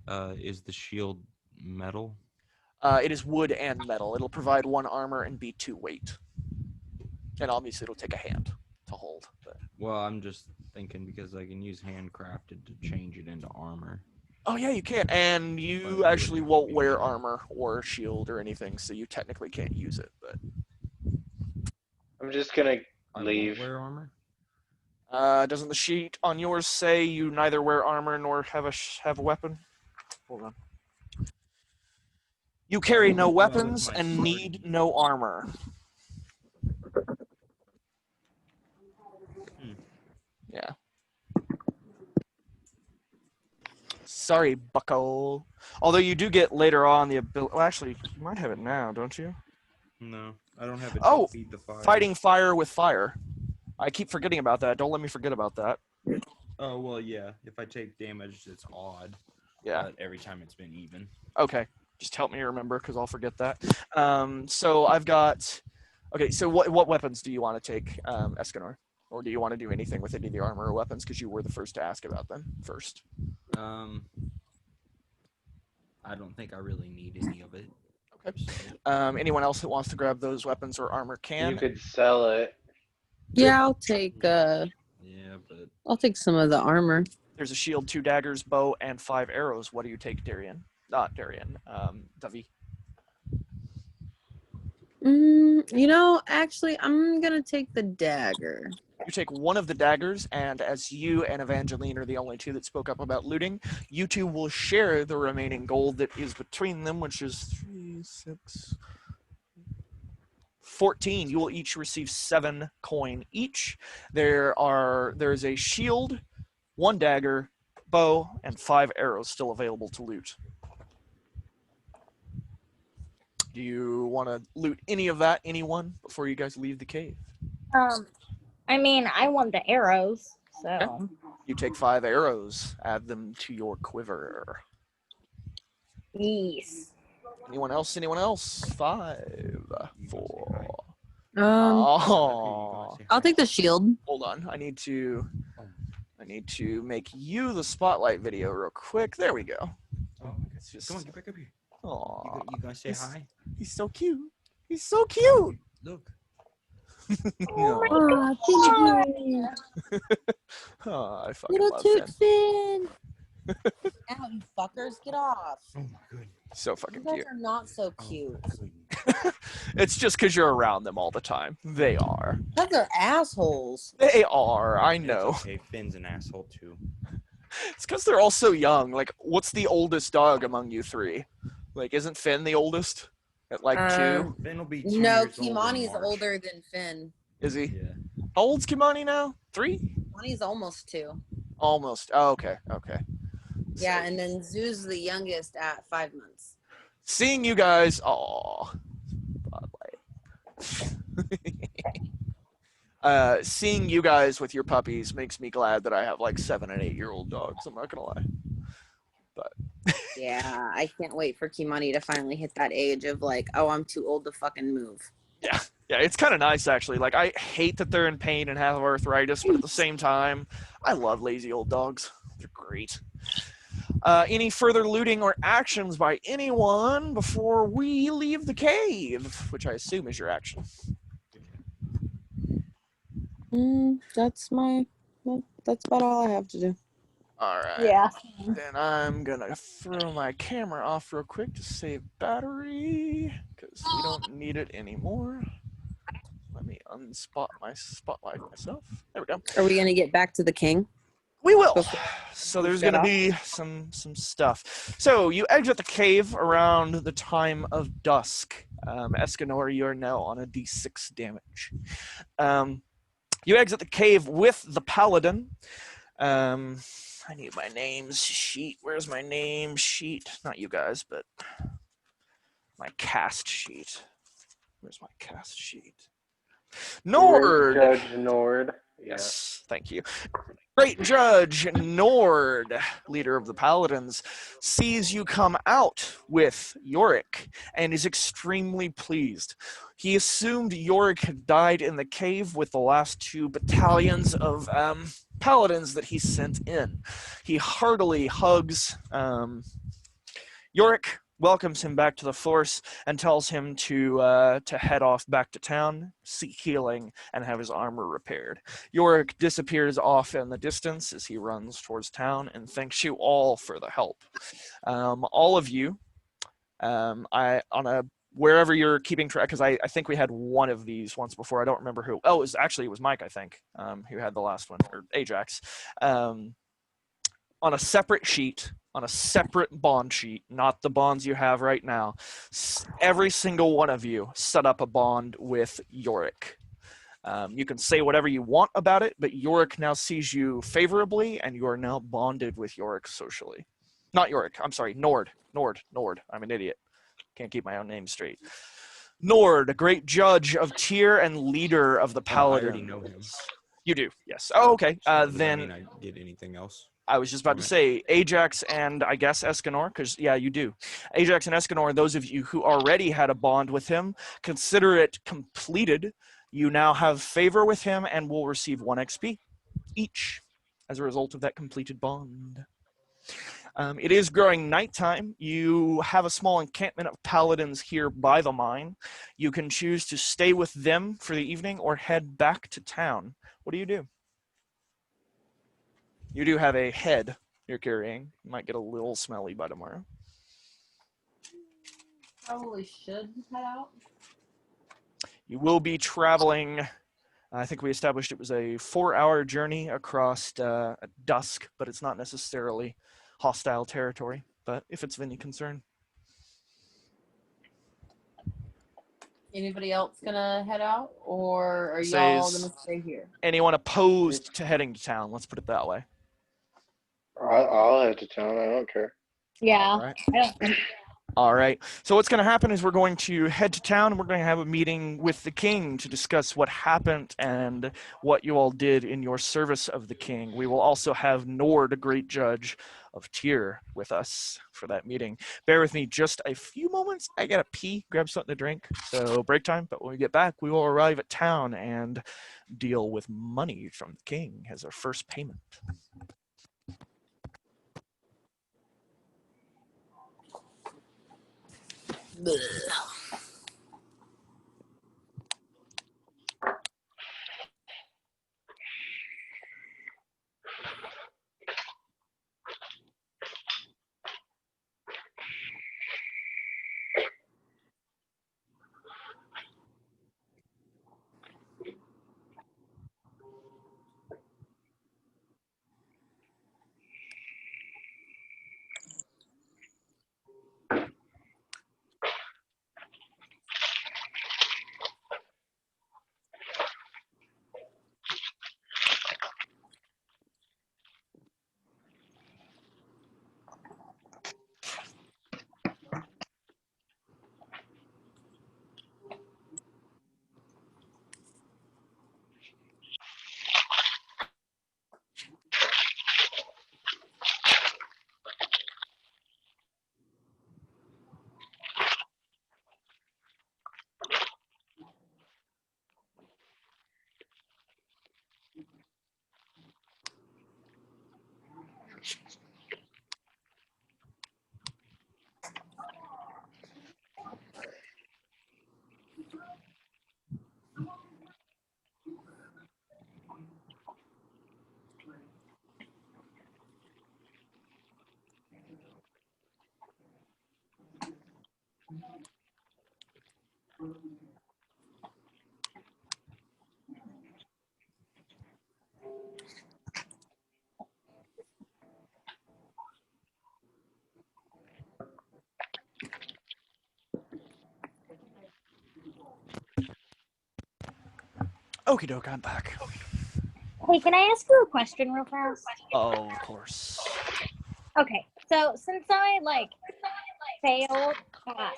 Is the shield metal? It is wood and metal. It'll provide 1 armor and be 2 weight. And obviously it'll take a hand to hold. But... Well, I'm just thinking because I can use handcrafted to change it into armor. Oh yeah, you can. And you actually won't wear armor or shield or anything, so you technically can't use it. But I'm just gonna I leave. won't wear armor? doesn't the sheet on yours say you neither wear armor nor have a weapon? Hold on. You carry no weapons and need no armor. Yeah. Sorry, bucko. Although you do get later on the ability. Well, actually, you might have it now, don't you? No, I don't have it. Oh, Feed the fire. Fighting fire with fire. I keep forgetting about that. Don't let me forget about that. Oh well, yeah. If I take damage, it's odd. Yeah. But every time it's been even. Okay. Just help me remember, because I'll forget that. So I've got. Okay. So what weapons do you want to take, Escanor? Or do you want to do anything with any of the armor or weapons? Because you were the first to ask about them first. I don't think I really need any of it. Okay. So, Anyone else that wants to grab those weapons or armor can. You could sell it. Yeah, I'll take yeah, but I'll take some of the armor. There's a shield, 2 daggers, bow, and 5 arrows. What do you take, Darian? Not Darian. Davi. You know, actually, I'm gonna take the dagger. You take one of the daggers, and as you and Evangeline are the only two that spoke up about looting, you two will share the remaining gold that is between them, which is 3, 6, 14. You will each receive 7 coin each. There is a shield, 1 dagger, bow, and 5 arrows still available to loot. Do you want to loot any of that, anyone, before you guys leave the cave? I mean, I want the arrows, so. Okay. You take 5 arrows, add them to your quiver. Yes. Anyone else? Anyone else? 5, 4. Um, Oh, I'll take the shield. hold on. I need to make you the spotlight video real quick. There we go. Oh my God. It's just. Come on, get back up here. Aw, You gonna say hi? he's so cute. He's so cute. Look. Oh my Oh, God. Oh, I fucking little love toot Finn. fin. Ow, you fuckers, get off. Oh my goodness. So You fucking guys cute. are not so Oh, cute. goodness. It's just because you're around them all the time. They are. Because they're assholes. They are. I It's know. okay, Finn's an asshole too. It's because they're all so young. Like, what's the oldest dog among you 3? Like, isn't Finn the oldest? At like 2? Finn will be 2 No, years old in Kimani's March. older than Finn. Is he? Yeah. How old's Kimani now? 3? Kimani's almost 2. Almost. Oh, okay. Okay. Yeah, So, and then Zoo's the youngest at 5 months. seeing you guys. Aw. Seeing you guys with your puppies makes me glad that I have like 7 and 8-year-old dogs. I'm not gonna lie. Yeah, I can't wait for Kimani to finally hit that age of like, oh, I'm too old to fucking move. Yeah, it's kind of nice actually. Like, I hate that they're in pain and have arthritis, but at the same time, I love lazy old dogs. They're great. Any further looting or actions by anyone before we leave the cave, which I assume is your action? That's about all I have to do. All right. Yeah. Then I'm gonna throw my camera off real quick to save battery because we don't need it anymore. Let me spotlight myself. There we go. Are we gonna get back to the king? We will. Before So we there's shut gonna off? be some stuff. So you exit the cave around the time of dusk. Escanor, you are now on a D6 damage. You exit the cave with the paladin. I need my names sheet. Where's my name sheet? Not you guys, but my cast sheet. Where's my cast sheet? Nord. Judge Nord. Yeah. Yes, thank you. Great Judge Nord, leader of the Paladins, sees you come out with Yorric and is extremely pleased. He assumed Yorric had died in the cave with the last 2 battalions of Paladins that he sent in. He heartily hugs Yorric, welcomes him back to the force, and tells him to head off back to town, seek healing, and have his armor repaired. Yorric disappears off in the distance as he runs towards town and thanks you all for the help. All of you, wherever you're keeping track, because I think we had one of these once before. I don't remember who. Oh, it was Mike, I think, who had the last one, or Ajax. On a separate sheet, on a separate bond sheet, not the bonds you have right now, every single one of you set up a bond with Yorric. You can say whatever you want about it, but Yorric now sees you favorably, and you are now bonded with Yorric socially. Not Yorric. I'm sorry. Nord. I'm an idiot. Can't keep my own name straight. Nord, a great judge of tier and leader of the I paladins. already know him. You do, yes. Oh, okay. Does that Then mean I get anything else? I was just about to from it? say Ajax and I guess Escanor, because yeah, you do. Ajax and Escanor, those of you who already had a bond with him, consider it completed. You now have favor with him and will receive 1 XP each as a result of that completed bond. It is growing nighttime. You have a small encampment of paladins here by the mine. You can choose to stay with them for the evening or head back to town. What do? You do have a head you're carrying. You might get a little smelly by tomorrow. Probably should head out. You will be traveling, I think we established it was a 4-hour journey across at dusk, but it's not necessarily hostile territory, but if it's of any concern. Anybody else gonna head out, or are Say y'all is- gonna stay here? Anyone opposed to heading to town, let's put it that way. I'll head to town. I don't care. Yeah. All right. I don't, All right. So what's going to happen is we're going to head to town and we're going to have a meeting with the king to discuss what happened and what you all did in your service of the king. We will also have Nord, a great judge of Tyr, with us for that meeting. Bear with me just a few moments. I gotta pee, grab something to drink. So break time. But when we get back, we will arrive at town and deal with money from the king as our first payment. Okie doke, I'm back. hey, can I ask you a question real fast? Of course. Okay, so since I failed at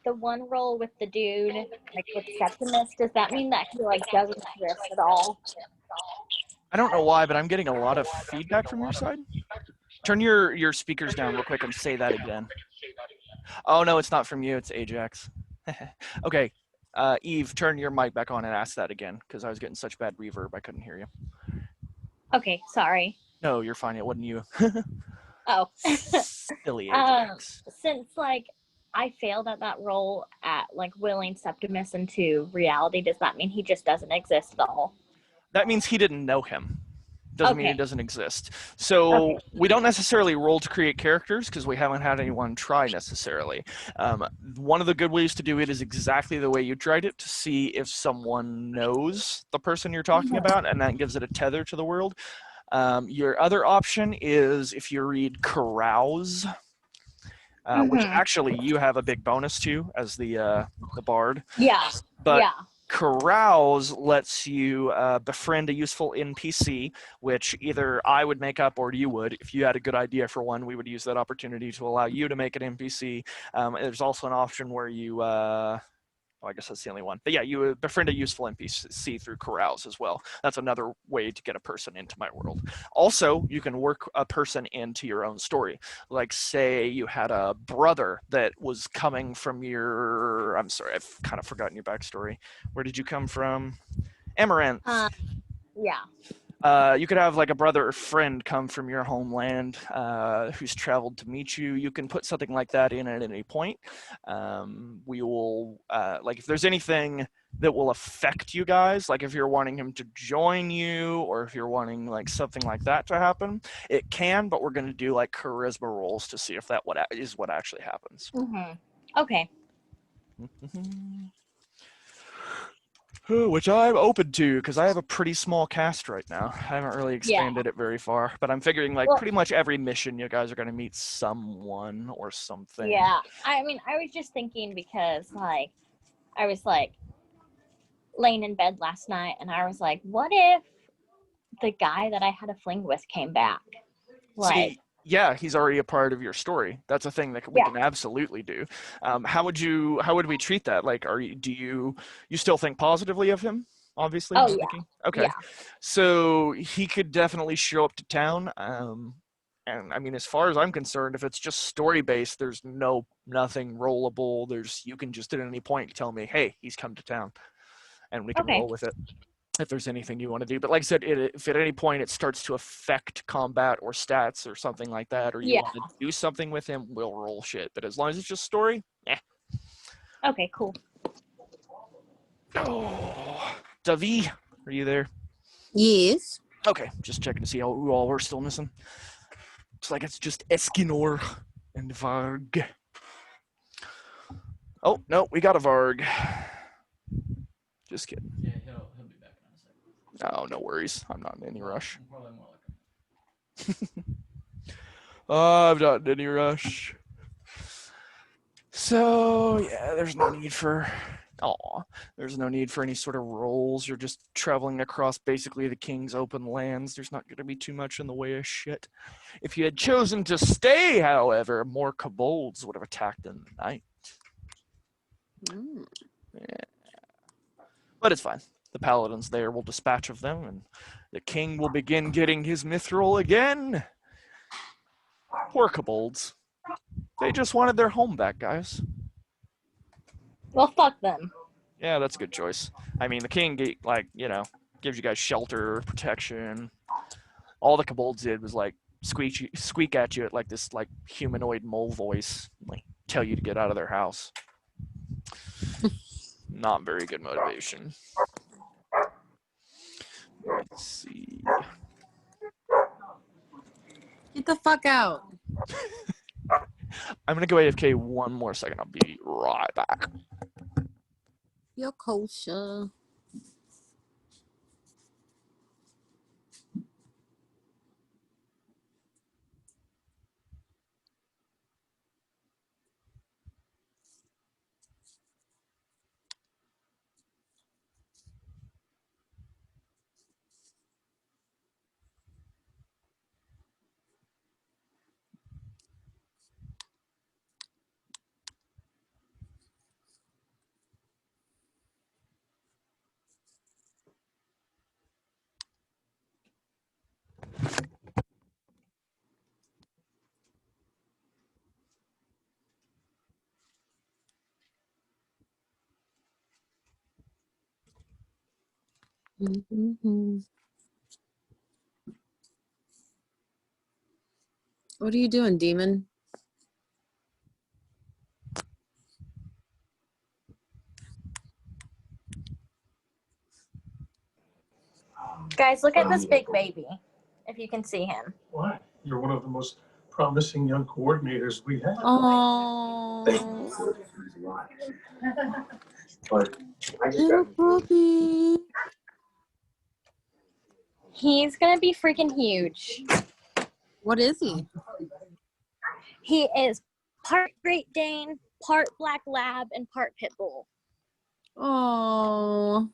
the one roll with the dude, with Septimus, does that mean that he doesn't exist at all? I don't know why, but I'm getting a lot of feedback from your side. Turn your speakers down real quick and say that again. Oh, no, it's not from you. It's Ajax. Okay. Eve, turn your mic back on and ask that again, because I was getting such bad reverb I couldn't hear you. Okay, sorry. No, you're fine. It wasn't you. Oh. Silly Ajax. Since I failed at that roll at willing Septimus into reality, does that mean he just doesn't exist at all? That means he didn't know him. Doesn't mean Okay. he doesn't exist. So Okay. we don't necessarily roll to create characters because we haven't had anyone try necessarily. One of the good ways to do it is exactly the way you tried it, to see if someone knows the person you're talking about, and that gives it a tether to the world. Your other option is if you read carouse, which actually you have a big bonus to as the bard. Yeah. But yeah. Carouse lets you befriend a useful NPC, which either I would make up or you would. If you had a good idea for one, we would use that opportunity to allow you to make an NPC. There's also an option where you I guess that's the only one. But yeah, you befriend a useful NPC through Carouse as well. That's another way to get a person into my world. Also, you can work a person into your own story. Like, say you had a brother that was coming from your... I'm sorry, I've kind of forgotten your backstory. Where did you come from? Amaranth. Yeah. You could have like a brother or friend come from your homeland who's traveled to meet you. You can put something like that in at any point. We will, like if there's anything that will affect you guys, like if you're wanting him to join you or if you're wanting like something like that to happen, it can, but we're going to do like charisma rolls to see if that is what actually happens. Mm-hmm. Okay. Which I'm open to because I have a pretty small cast right now. I haven't really expanded it very far, but I'm figuring like pretty much every mission you guys are going to meet someone or something. Yeah. I mean, I was just thinking because like I was like laying in bed last night and I was like, what if the guy that I had a fling with came back? Like, see, yeah, he's already a part of your story. That's a thing that we can absolutely do. How would we treat that? Like, do you still think positively of him? Obviously. Oh, yeah. Okay. Yeah. So he could definitely show up to town. And I mean, as far as I'm concerned, if it's just story based, there's nothing rollable. You can just at any point tell me, hey, he's come to town, and we can roll with it. If there's anything you want to do. But like I said, if at any point it starts to affect combat or stats or something like that, or you want to do something with him, we'll roll shit. But as long as it's just story, Okay, cool. Oh, Davi, are you there? Yes. Okay, just checking to see who all we're still missing. Looks like it's just Eskinor and Varg. Oh, no, we got a Varg. Just kidding. Yeah, he'll be back in a second. Oh, no worries. I'm not in any rush. More like I'm not in any rush. So, yeah, there's no need for any sort of rolls. You're just traveling across basically the king's open lands. There's not going to be too much in the way of shit. If you had chosen to stay, however, more kobolds would have attacked in the night. Yeah. But it's fine. The paladins there will dispatch of them, and the king will begin getting his mithril again. Poor kobolds. They just wanted their home back, guys. Well, fuck them. Yeah, that's a good choice. I mean, the king, gives you guys shelter, protection. All the kobolds did was, like, squeak at you at, like, this, like, humanoid mole voice. Like, tell you to get out of their house. Not very good motivation. Let's see. Get the fuck out. I'm going to go AFK one more second. I'll be right back. You're kosher. Mm-hmm. What are you doing, demon? Guys, look at this big baby. If you can see him. Why? You're one of the most promising young coordinators we have. Oh, But little puppy. He's gonna be freaking huge. What is he? He is part Great Dane, part Black Lab, and part Pit Bull. Oh,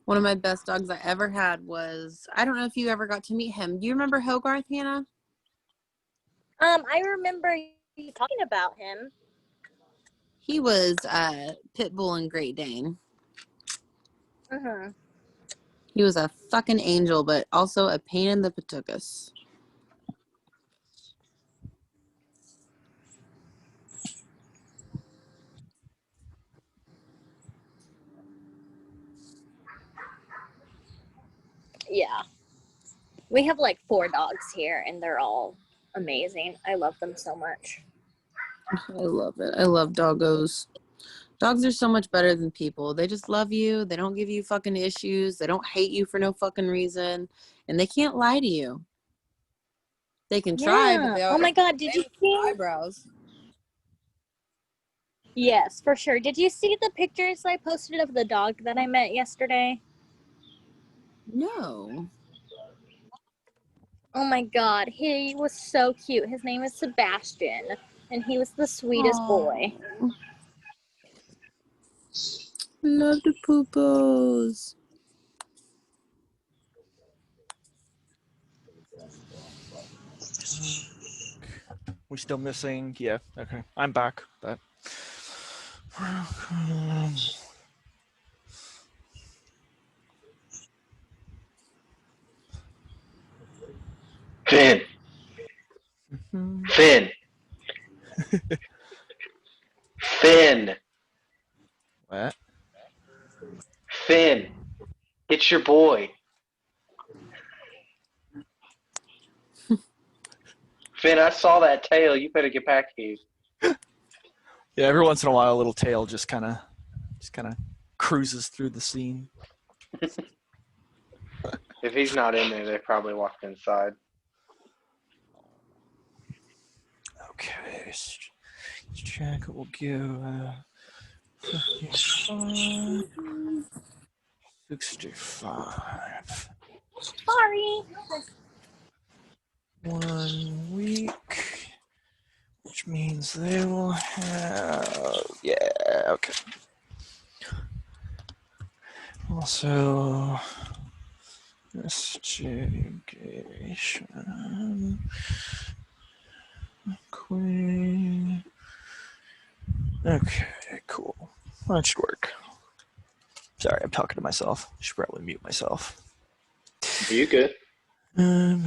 one of my best dogs I ever had was, I don't know if you ever got to meet him. Do you remember Hogarth, Hannah? I remember you talking about him. He was Pit Bull and Great Dane. Mm-hmm. He was a fucking angel, but also a pain in the patukas. Yeah. We have like 4 dogs here, and they're all amazing. I love them so much. I love it. I love doggos. Dogs are so much better than people. They just love you. They don't give you fucking issues. They don't hate you for no fucking reason. And they can't lie to you. They can try, but Yeah. they Oh always my God, did you see? eyebrows. Yes, for sure. Did you see the pictures I posted of the dog that I met yesterday? No. Oh my God, he was so cute. His name is Sebastian, and he was the sweetest boy. Aw. Love the poopos. We still missing? Yeah. Okay. I'm back. But Finn. Finn. Finn. what? Finn. It's your boy. Finn, I saw that tail. You better get back here. Yeah. Every once in a while, a little tail just kind of cruises through the scene. If he's not in there, they probably walked inside. Okay. Let's check. We'll give 55, 65. Sorry. 1 week, which means they will have, yeah, okay. Also, investigation, queen. Okay, cool. That should work. Sorry, I'm talking to myself. I should probably mute myself. You good? The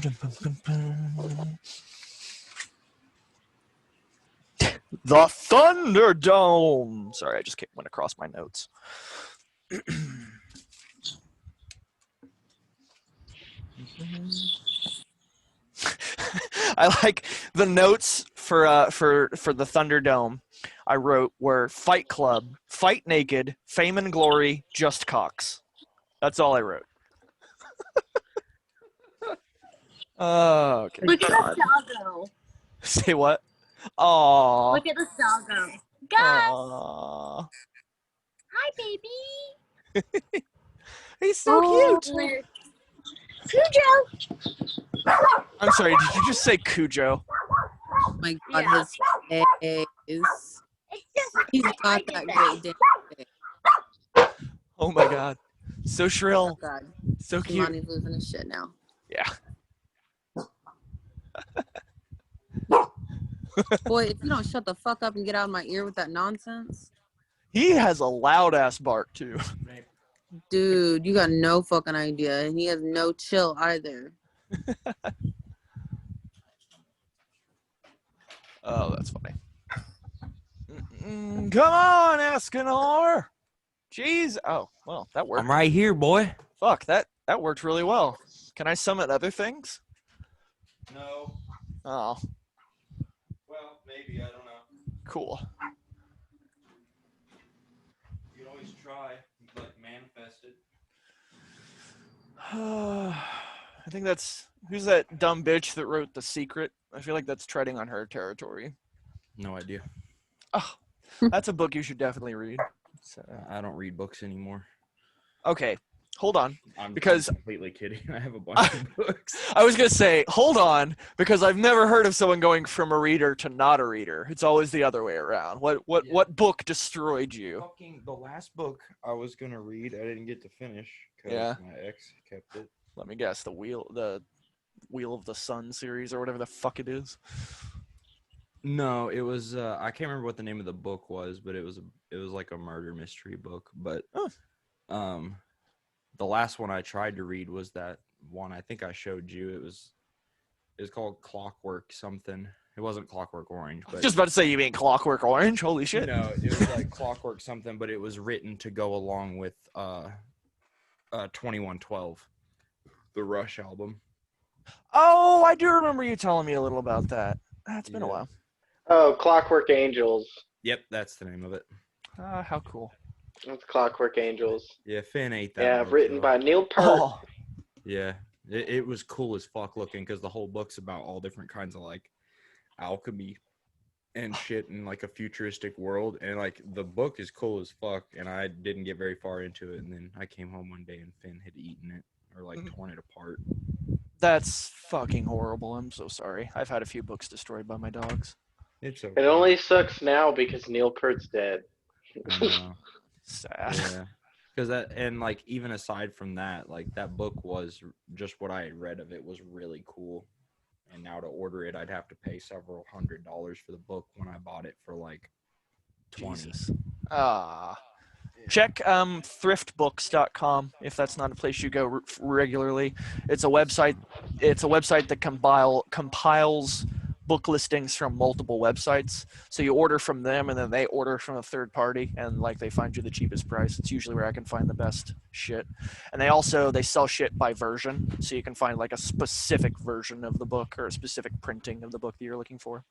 Thunderdome. Sorry, I just went across my notes. I like the notes for the Thunderdome. I wrote were Fight Club, Fight Naked, Fame and Glory, Just Cox. That's all I wrote. Oh, okay. Look at the doggo. Say what? Aww. Look at the doggo. Gus! Aww. Hi, baby. He's so cute. Cujo. I'm sorry, did you just say Cujo? Oh my God, Yeah. his face. It's just He's I got did that that. Great Dane face. Oh my god. So Oh shrill. God. So cute. Kimani's losing his shit now. Yeah. Boy, if you don't shut the fuck up and get out of my ear with that nonsense. He has a loud ass bark too. Dude, you got no fucking idea. And he has no chill either. Oh, that's funny. Come on, Escanor. Jeez. Oh, well, that worked. I'm right here, boy. Fuck, that worked really well. Can I summon other things? No. Oh, Well, maybe. I don't know. cool. You can always try. Like, manifest it. I think that's who's that dumb bitch that wrote The Secret? I feel like that's treading on her territory. No idea. Oh, that's a book you should definitely read. So, I don't read books anymore. okay, hold on. I'm Because- completely kidding. I have a bunch of books. I was gonna say, hold on, because I've never heard of someone going from a reader to not a reader. It's always the other way around. What book destroyed you? Fucking the last book I was gonna read, I didn't get to finish because Yeah. my ex kept it. Let me guess, the Wheel of the Sun series or whatever the fuck it is. No, it was I can't remember what the name of the book was, but it was like a murder mystery book. But Oh. the last one I tried to read was that one I think I showed you. It was called Clockwork something. It wasn't Clockwork Orange, but Just about to say, you mean Clockwork Orange? Holy shit! no, it was like Clockwork something, but it was written to go along with 2112, the Rush album. Oh, I do remember you telling me a little about that. It's been a Yeah. while. Oh, Clockwork Angels. Yep, that's the name of it. How cool. That's Clockwork Angels. Yeah, Finn ate that. Yeah, book, written though. by Neil Peart. Oh, Yeah, it was cool as fuck looking because the whole book's about all different kinds of like alchemy and shit in like a futuristic world, and like the book is cool as fuck. And I didn't get very far into it, and then I came home one day and Finn had eaten it or like torn it apart. that's fucking horrible. I'm so sorry. I've had a few books destroyed by my dogs. It's okay. It only sucks now because Neil Peart's dead. I know. Sad. Yeah. Because that, and like even aside from that, like that book was just what I had read of it was really cool. And now to order it, I'd have to pay several $100s for the book when I bought it for like 20. Jesus. Check thriftbooks.com if that's not a place you go regularly. It's a website. It's a website that compiles book listings from multiple websites. So you order from them, and then they order from a third party, and like they find you the cheapest price. It's usually where I can find the best shit. And they sell shit by version, so you can find like a specific version of the book or a specific printing of the book that you're looking for.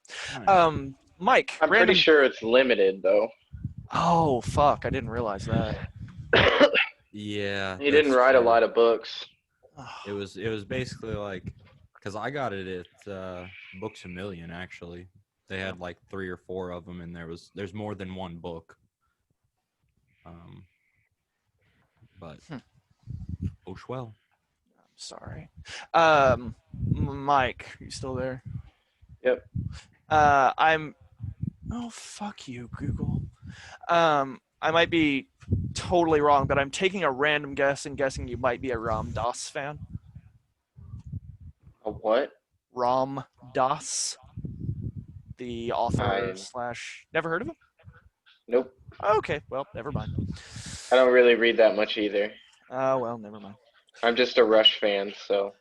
Nice. Mike, I'm pretty sure it's limited though. Oh fuck! I didn't realize that. Yeah. He didn't that's write a true. lot of books. It was basically like, because I got it at Books A Million actually. They had like 3 or 4 of them, and there's more than one book. But oh well. Sorry. Mike, you still there? Yep. Oh, fuck you, Google. I might be totally wrong, but I'm taking a random guess and guessing you might be a Ram Dass fan. A what? Ram Dass, the author I- / Never heard of him? Nope. Okay, well, never mind. I don't really read that much either. Well, never mind. I'm just a Rush fan, so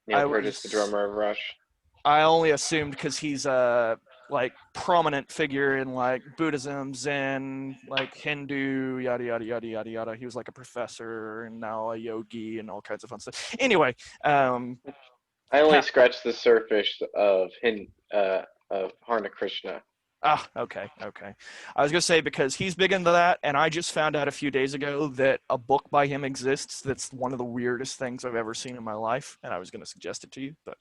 Neil I Peart is the was- drummer of Rush. I only assumed because he's a like prominent figure in like Buddhism, Zen, like Hindu, yada yada yada yada yada. He was like a professor and now a yogi and all kinds of fun stuff. Anyway, I only Ha- scratched the surface of Harna Krishna. okay. I was gonna say because he's big into that, and I just found out a few days ago that a book by him exists. That's one of the weirdest things I've ever seen in my life, and I was gonna suggest it to you, but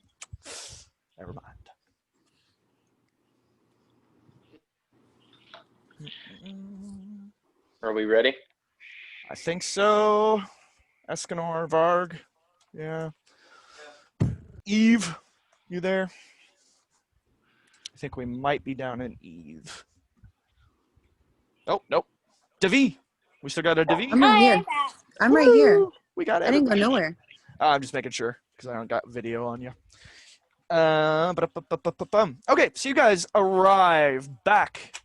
never mind. Are we ready? I think so. Escanor, Varg. Yeah. Eve, you there? I think we might be down in Eve. Oh, nope. Devi. We still got a Devi? I'm right here. I'm right here. Woo! We got it. I didn't go nowhere. I'm just making sure because I don't got video on you. Okay, so you guys arrive back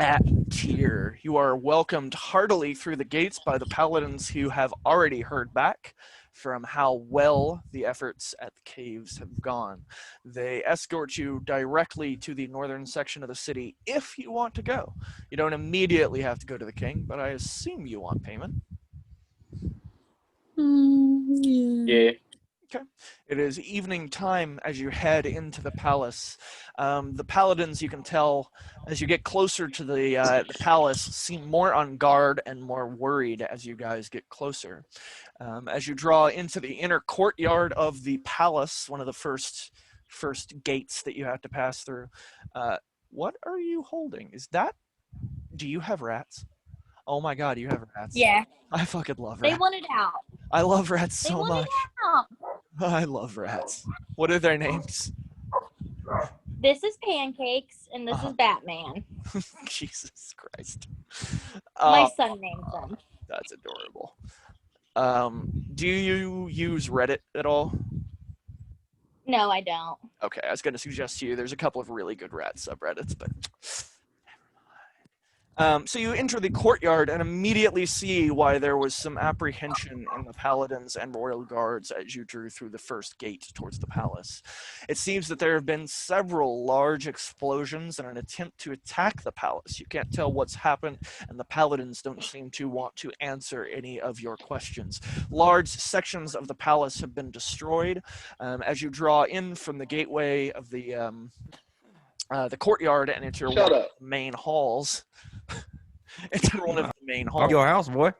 at Tyr. You are welcomed heartily through the gates by the paladins who have already heard back from how well the efforts at the caves have gone. They escort you directly to the northern section of the city if you want to go. You don't immediately have to go to the king, but I assume you want payment. Yeah. It is evening time as you head into the palace. The paladins, you can tell, as you get closer to the palace, seem more on guard and more worried as you guys get closer. As you draw into the inner courtyard of the palace, one of the first gates that you have to pass through, what are you holding? Do you have rats? Oh my god, you have rats. Yeah, I fucking love they rats. want it out. I love rats They so want much. it out. I love rats. What are their names? This is Pancakes, and this Uh-huh. is Batman. Jesus Christ. My Oh, son named them. that's adorable. Do you use Reddit at all? No, I don't. Okay, I was going to suggest to you there's a couple of really good rat subreddits, but so you enter the courtyard and immediately see why there was some apprehension in the paladins and royal guards as you drew through the first gate towards the palace. It seems that there have been several large explosions in an attempt to attack the palace. You can't tell what's happened, and the paladins don't seem to want to answer any of your questions. Large sections of the palace have been destroyed. As you draw in from the gateway of the courtyard and enter one Shut of up. the main halls. Enter one of the main halls. Your house, boy.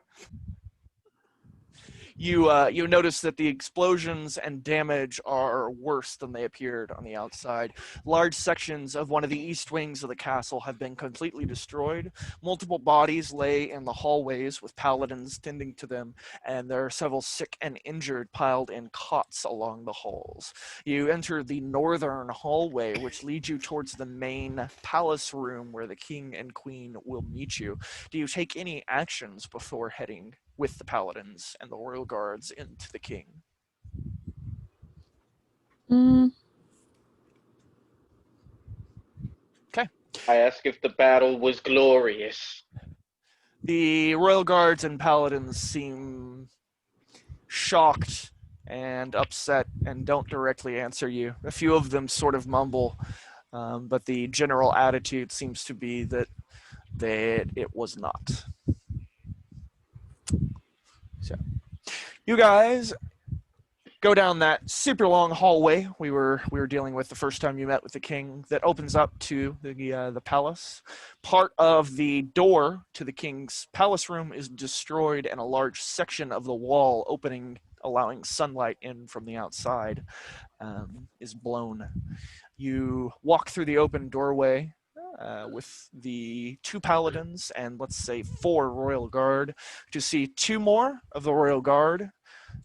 You notice that the explosions and damage are worse than they appeared on the outside. Large sections of one of the east wings of the castle have been completely destroyed. Multiple bodies lay in the hallways with paladins tending to them, and there are several sick and injured piled in cots along the halls. You enter the northern hallway, which leads you towards the main palace room where the king and queen will meet you. Do you take any actions before heading with the paladins and the royal guards into the king? I ask if the battle was glorious. The royal guards and paladins seem shocked and upset and don't directly answer you. A few of them sort of mumble, but the general attitude seems to be that it was not. So, you guys go down that super long hallway we were dealing with the first time you met with the king that opens up to the palace. Part of the door to the king's palace room is destroyed, and a large section of the wall opening, allowing sunlight in from the outside, is blown. You walk through the open doorway with the 2 paladins and, let's say, 4 royal guard to see 2 more of the royal guard,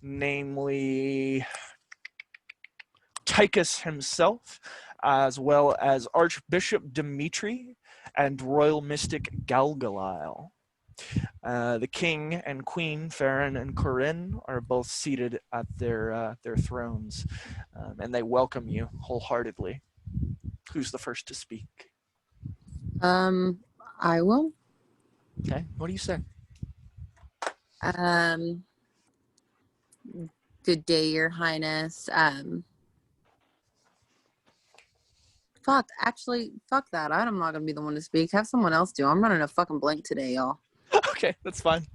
namely Tychus himself, as well as Archbishop Dimitri and Royal Mystic Galgalile. The king and queen, Farron and Corinne, are both seated at their thrones, and they welcome you wholeheartedly. Who's the first to speak? I will. Okay, what do you say? Good day, Your Highness. Fuck that. I'm not gonna be the one to speak. Have someone else do. I'm running a fucking blank today, y'all. Okay, that's fine.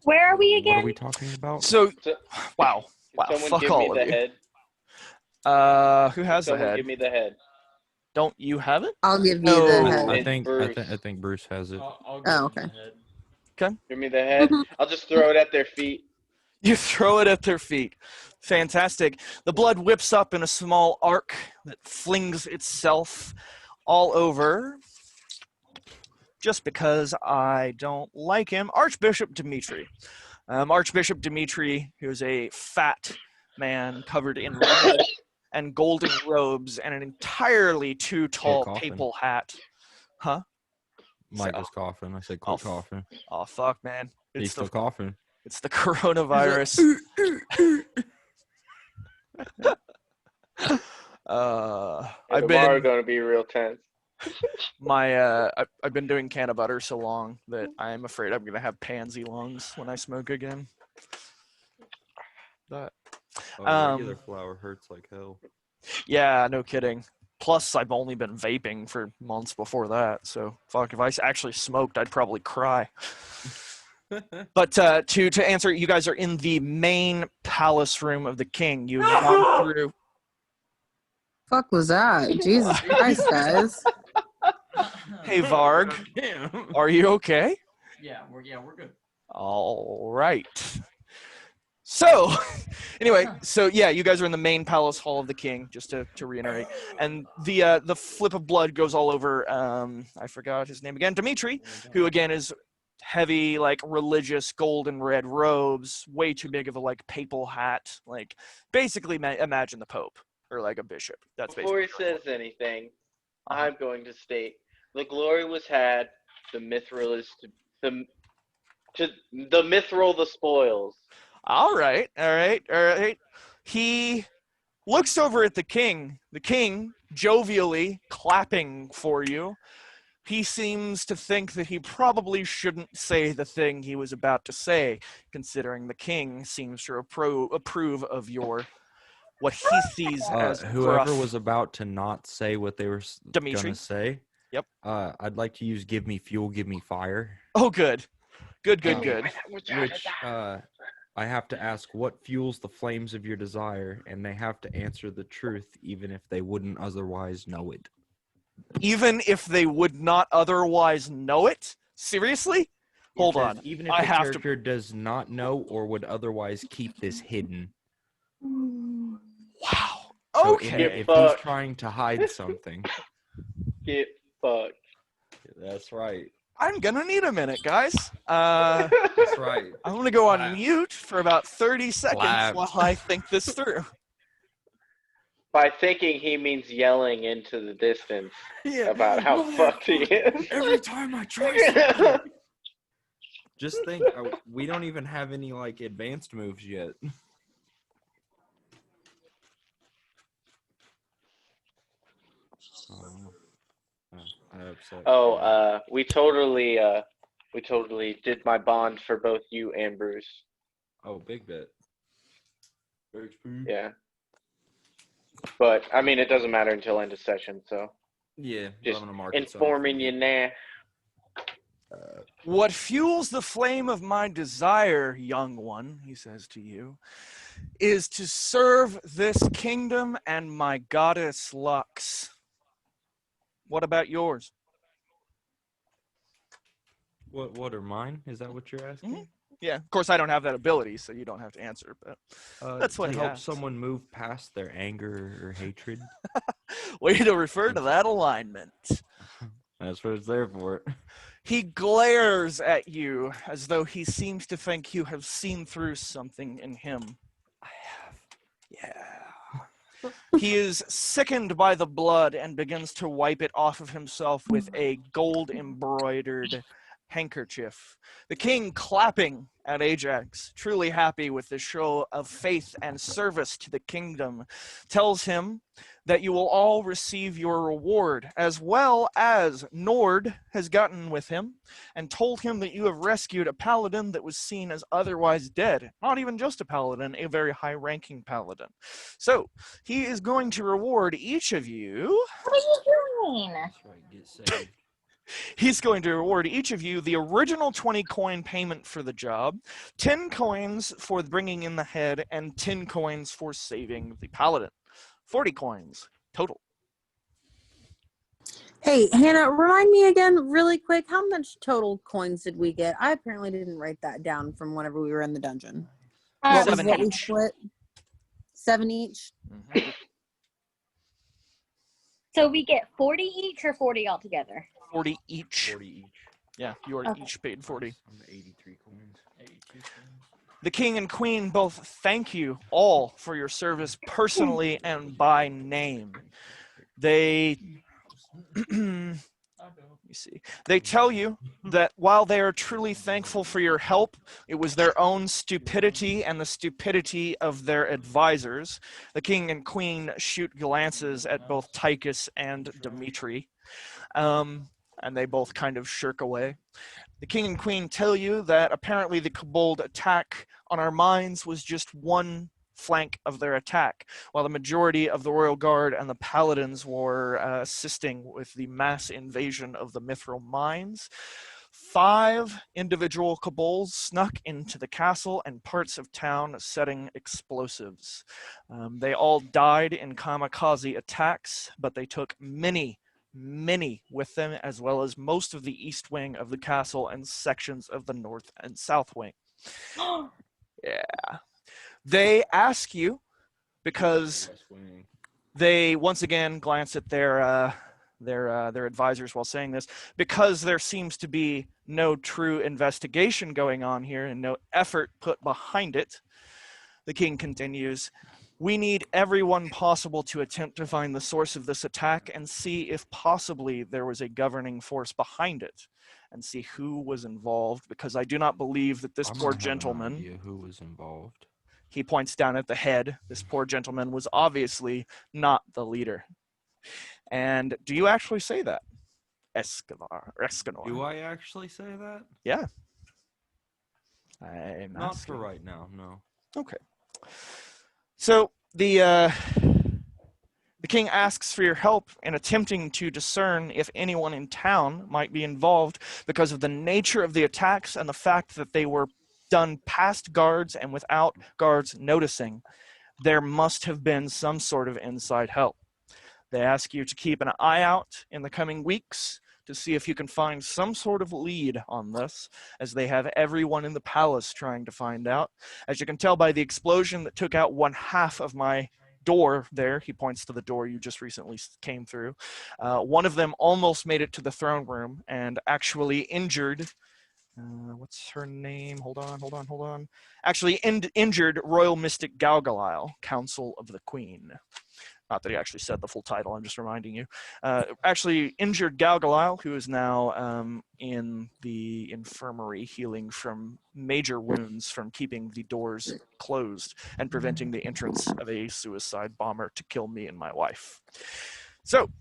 Where are we What again? are we talking about? So, So, wow, Can someone fuck give all me of the you. head? Who has the Someone head? give me the head. Don't you have it? I'll give you No. the I head. think Bruce. I think Bruce has it. I'll Oh, give him okay. the head. Give me the head. I'll just throw it at their feet. You throw it at their feet. Fantastic. The blood whips up in a small arc that flings itself all over, just because I don't like him, Archbishop Dimitri. Archbishop Dimitri, who's a fat man covered in red and golden robes and an entirely too tall coughing. papal hat. Huh? Mike So- was coughing. I said, Oh, quit coughing. Oh, fuck, man. He's still coughing. It's the coronavirus. I've Tomorrow been going to be real tense. I've been doing can of butter so long that I'm afraid I'm gonna have pansy lungs when I smoke again. But Regular flour hurts like hell. yeah, no kidding. Plus, I've only been vaping for months before that, so fuck, if I actually smoked, I'd probably cry. But to answer, you guys are in the main palace room of the king. You've gone through. Fuck was that? Jesus Christ, guys. Hey, Varg, Damn. are you okay? Yeah, we're good. All right. So, anyway, so yeah, you guys are in the main palace hall of the king, just to reiterate, and the flip of blood goes all over. I forgot his name again, Dimitri, who again is heavy, like religious gold and red robes, way too big of a like papal hat. Like basically, imagine the Pope or like a bishop. That's Before he basically. says anything, Uh-huh. I'm going to state the glory was had, the mithril is the mithril the spoils. All right, all right, all right. He looks over at the king jovially clapping for you. He seems to think that he probably shouldn't say the thing he was about to say, considering the king seems to approve of your what he sees as Whoever gruff. was about to not say what they were Dimitri. gonna say. Yep. I'd like to use "Give me fuel, give me fire," Oh, good. Good. which I have to ask what fuels the flames of your desire, and they have to answer the truth, even if they wouldn't otherwise know it. Even if they would not otherwise know it? Seriously? Hold on. Even if I the have to. character does not know or would otherwise keep this hidden. Wow. So Okay. if he's fucked. trying to hide something, Get fucked. that's right. I'm gonna need a minute, guys. That's right. I'm gonna go on Clap. mute for about 30 seconds Clap. while I think this through. By thinking, he means yelling into the distance Yeah. about how fucked he is. Every time I try something. Just think, we don't even have any like advanced moves yet. I upset. We totally did my bond for both you and Bruce. Oh, big bit. Yeah. But I mean, it doesn't matter until end of session, so Yeah, just I'm gonna mark it informing you now. What fuels the flame of my desire, young one, he says to you, is to serve this kingdom and my goddess Lux. What about yours? What are mine? Is that what you're asking? Mm-hmm. Yeah, of course I don't have that ability, so you don't have to answer, but that's what to he help asks. someone move past their anger or hatred. Way to refer to that alignment. That's what it's there for. He glares at you as though he seems to think you have seen through something in him. I have. Yeah. He is sickened by the blood and begins to wipe it off of himself with a gold-embroidered handkerchief. The king clapping at Ajax, truly happy with the show of faith and service to the kingdom, tells him that you will all receive your reward, as well as Nord has gotten with him and told him that you have rescued a paladin that was seen as otherwise dead. Not even just a paladin, a very high-ranking paladin. So, he is going to reward each of you. What are you doing? That's right, get saved. He's going to reward each of you the original 20 coin payment for the job, 10 coins for bringing in the head, and 10 coins for saving the paladin. 40 coins total. Hey, Hannah, remind me again really quick, how much total coins did we get? I apparently didn't write that down from whenever we were in the dungeon. What was 7 what we each. split? 7 each? Mm-hmm. So we get 40 each or 40 altogether? 40 each. 40 each. Yeah, you are Okay. each paid 40. I'm 83 coins. 82 coins. The king and queen both thank you all for your service personally and by name. They let me see. They tell you that while they are truly thankful for your help, it was their own stupidity and the stupidity of their advisors. The king and queen shoot glances at both Tychus and Dimitri, and they both kind of shirk away. The king and queen tell you that apparently the kobold attack on our mines was just one flank of their attack, while the majority of the royal guard and the paladins were assisting with the mass invasion of the mithril mines. 5 individual kobolds snuck into the castle and parts of town setting explosives. They all died in kamikaze attacks, but they took many with them, as well as most of the east wing of the castle and sections of the north and south wing. Yeah. They ask you, because they once again glance at their advisors while saying this, because there seems to be no true investigation going on here and no effort put behind it. The king continues, we need everyone possible to attempt to find the source of this attack and see if possibly there was a governing force behind it and see who was involved, because I do not believe that this I poor might have an gentleman, idea who was involved. he points down at the head, this poor gentleman was obviously not the leader. And do you actually say that? Escanor. Do I actually say that? Yeah. I'm Not asking. for right now, no. Okay. So the king asks for your help in attempting to discern if anyone in town might be involved because of the nature of the attacks and the fact that they were done past guards and without guards noticing. There must have been some sort of inside help. They ask you to keep an eye out in the coming weeks to see if you can find some sort of lead on this, as they have everyone in the palace trying to find out. As you can tell by the explosion that took out one half of my door there, he points to the door you just recently came through. One of them almost made it to the throne room and actually injured, what's her name? Hold on. Actually injured Royal Mystic Galgalile, Council of the Queen. Not that he actually said the full title, I'm just reminding you. Actually injured Galgalile, who is now in the infirmary healing from major wounds from keeping the doors closed and preventing the entrance of a suicide bomber to kill me and my wife. So,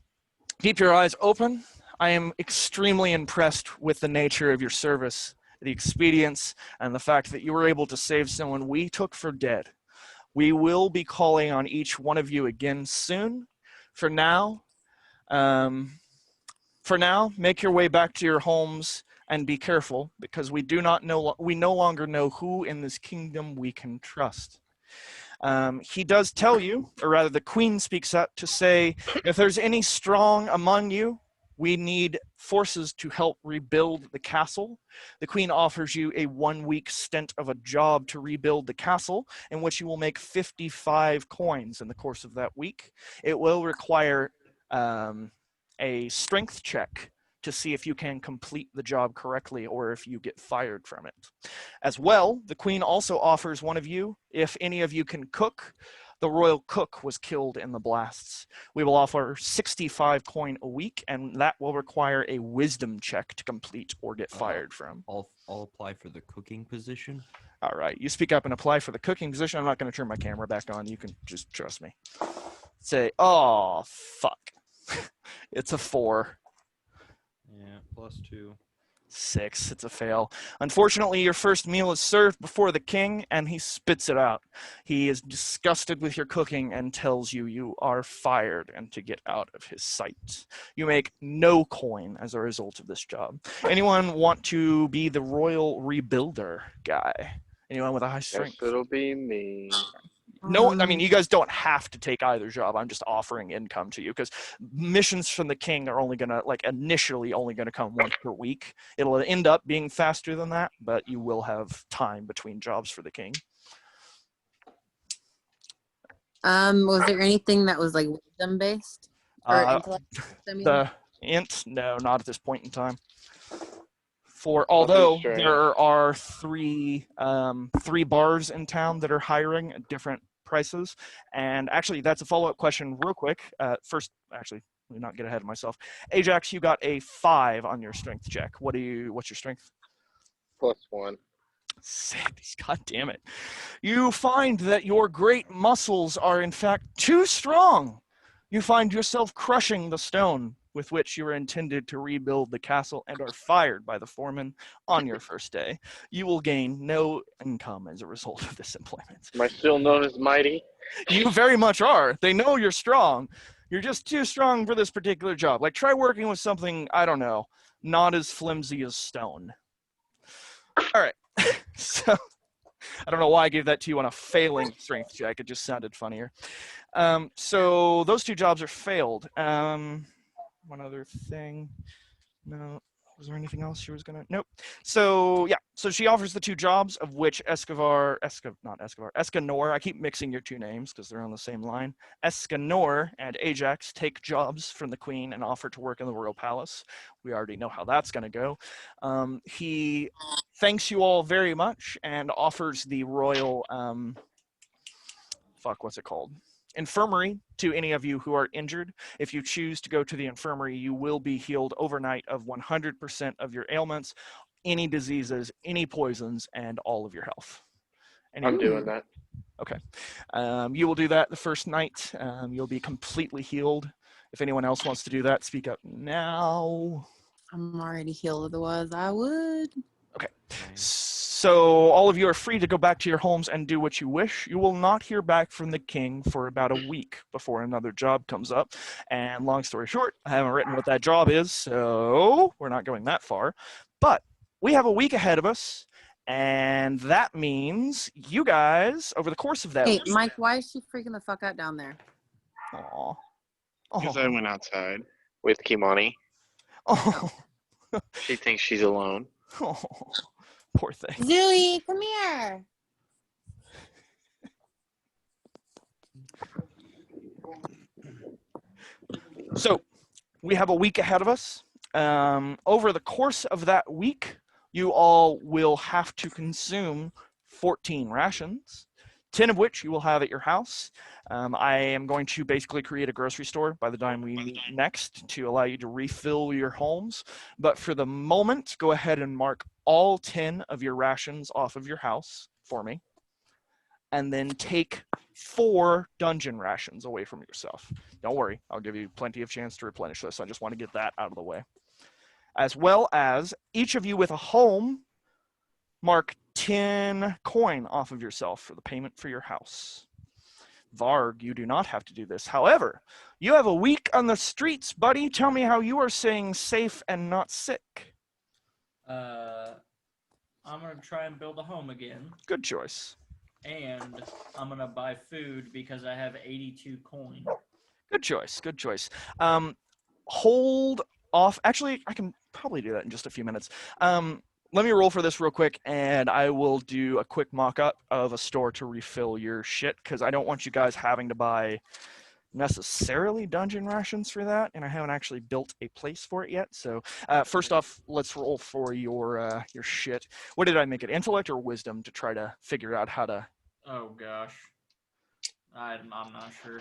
keep your eyes open. I am extremely impressed with the nature of your service, the expedience, and the fact that you were able to save someone we took for dead. We will be calling on each one of you again soon. For now, make your way back to your homes and be careful, because we no longer know who in this kingdom we can trust. He does tell you, or rather the queen speaks up to say, if there's any strong among you, we need forces to help rebuild the castle. The queen offers you a 1-week stint of a job to rebuild the castle, in which you will make 55 coins in the course of that week. It will require a strength check to see if you can complete the job correctly or if you get fired from it. As well, the queen also offers one of you, if any of you can cook. The royal cook was killed in the blasts. We will offer 65 coin a week, and that will require a wisdom check to complete or get fired from. I'll apply for the cooking position. All right, you speak up and apply for the cooking position. I'm not going to turn my camera back on. You can just trust me. Say, oh, fuck. It's a 4. Yeah, +2. 6, it's a fail. Unfortunately, your first meal is served before the king, and he spits it out. He is disgusted with your cooking and tells you you are fired and to get out of his sight. You make no coin as a result of this job. Anyone want to be the royal rebuilder guy? Anyone with a high Guess strength? it'll be me. No, I mean, you guys don't have to take either job. I'm just offering income to you, because missions from the king are only going to, like, initially only going to come once per week. It'll end up being faster than that, but you will have time between jobs for the king. Was there anything that was like wisdom based or intellect? I mean, The int, no, not at this point in time. For although strange. there are three bars in town that are hiring at different prices, and actually that's a follow-up question real quick. First, actually, let me not get ahead of myself. Ajax, you got a 5 on your strength check. What's your strength? +1. 6. God damn it. You find that your great muscles are in fact too strong. You find yourself crushing the stone with which you were intended to rebuild the castle and are fired by the foreman on your first day. You will gain no income as a result of this employment. Am I still known as mighty? You very much are. They know you're strong. You're just too strong for this particular job. Like, try working with something, I don't know, not as flimsy as stone. All right. So, I don't know why I gave that to you on a failing strength check. It just sounded funnier. So those 2 jobs are failed. One other thing. No. Was there anything else she was gonna? Nope. So yeah, so she offers the 2 jobs, of which Escanor. I keep mixing your 2 names because they're on the same line. Escanor and Ajax take jobs from the queen and offer to work in the royal palace. We already know how that's gonna go. He thanks you all very much and offers the royal what's it called? Infirmary to any of you who are injured. If you choose to go to the infirmary, you will be healed overnight of 100% of your ailments, any diseases, any poisons, and all of your health. I'm doing that. Okay. You will do that the first night. You'll be completely healed. If anyone else wants to do that, speak up now. I'm already healed, otherwise I would. Okay. So all of you are free to go back to your homes and do what you wish. You will not hear back from the king for about a week before another job comes up. And long story short, I haven't written what that job is, so we're not going that far. But we have a week ahead of us, and that means you guys, over the course of that Hey, week... Mike, why is she freaking the fuck out down there? Aw. Because I went outside. With Kimani. Oh. She thinks she's alone. Oh. Poor thing. Zooey, come here. So we have a week ahead of us. Over the course of that week, you all will have to consume 14 rations, 10 of which you will have at your house. I am going to basically create a grocery store by the time we meet next to allow you to refill your homes. But for the moment, go ahead and mark all 10 of your rations off of your house for me. And then take 4 dungeon rations away from yourself. Don't worry, I'll give you plenty of chance to replenish this. I just want to get that out of the way. As well as each of you with a home, mark 10 coin off of yourself for the payment for your house. Varg, you do not have to do this. However, you have a week on the streets, buddy. Tell me how you are staying safe and not sick. I'm gonna try and build a home again, Good choice. and I'm gonna buy food because I have 82 coin. Good choice. Good choice. Hold off. Actually, I can probably do that in just a few minutes. Let me roll for this real quick, and I will do a quick mock-up of a store to refill your shit, because I don't want you guys having to buy necessarily dungeon rations for that, and I haven't actually built a place for it yet. So first off, let's roll for your shit. What did I make it? Intellect or wisdom to try to figure out how to... Oh gosh, I'm not sure.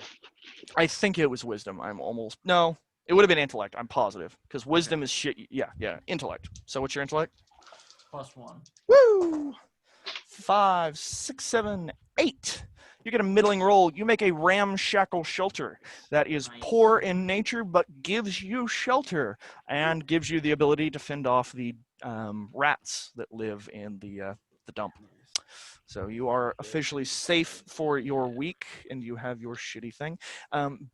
I think it was wisdom. I'm almost... No, it would have been intellect. I'm positive, because wisdom is shit. Yeah, intellect. So what's your intellect? +1. Woo! 5, 6, 7, 8. You get a middling roll. You make a ramshackle shelter that is Nice. poor in nature, but gives you shelter and gives you the ability to fend off the rats that live in the dump. So you are officially safe for your week, and you have your shitty thing.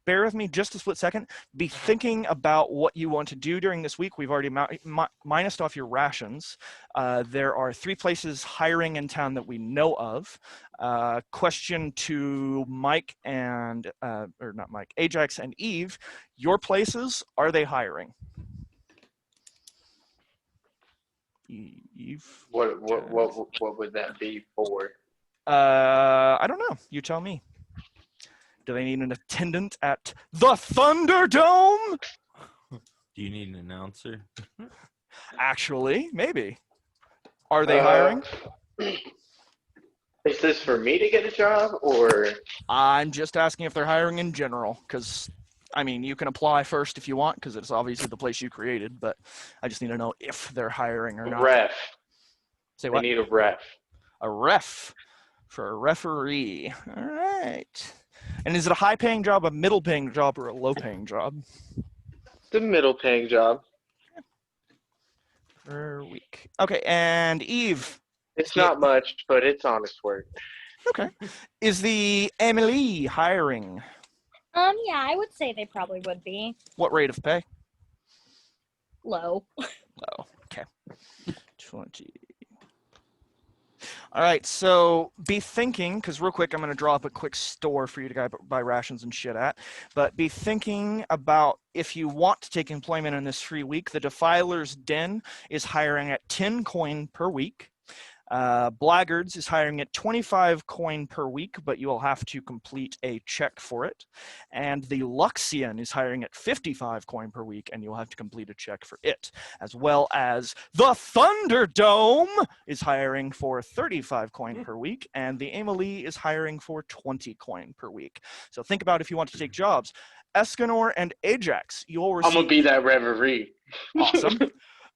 Bear with me just a split second. Be thinking about what you want to do during this week. We've already minused off your rations. There are 3 places hiring in town that we know of. Question to Mike and, or not Mike, Ajax and Eve. Your places, are they hiring? Eve? What would that be for? I don't know. You tell me. Do they need an attendant at the Thunderdome? Do you need an announcer? Actually, maybe. Are they hiring? Is this for me to get a job, or? I'm just asking if they're hiring in general, because, I mean, you can apply first if you want, because it's obviously the place you created, but I just need to know if they're hiring or not. Ref. Say I what? need a ref. A ref for a referee. All right. And is it a high-paying job, a middle-paying job, or a low-paying job? It's a middle-paying job. Per week. Okay, and Eve. It's not much, but it's honest work. Okay. Is the Emily hiring? Yeah, I would say they probably would be What rate of pay? low. Low. Okay. 20. All right, so be thinking, because real quick, I'm going to draw up a quick store for you to buy rations and shit at, but be thinking about if you want to take employment in this free week. The Defiler's Den is hiring at 10 coin per week. Blackguards is hiring at 25 coin per week, but you will have to complete a check for it. And the Luxian is hiring at 55 coin per week, and you'll have to complete a check for it. As well as the Thunderdome is hiring for 35 coin per week, and the Amelie is hiring for 20 coin per week. So think about if you want to take jobs. Escanor and Ajax, you'll receive... I'm gonna be that reverie. Awesome.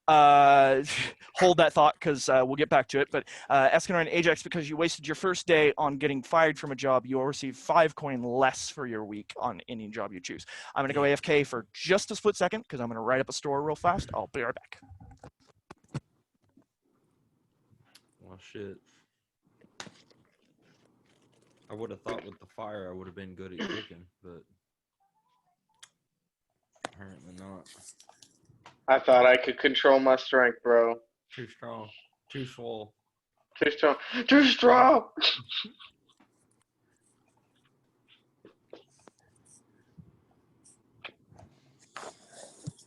Hold that thought, because we'll get back to it. But Escanor and Ajax, because you wasted your first day on getting fired from a job, you'll receive 5 coin less for your week on any job you choose. I'm going to go AFK for just a split second, because I'm going to write up a store real fast. I'll be right back. Well, shit. I would have thought with the fire I would have been good at cooking, but apparently not. I thought I could control my strength, bro. Too strong. Too swole. Too strong. Too strong.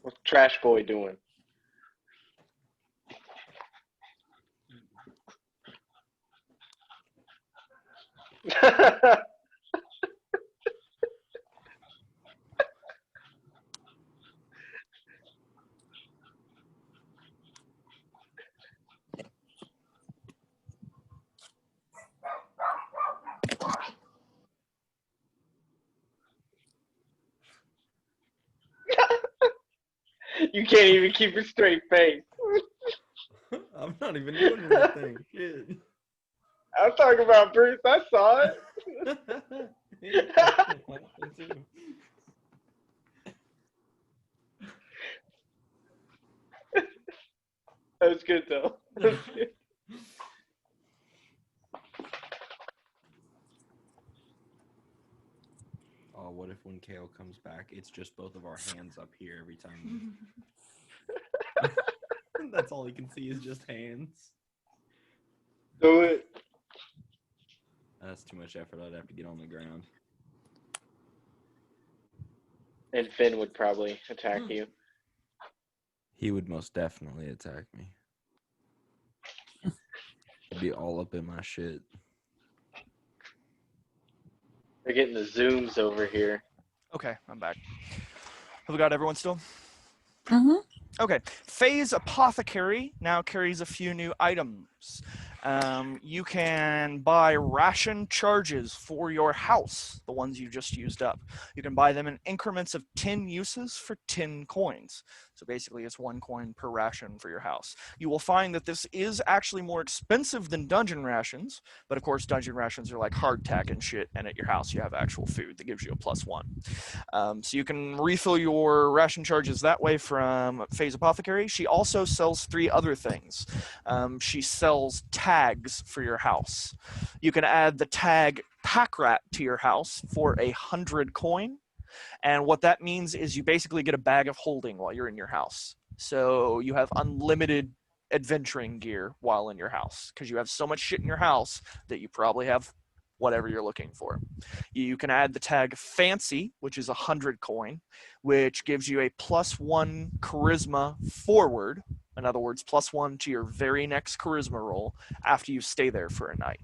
What's Trash Boy doing? You can't even keep a straight face. I'm not even doing anything. Shit. I'm talking about Bruce. I saw it. That was good, though. That was good. Oh, what if when Kale comes back, it's just both of our hands up here every time? That's all he can see is just hands. Do it. That's too much effort. I'd have to get on the ground. And Finn would probably attack you. He would most definitely attack me. He'd be all up in my shit. They're getting the zooms over here. Okay, I'm back. Have we got everyone still? Mm-hmm. Okay, Phase Apothecary now carries a few new items. You can buy ration charges for your house, the ones you just used up. You can buy them in increments of 10 uses for 10 coins. So basically it's 1 coin per ration for your house. You will find that this is actually more expensive than dungeon rations, but of course dungeon rations are like hardtack and shit, and at your house you have actual food that gives you a +1. So you can refill your ration charges that way from Phase Apothecary. She also sells 3 other things. She sells tags for your house. You can add the tag Pack Rat to your house for 100 coin. And what that means is you basically get a bag of holding while you're in your house. So you have unlimited adventuring gear while in your house, because you have so much shit in your house that you probably have whatever you're looking for. You can add the tag Fancy, which is 100 coin, which gives you a +1 charisma forward. In other words, +1 to your very next charisma roll after you stay there for a night.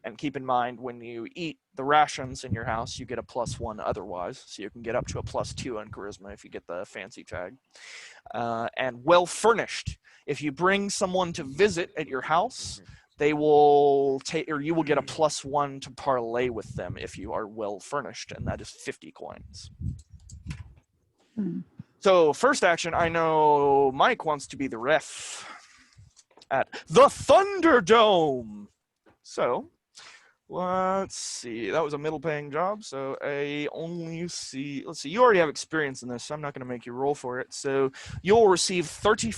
And keep in mind, when you eat the rations in your house, you get a +1 otherwise. So you can get up to a +2 on charisma if you get the Fancy tag. And well furnished. If you bring someone to visit at your house, they will take, or you will get a +1 to parlay with them if you are well furnished, and that is 50 coins. So first action, I know Mike wants to be the ref at the Thunderdome. So let's see. That was a middle paying job. So I only see, let's see, you already have experience in this, so I'm not going to make you roll for it. So you'll receive 30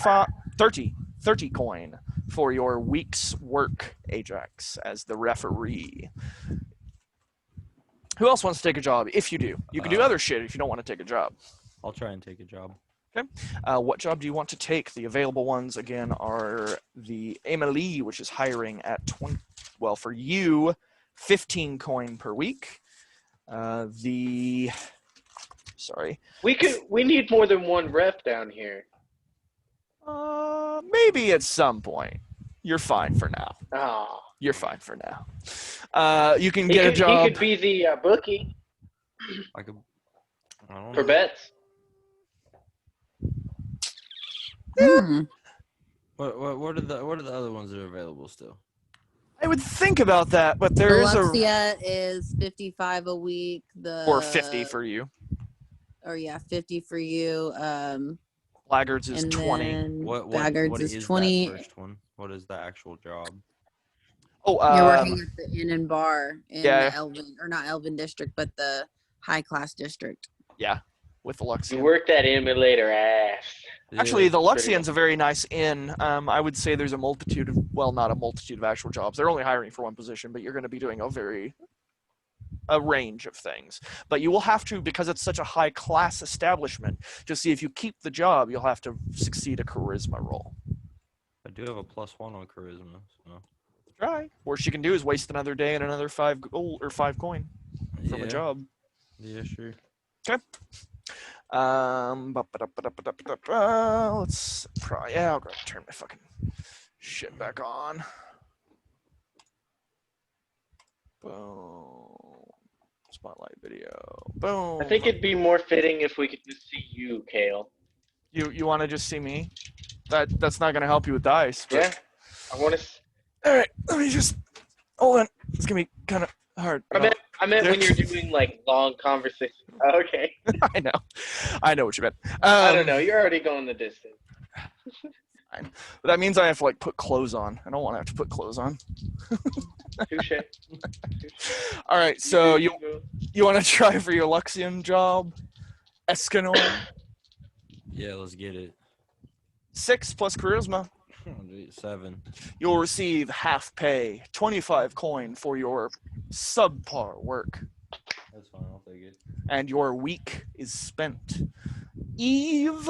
coin for your week's work, Ajax, as the referee. Who else wants to take a job? If you do, you can do other shit if you don't want to take a job. I'll try and take a job. What job do you want to take? The available ones, again, are the Emily, which is hiring at 20, well, for you, 15 coin per week. We need more than one ref down here. Maybe at some point. You're fine for now. Oh. You're fine for now. You can get a job. He could be the bookie I don't know. for bets. Hmm. What are the other ones that are available still? I would think about that, but there is Alexia is 55 a week. or 50 for you. Or yeah, 50 for you. Laggards is and 20. then What Laggards is is 20. that first one? What is the actual job? Oh, You're working at the Inn and Bar in yeah. the Elvin, or not Elvin district, but the high class district. yeah, with the You Luxian. work that emulator ass. Actually, the Pretty Luxian's a very nice inn. I would say there's a multitude of, well, not a multitude of actual jobs. They're only hiring for one position, but you're going to be doing a range of things. But you will have to, because it's such a high class establishment, to see if you keep the job, you'll have to succeed a charisma roll. I do have a +1 on charisma. So. Try. Worst you can do is waste another day and another 5 gold or 5 coin from a job. Yeah, sure. Okay. Let's try. Yeah, I'll go turn my fucking shit back on. Boom. Spotlight video. Boom. I think it'd be more fitting if we could just see you, Kale. You want to just see me? That's not gonna help you with dice. But... Yeah. I want to. All right. Let me just hold on. It's gonna be kind of hard. I meant when you're doing like long conversations. Okay. I know what you meant. I don't know. You're already going the distance. Fine. But that means I have to like put clothes on. I don't want to have to put clothes on. Touche. All right. So you want to try for your Luxian job, Escanor? Yeah, let's get it. 6 plus charisma. 7. You'll receive half pay, 25 coin for your subpar work. That's fine. I'll take it. And your week is spent. Eve,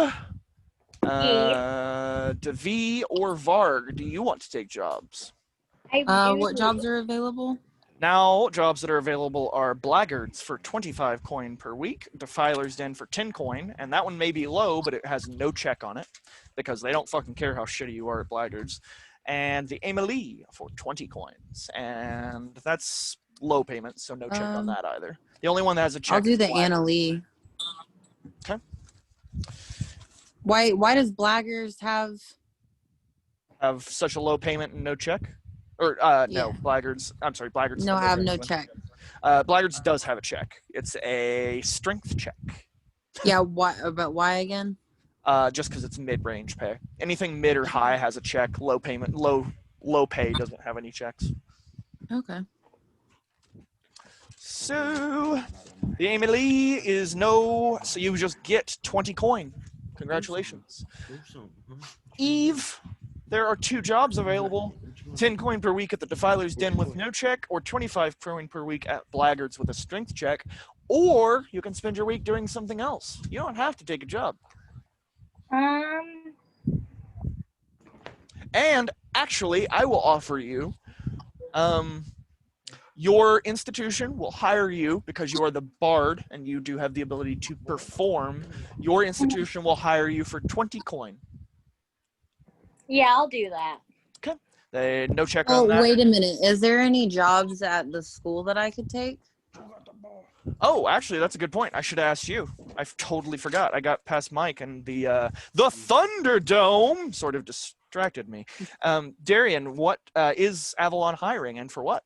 Devi, or Varg, do you want to take jobs? What jobs are available? Now, jobs that are available are Blackguards for 25 coin per week, Defiler's Den for 10 coin, and that one may be low, but it has no check on it, because they don't fucking care how shitty you are at Blackguards. And the Emily for 20 coins, and that's low payment, so no check on that either. The only one that has a check I'll do is the Blackguards. Anna Lee. Okay. Why does Blaggers have such a low payment and no check? Or, no, Blackguards. I'm sorry, Blackguards. no have no check? Blackguards does have a check. It's a strength check. Yeah, why? But why again? Just because it's mid-range pay. Anything mid or high has a check. Low payment, low pay doesn't have any checks. Okay. So, the Emily is no. So you just get 20 coin. Congratulations. Eve, there are 2 jobs available. 10 coin per week at the Defiler's Den with no check, or 25 coin per week at Blackguards with a strength check, or you can spend your week doing something else. You don't have to take a job. And actually, I will offer you, your institution will hire you because you are the bard and you do have the ability to perform. Your institution will hire you for 20 coin. Yeah, I'll do that. No check on that. Oh, wait a minute. Is there any jobs at the school that I could take? Oh, actually, that's a good point. I should ask you. I totally forgot. I got past Mike, and the Thunderdome sort of distracted me. Darian, what is Avalon hiring, and for what?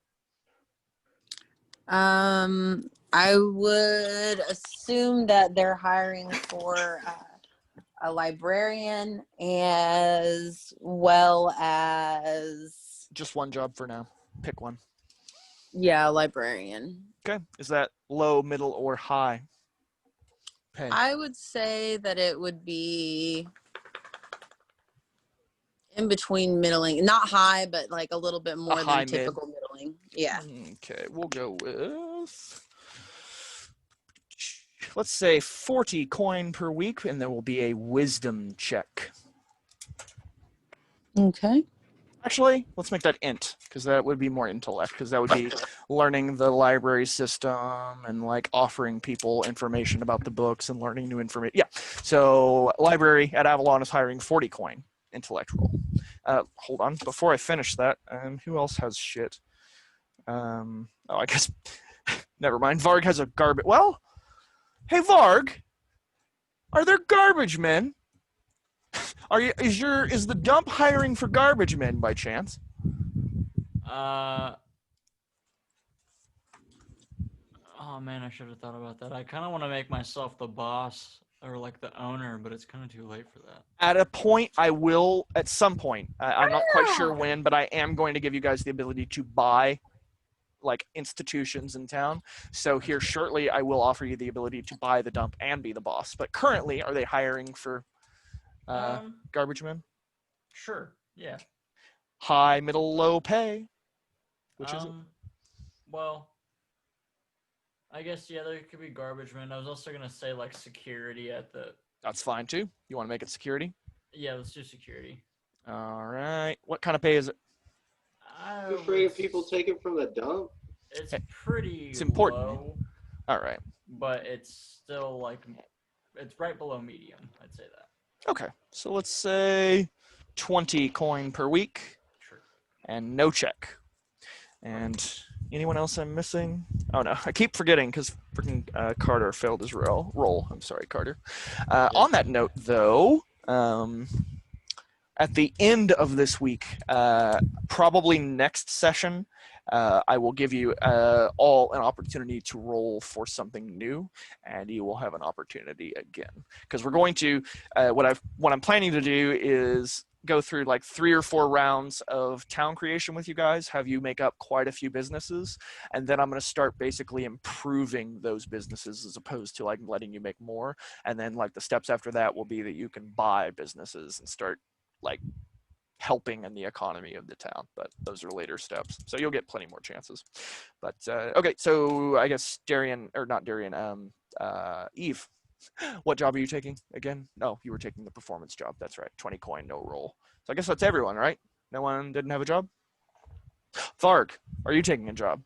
I would assume that they're hiring for a librarian as well as just one job for now. Pick one. Yeah, librarian. Okay. Is that low, middle, or high pay? I would say that it would be in between middling. Not high, but like a little bit more than typical middling. Yeah. Okay, we'll go with let's say 40 coin per week, and there will be a wisdom check. Okay. Actually, let's make that int, because that would be more intellect, because that would be learning the library system and like offering people information about the books and learning new information. Yeah. So library at Avalon is hiring 40 coin intellect roll. Hold on, before I finish that, who else has shit? Oh, I guess never mind. Varg has a garbage. Well, hey Varg, are there garbage men? Is the dump hiring for garbage men by chance? Oh man, I should have thought about that. I kind of want to make myself the boss or like the owner, but it's kind of too late for that. At a point, I will. At some point, I'm not quite sure when, but I am going to give you guys the ability to buy, like, institutions in town. So here shortly, I will offer you the ability to buy the dump and be the boss. But currently, are they hiring for garbage men? Sure. Yeah. High, middle, low pay. Which is it? Well, I guess yeah, there could be garbage men. I was also gonna say like security at the. That's fine too. You want to make it security? Yeah, let's do security. All right. What kind of pay is it? You afraid of people taking from the dump? It's pretty. It's important. Low, all right. But it's still like, it's right below medium. I'd say that. Okay. So let's say 20 coin per week. Sure. And no check. And anyone else I'm missing? Oh no, I keep forgetting because freaking Carter failed his roll. I'm sorry, Carter. On that note, though, at the end of this week, probably next session, I will give you all an opportunity to roll for something new, and you will have an opportunity again. Because we're going to, what I'm planning to do is go through like 3 or 4 rounds of town creation with you guys, have you make up quite a few businesses, and then I'm going to start basically improving those businesses as opposed to like letting you make more. And then like the steps after that will be that you can buy businesses and start like helping in the economy of the town, but those are later steps. So you'll get plenty more chances. But okay, so I guess Eve, what job are you taking again? No, you were taking the performance job. That's right. 20 coin, no roll. So I guess that's everyone, right? No one didn't have a job? Tharg, are you taking a job?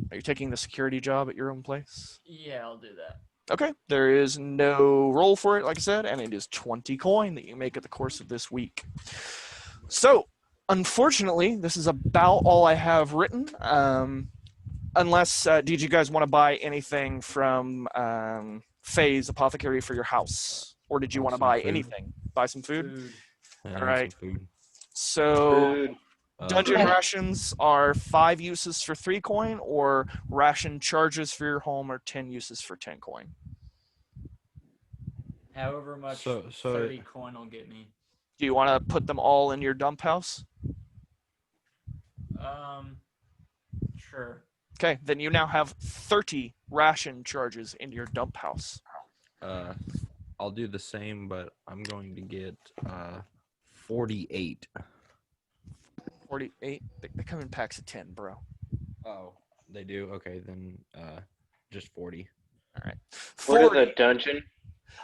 Are you taking the security job at your own place? Yeah, I'll do that. Okay, there is no roll for it, like I said, and it is 20 coin that you make at the course of this week. So, unfortunately, this is about all I have written. Unless, did you guys want to buy anything from Faye's Apothecary for your house? Or did you want to buy anything? Buy some food? Yeah, All right. some food. So, Food. dungeon Okay. rations are 5 uses for 3 coin, or ration charges for your home are 10 uses for 10 coin. However much So 30 coin will get me. Do you want to put them all in your dump house? Sure. Okay, then you now have 30 ration charges in your dump house. I'll do the same, but I'm going to get 48. 48? They come in packs of 10, bro. Oh, they do? Okay, then just 40. All right. What is 40. a dungeon?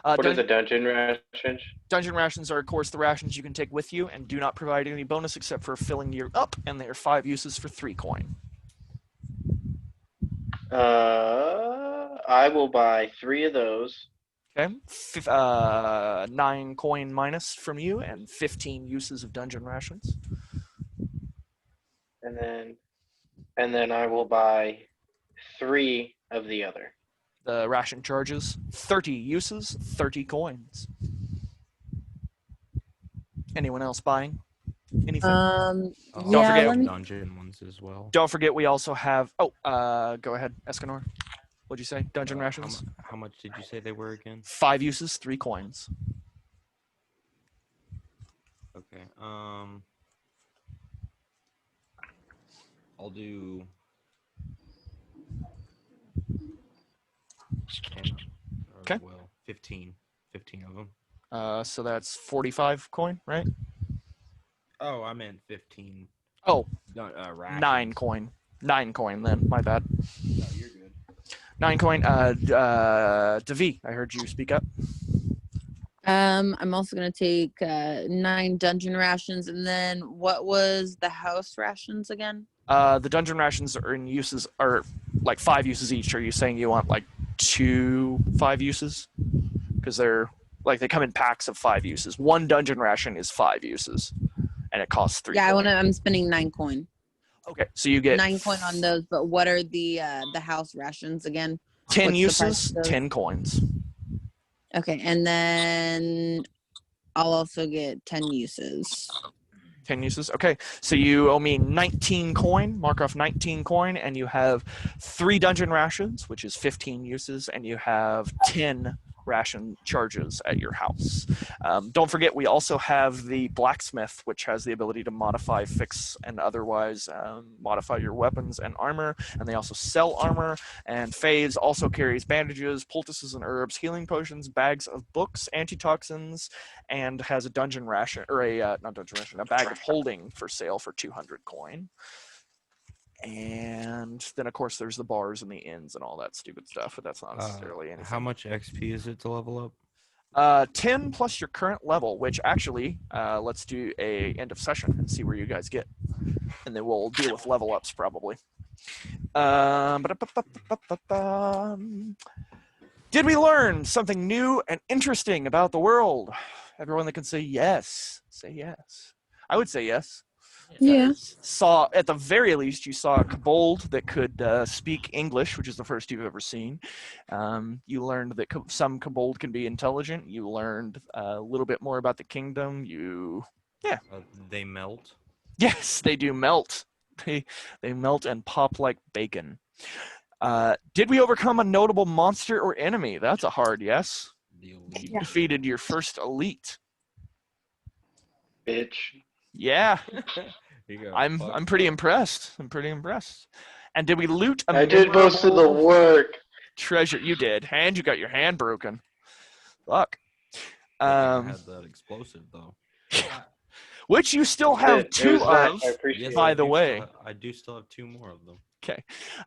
What is a dungeon ration? Dungeon rations are, of course, the rations you can take with you and do not provide any bonus except for filling you up, and they are 5 uses for 3 coin. I will buy 3 of those. Okay. 9 coin minus from you and 15 uses of dungeon rations. And then I will buy 3 of the other. The ration charges, 30 uses, 30 coins. Anyone else buying anything? Don't Yeah, forget- let me, dungeon ones as well. Don't forget we also have, go ahead, Escanor. What'd you say? Dungeon rations? How much did you say they were again? 5 uses, 3 coins. Okay. I'll do 10. Okay. Well, 15. 15 of them. So that's 45 coin, right? Oh, I meant 15. Oh, Rations. 9 coin. 9 coin then, my bad. No, you're good. 9 coin. Devi, I heard you speak up. I'm also gonna take 9 dungeon rations, and then what was the house rations again? The dungeon rations are in uses are like 5 uses each. Are you saying you want like 5 uses? Because they're like they come in packs of 5 uses. 1 dungeon ration is 5 uses, and it costs 3. Yeah, coin. I'm spending 9 coin. Okay, so you get 9 coin on those. But what are the house rations again? 10 What's the price uses, of those? 10 coins. Okay, and then I'll also get 10 uses. 10 uses. Okay, so you owe me 19 coin. Mark off 19 coin, and you have 3 dungeon rations, which is 15 uses, and you have 10 ration charges at your house. Don't forget, we also have the blacksmith, which has the ability to modify, fix, and otherwise modify your weapons and armor. And they also sell armor. And Faze also carries bandages, poultices and herbs, healing potions, bags of books, antitoxins, and has a dungeon ration, or not dungeon ration, a bag of holding for sale for 200 coin. And then, of course, there's the bars and the inns and all that stupid stuff, but that's not necessarily anything. How much XP is it to level up? 10 plus your current level, which actually, let's do a end of session and see where you guys get. And then we'll deal with level ups probably. Did we learn something new and interesting about the world? Everyone that can say yes, say yes. I would say yes. Yeah. Saw, at the very least, you saw a kobold that could speak English, which is the first you've ever seen. You learned that some kobold can be intelligent. You learned a little bit more about the kingdom. They melt. Yes, they do melt. They melt and pop like bacon. Did we overcome a notable monster or enemy? That's a hard yes. You defeated your first elite. Bitch. Yeah. I'm pretty impressed. I'm pretty impressed. And did we loot a I did most of the memorable work. treasure? You did. And you got your hand broken. Fuck. I had that explosive though. Which you still It have was 2 nice. of, I appreciate by it. the way. I do still have 2 more of them. Okay.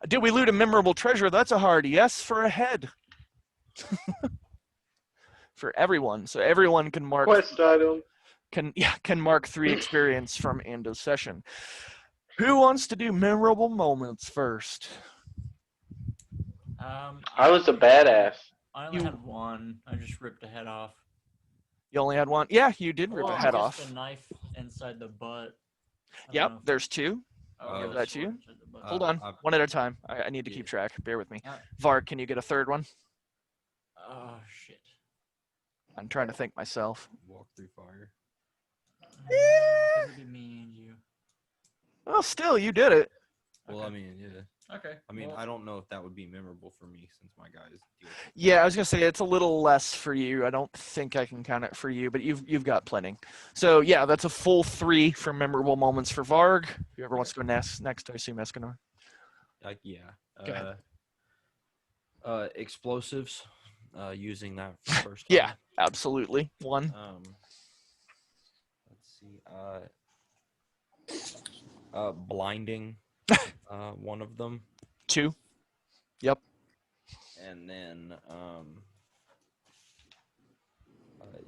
Did we loot a memorable treasure? That's a hard yes for a head. For everyone. So everyone can mark Quest item. can mark 3 experience from end of session. Who wants to do memorable moments first? I was a badass. I only had 1. I just ripped a head off. You only had 1? Yeah, you did rip Well, a head I guess off. the knife inside the butt. Yep, there's 2. Oh, Give that to you. butt. Hold on, one at a time. I need to keep track. Bear with me. Varg, can you get a 3rd one? Oh shit. I'm trying to think myself. Walk through fire. It would be me and you. Well, still, you did it. Well, I mean, yeah. Okay. I mean, well, I don't know if that would be memorable for me since my guys deal with it. Yeah, I was gonna say it's a little less for you. I don't think I can count it for you, but you've got plenty. So yeah, that's a full 3 for memorable moments for Varg. Whoever wants to go next, I assume Escanor. Yeah. Go ahead. Explosives. Using that first. Yeah, absolutely. 1. Let's see. Blinding. One of them. 2. Yep. And then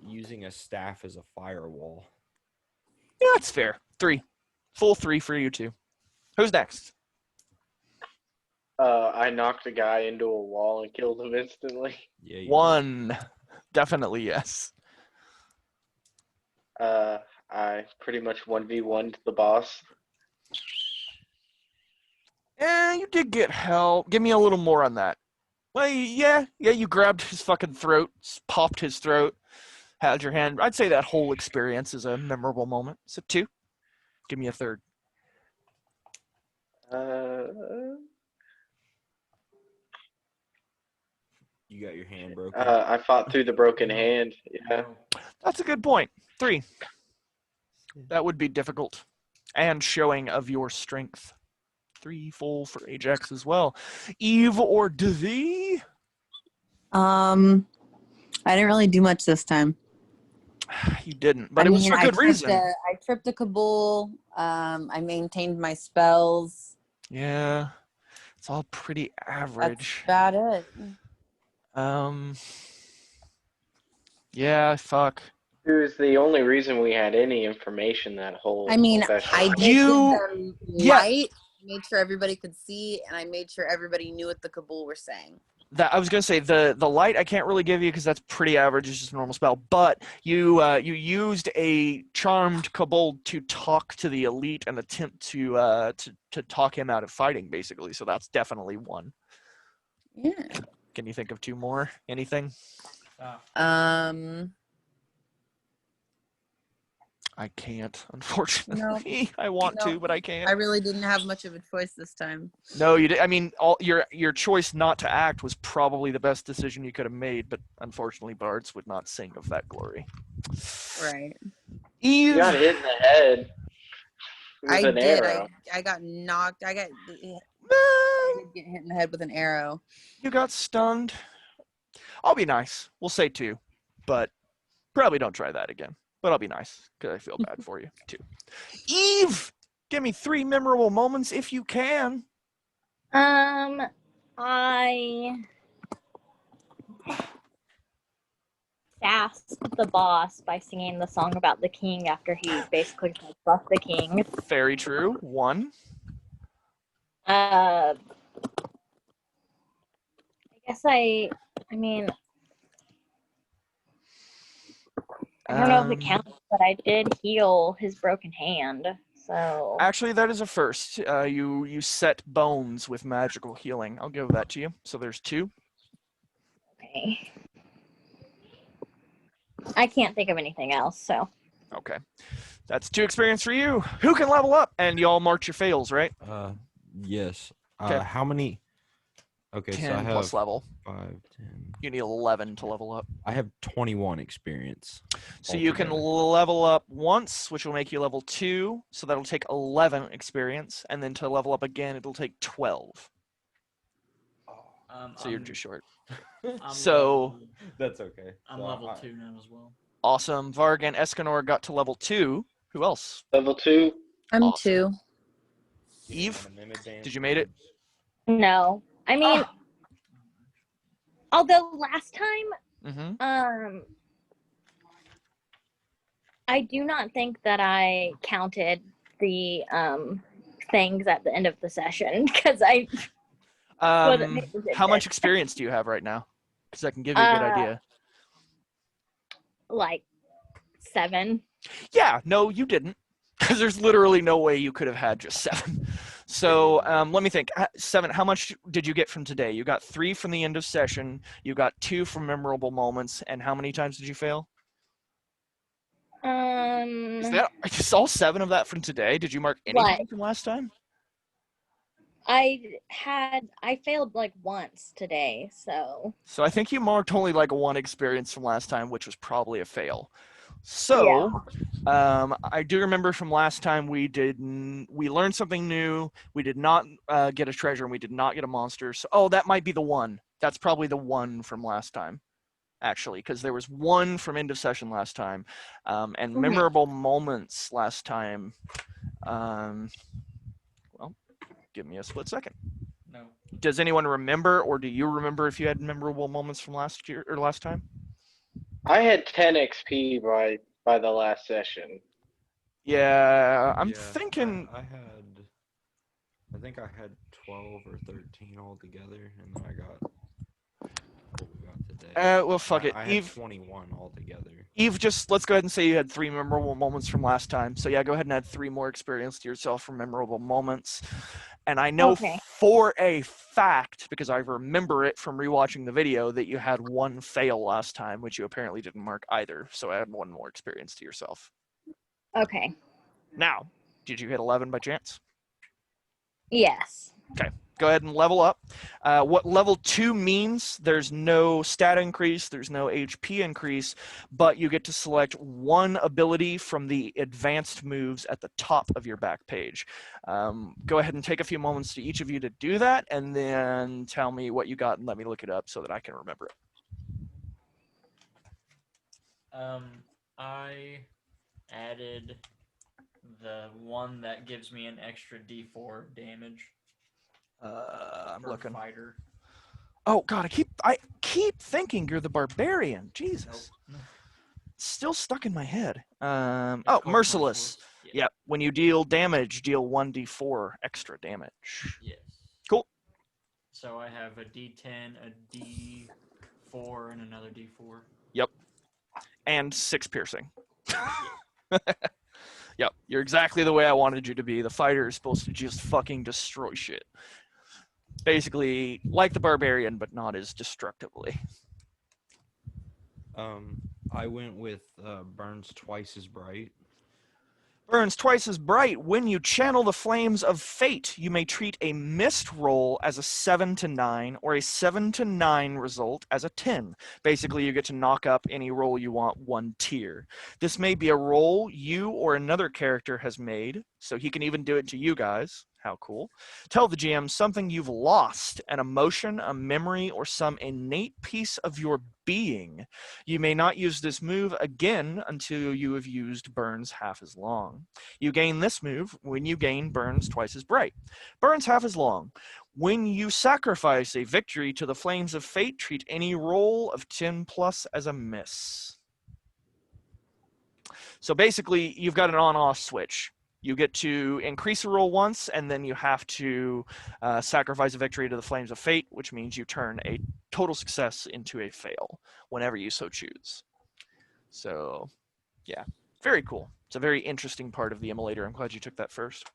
using a staff as a firewall. Yeah, that's fair. 3. Full 3 for you 2. Who's next? I knocked a guy into a wall and killed him instantly. Yeah. 1. Definitely yes. I pretty much 1v1'd the boss. You did get help. Give me a little more on that. Well, yeah, you grabbed his fucking throat, popped his throat, had your hand. I'd say that whole experience is a memorable moment. So 2. Give me a 3rd. You got your hand broken. I fought through the broken hand. Yeah. That's a good point. 3. That would be difficult. And showing of your strength. 3 full for Ajax as well. Eve or Devi? I didn't really do much this time. You didn't, but it was for good reason. I tripped a Kabul. I maintained my spells. Yeah. It's all pretty That's average. about it. Yeah, fuck. It was the only reason we had any information that whole I mean, session. I did You- give them yeah. light, made sure everybody could see, and I made sure everybody knew what the Kabul were saying. That I was gonna say the light I can't really give you because that's pretty average. It's just a normal spell. But you used a charmed kobold to talk to the elite and attempt to talk him out of fighting, basically. So that's definitely one. Yeah. Can you think of two more? Anything? I can't, unfortunately. I want to, but I can't. I really didn't have much of a choice this time. No, you did. I mean, your choice not to act was probably the best decision you could have made, but unfortunately, bards would not sing of that glory. Right. Eve, You got hit in the head with I an did. arrow. I got knocked. I did get hit in the head with an arrow. you got stunned. I'll be nice. We'll say 2, but probably don't try that again. But I'll be nice because I feel bad for you too. Eve, give me 3 memorable moments if you can. I sassed the boss by singing the song about the king after he basically left the king. Very true. 1. I guess I mean, I don't know if it counts, but I did heal his broken hand. So Actually, that is a first. You set bones with magical healing. I'll give that to you. So there's 2. okay. I can't think of anything else, so Okay. That's 2 experience for you. Who can level up? And y'all mark your fails, right? Yes. Okay. How many? Okay, 10 so I have plus level. 5, 10. You need 11 to level up. I have 21 experience. So you can altogether. level up once, which will make you level 2. So that'll take 11 experience. And then to level up again, it'll take 12. So you're too short. So That's okay. I'm level 2 now as well. awesome. Varg and Escanor got to level 2. Who else? Level 2. I'm Awesome. 2. Eve, did you make it? no. I mean, although last time, Mm-hmm. I do not think that I counted the things at the end of the session because I wasn't paying attention. How much experience do you have right now? Because I can give you a good idea. Like 7. Yeah, no, you didn't. Because there's literally no way you could have had just 7. So let me think. 7, how much did you get from today? You got 3 from the end of session. You got 2 from memorable moments. And how many times did you fail? Is that just all 7 of that from today? Did you mark anything from last time? I failed like once today, so. So I think you marked only like 1 experience from last time, which was probably a fail. So, I do remember from last time we learned something new. We did not get a treasure, and we did not get a monster. So, that might be the one. That's probably the one from last time, actually, because there was 1 from end of session last time, and memorable moments last time. Well, give me a split second. No. Does anyone remember, or do you remember if you had memorable moments from last year or last time? I had 10 XP by the last session. Yeah, I'm thinking. I think I had 12 or 13 altogether, and then I got what we got today. Well, fuck it. I Eve, had 21 altogether. Eve, just let's go ahead and say you had 3 memorable moments from last time. So yeah, go ahead and add 3 more experience to yourself from memorable moments. And I know for a fact, because I remember it from rewatching the video, that you had 1 fail last time, which you apparently didn't mark either. So add 1 more experience to yourself. Okay. Now, did you hit 11 by chance? Yes. Okay. Go ahead and level up. What level 2 means, there's no stat increase, there's no HP increase, but you get to select 1 ability from the advanced moves at the top of your back page. Go ahead and take a few moments to each of you to do that, and then tell me what you got and let me look it up so that I can remember it. I added the one that gives me an extra D4 damage. I'm Or looking. Fighter. Oh God, I keep thinking you're the barbarian. Jesus, Nope. it's still stuck in my head. It's Oh, called merciless. Yeah. Yep. When you deal damage, deal 1d4 extra damage. Yes. Cool. So I have a D10, a D4, and another D4. Yep. And 6 piercing. Yep. You're exactly the way I wanted you to be. The fighter is supposed to just fucking destroy shit. Basically, like the barbarian, but not as destructively. I went with burns twice as bright. Burns twice as bright. When you channel the flames of fate, you may treat a missed roll as a 7 to 9 or a 7 to 9 result as a 10. Basically, you get to knock up any roll you want 1 tier. This may be a roll you or another character has made, so he can even do it to you guys. How cool. Tell the GM something you've lost, an emotion, a memory, or some innate piece of your being. You may not use this move again until you have used burns half as long. You gain this move when you gain burns twice as bright. Burns half as long. When you sacrifice a victory to the flames of fate, treat any roll of 10 plus as a miss. So basically, you've got an on-off switch. You get to increase a roll once, and then you have to sacrifice a victory to the flames of fate, which means you turn a total success into a fail whenever you so choose. So, yeah, very cool. It's a very interesting part of the immolator. I'm glad you took that first.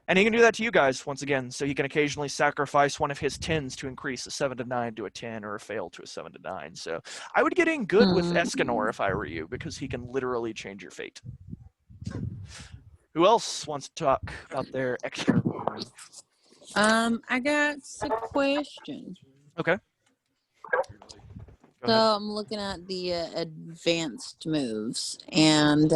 And he can do that to you guys once again, so he can occasionally sacrifice one of his 10s to increase a 7 to 9 to a 10 or a fail to a 7 to 9. So I would get in good with Escanor if I were you, because he can literally change your fate. Who else wants to talk about their extra? I got a question. Okay. Go So ahead. I'm looking at the advanced moves, and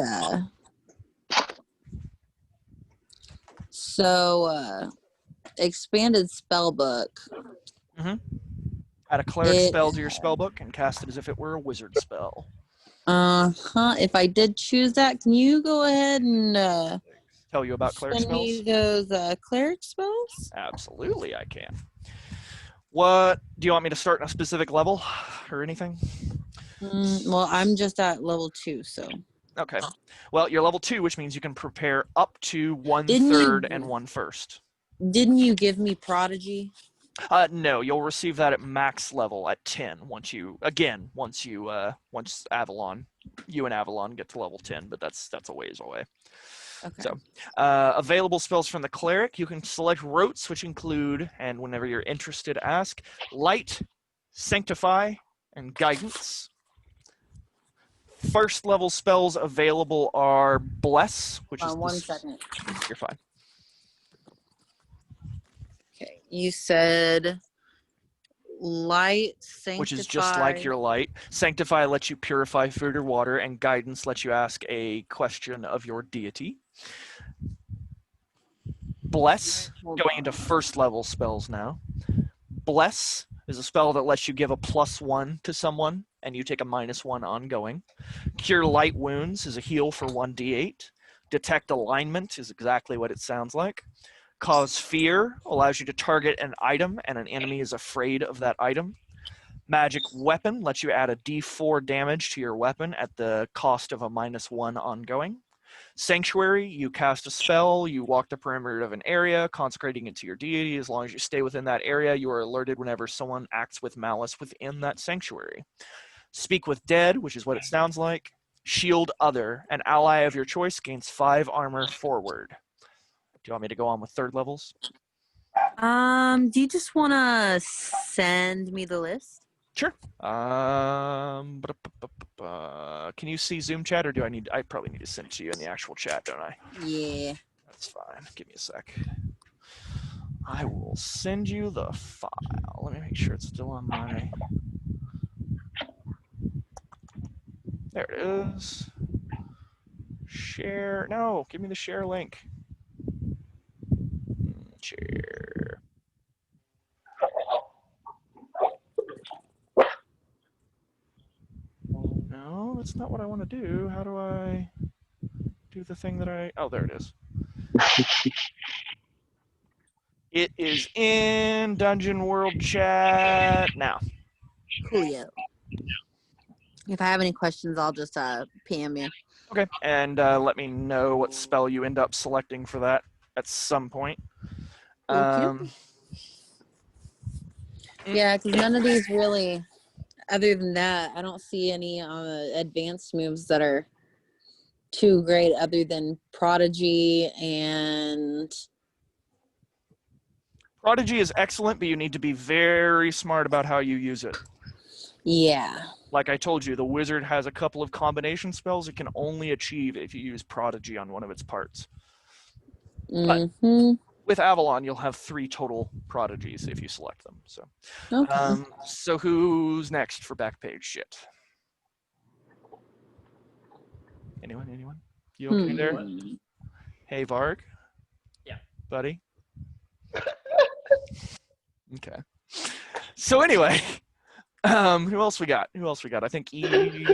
expanded spellbook. Add a cleric spell to your spellbook and cast it as if it were a wizard spell. If I did choose that, can you go ahead and Tell you about cleric send me spells? those cleric spells? Absolutely, I can. What do you want me to start in a specific level or anything? Well, I'm just at level 2, so. Okay. Well, you're level 2, which means you can prepare up to 1/3 and 1/1. Didn't you give me Prodigy? No, you'll receive that at max level at 10 once Avalon, you and Avalon get to level 10, but that's a ways away. Okay. So, available spells from the cleric, you can select rotes, which include, and whenever you're interested, ask, light, sanctify, and guidance. First level spells available are bless, which is one second. You're fine. Okay, you said light, sanctify. Which is just like your light. Sanctify lets you purify food or water, and guidance lets you ask a question of your deity. Bless, going into first level spells now. Bless is a spell that lets you give a +1 to someone, and you take a -1 ongoing. Cure light wounds is a heal for 1d8. Detect alignment is exactly what it sounds like. Cause fear allows you to target an item, and an enemy is afraid of that item. Magic weapon lets you add a d4 damage to your weapon at the cost of a -1 ongoing. Sanctuary, you cast a spell, you walk the perimeter of an area, consecrating it to your deity. As long as you stay within that area, you are alerted whenever someone acts with malice within that sanctuary. Speak with Dead, which is what it sounds like. Shield Other, an ally of your choice gains 5 armor forward. Do you want me to go on with third levels? Do you just want to send me the list? Sure. Can you see Zoom chat, or do I probably need to send it to you in the actual chat, don't I? Yeah. That's fine. Give me a sec. I will send you the file. Let me make sure it's still on my... There it is. Share. No, give me the share link. Share. No, that's not what I want to do. How do I do the thing that I... Oh, there it is. It is in Dungeon World chat now. Coolio. If I have any questions, I'll just PM you. Okay, and let me know what spell you end up selecting for that at some point. Okey-dokey. Yeah, because none of these really, other than that, I don't see any advanced moves that are too great other than Prodigy and... Prodigy is excellent, but you need to be very smart about how you use it. Yeah. Like I told you, the wizard has a couple of combination spells it can only achieve if you use Prodigy on one of its parts. Mm-hmm. With Avalon, you'll have 3 total Prodigies if you select them. So, Okay. so who's next for back page shit? Anyone? You okay there? Hey, Varg? Yeah. Buddy? Okay. So anyway, who else we got? I think Eve.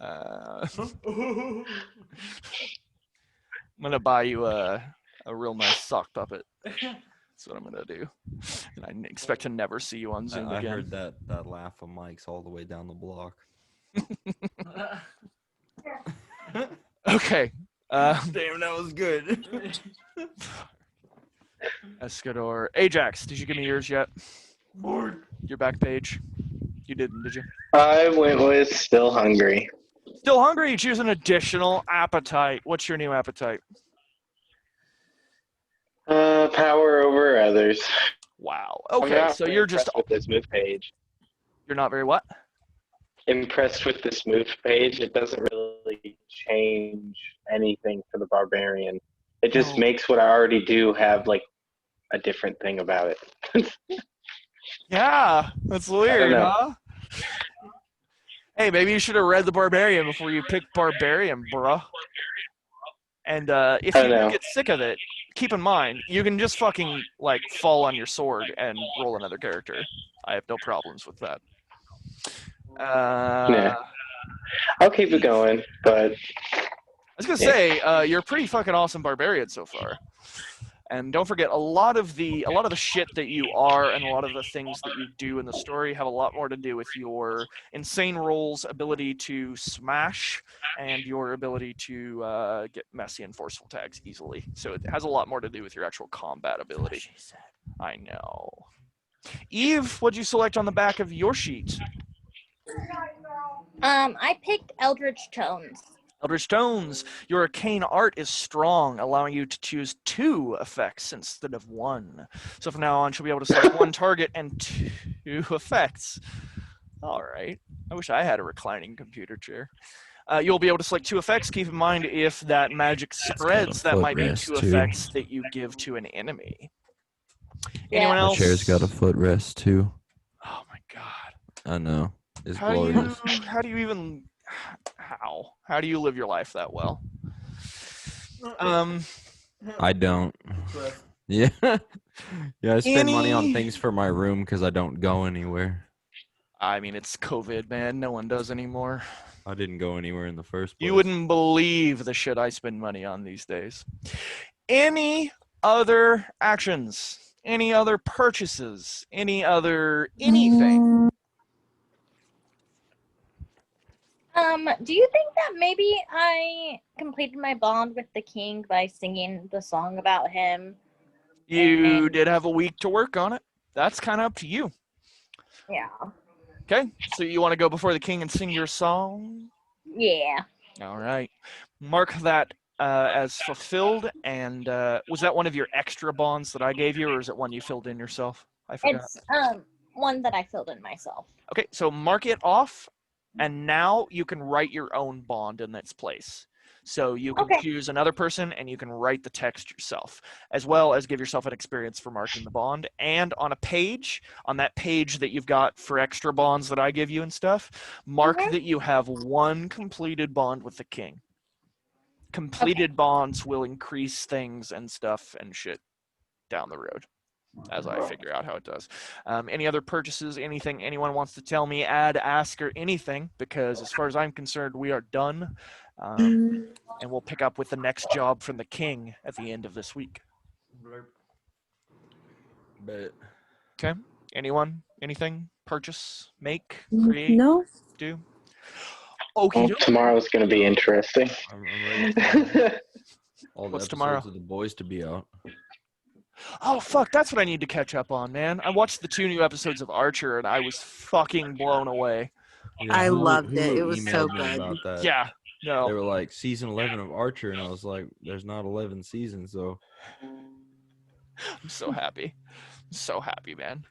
I'm gonna buy you a real nice sock puppet. That's what I'm gonna do. And I expect to never see you on Zoom I again. heard that laugh of Mike's all the way down the block. Okay. Damn, that was good. Escador. Ajax, did you give me yours yet? Your back page? You didn't, did you? I went with still hungry. Still hungry? You choose an additional appetite. What's your new appetite? Power over others. Wow. I'm Okay, not so very you're just... impressed with this move page. You're not very what? Impressed with this move page. It doesn't really change anything for the barbarian. It just No. makes what I already do have like a different thing about it. Yeah, that's weird, know. huh? Hey, maybe you should have read the Barbarian before you picked Barbarian, bruh. And if I you know. get sick of it, keep in mind, you can just fucking, like, fall on your sword and roll another character. I have no problems with that. Yeah. I'll keep it going, but I was gonna say, you're a pretty fucking awesome Barbarian so far. And don't forget, a lot of the shit that you are and a lot of the things that you do in the story have a lot more to do with your insane rolls, ability to smash, and your ability to get messy and forceful tags easily. So it has a lot more to do with your actual combat ability. I know. Eve, what'd you select on the back of your sheet? I picked Eldritch Tones. Eldritch Tones. Your arcane art is strong, allowing you to choose 2 effects instead of 1. So from now on, she'll be able to select 1 target and 2 effects. All right. I wish I had a reclining computer chair. You'll be able to select 2 effects. Keep in mind, if that magic spreads, that might be 2 effects that you give to an enemy. Anyone else? The chair's got a footrest too. Oh my god. I know. It's How glorious. How do you live your life that well? I don't. Yeah. Yeah, I spend money on things for my room because I don't go anywhere. I mean, it's COVID, man. No one does anymore. I didn't go anywhere in the first place. You wouldn't believe the shit I spend money on these days. Any other actions? Any other purchases? Any other anything? Do you think that maybe I completed my bond with the king by singing the song about him? You did have a week to work on it. That's kind of up to you. Yeah. Okay, so you want to go before the king and sing your song? Yeah. All right. Mark that as fulfilled. And was that one of your extra bonds that I gave you, or is it one you filled in yourself? I forgot. It's one that I filled in myself. Okay, so mark it off, and now you can write your own bond in its place. So you can choose another person, and you can write the text yourself, as well as give yourself an experience for marking the bond. And on a page, on that page that you've got for extra bonds that I give you and stuff, mark that you have 1 completed bond with the king. Completed bonds will increase things and stuff and shit down the road, as I figure out how it does. Any other purchases, anything anyone wants to tell me, add, ask, or anything, because as far as I'm concerned, we are done. And we'll pick up with the next job from the king at the end of this week. But Okay. Anyone? Anything? Purchase? Make? Mm, Create? No. Do? Okay. Tomorrow's going to be interesting. I'm ready for all the What's episodes tomorrow? of The Boys to be out. Oh, fuck. That's what I need to catch up on, man. I watched the 2 new episodes of Archer, and I was fucking blown away. Yeah, I Hulu- loved it. Hulu It was so emailed me good. about that. Yeah. No. They were like, season 11 of Archer, and I was like, there's not 11 seasons, so. I'm so happy. So happy, man.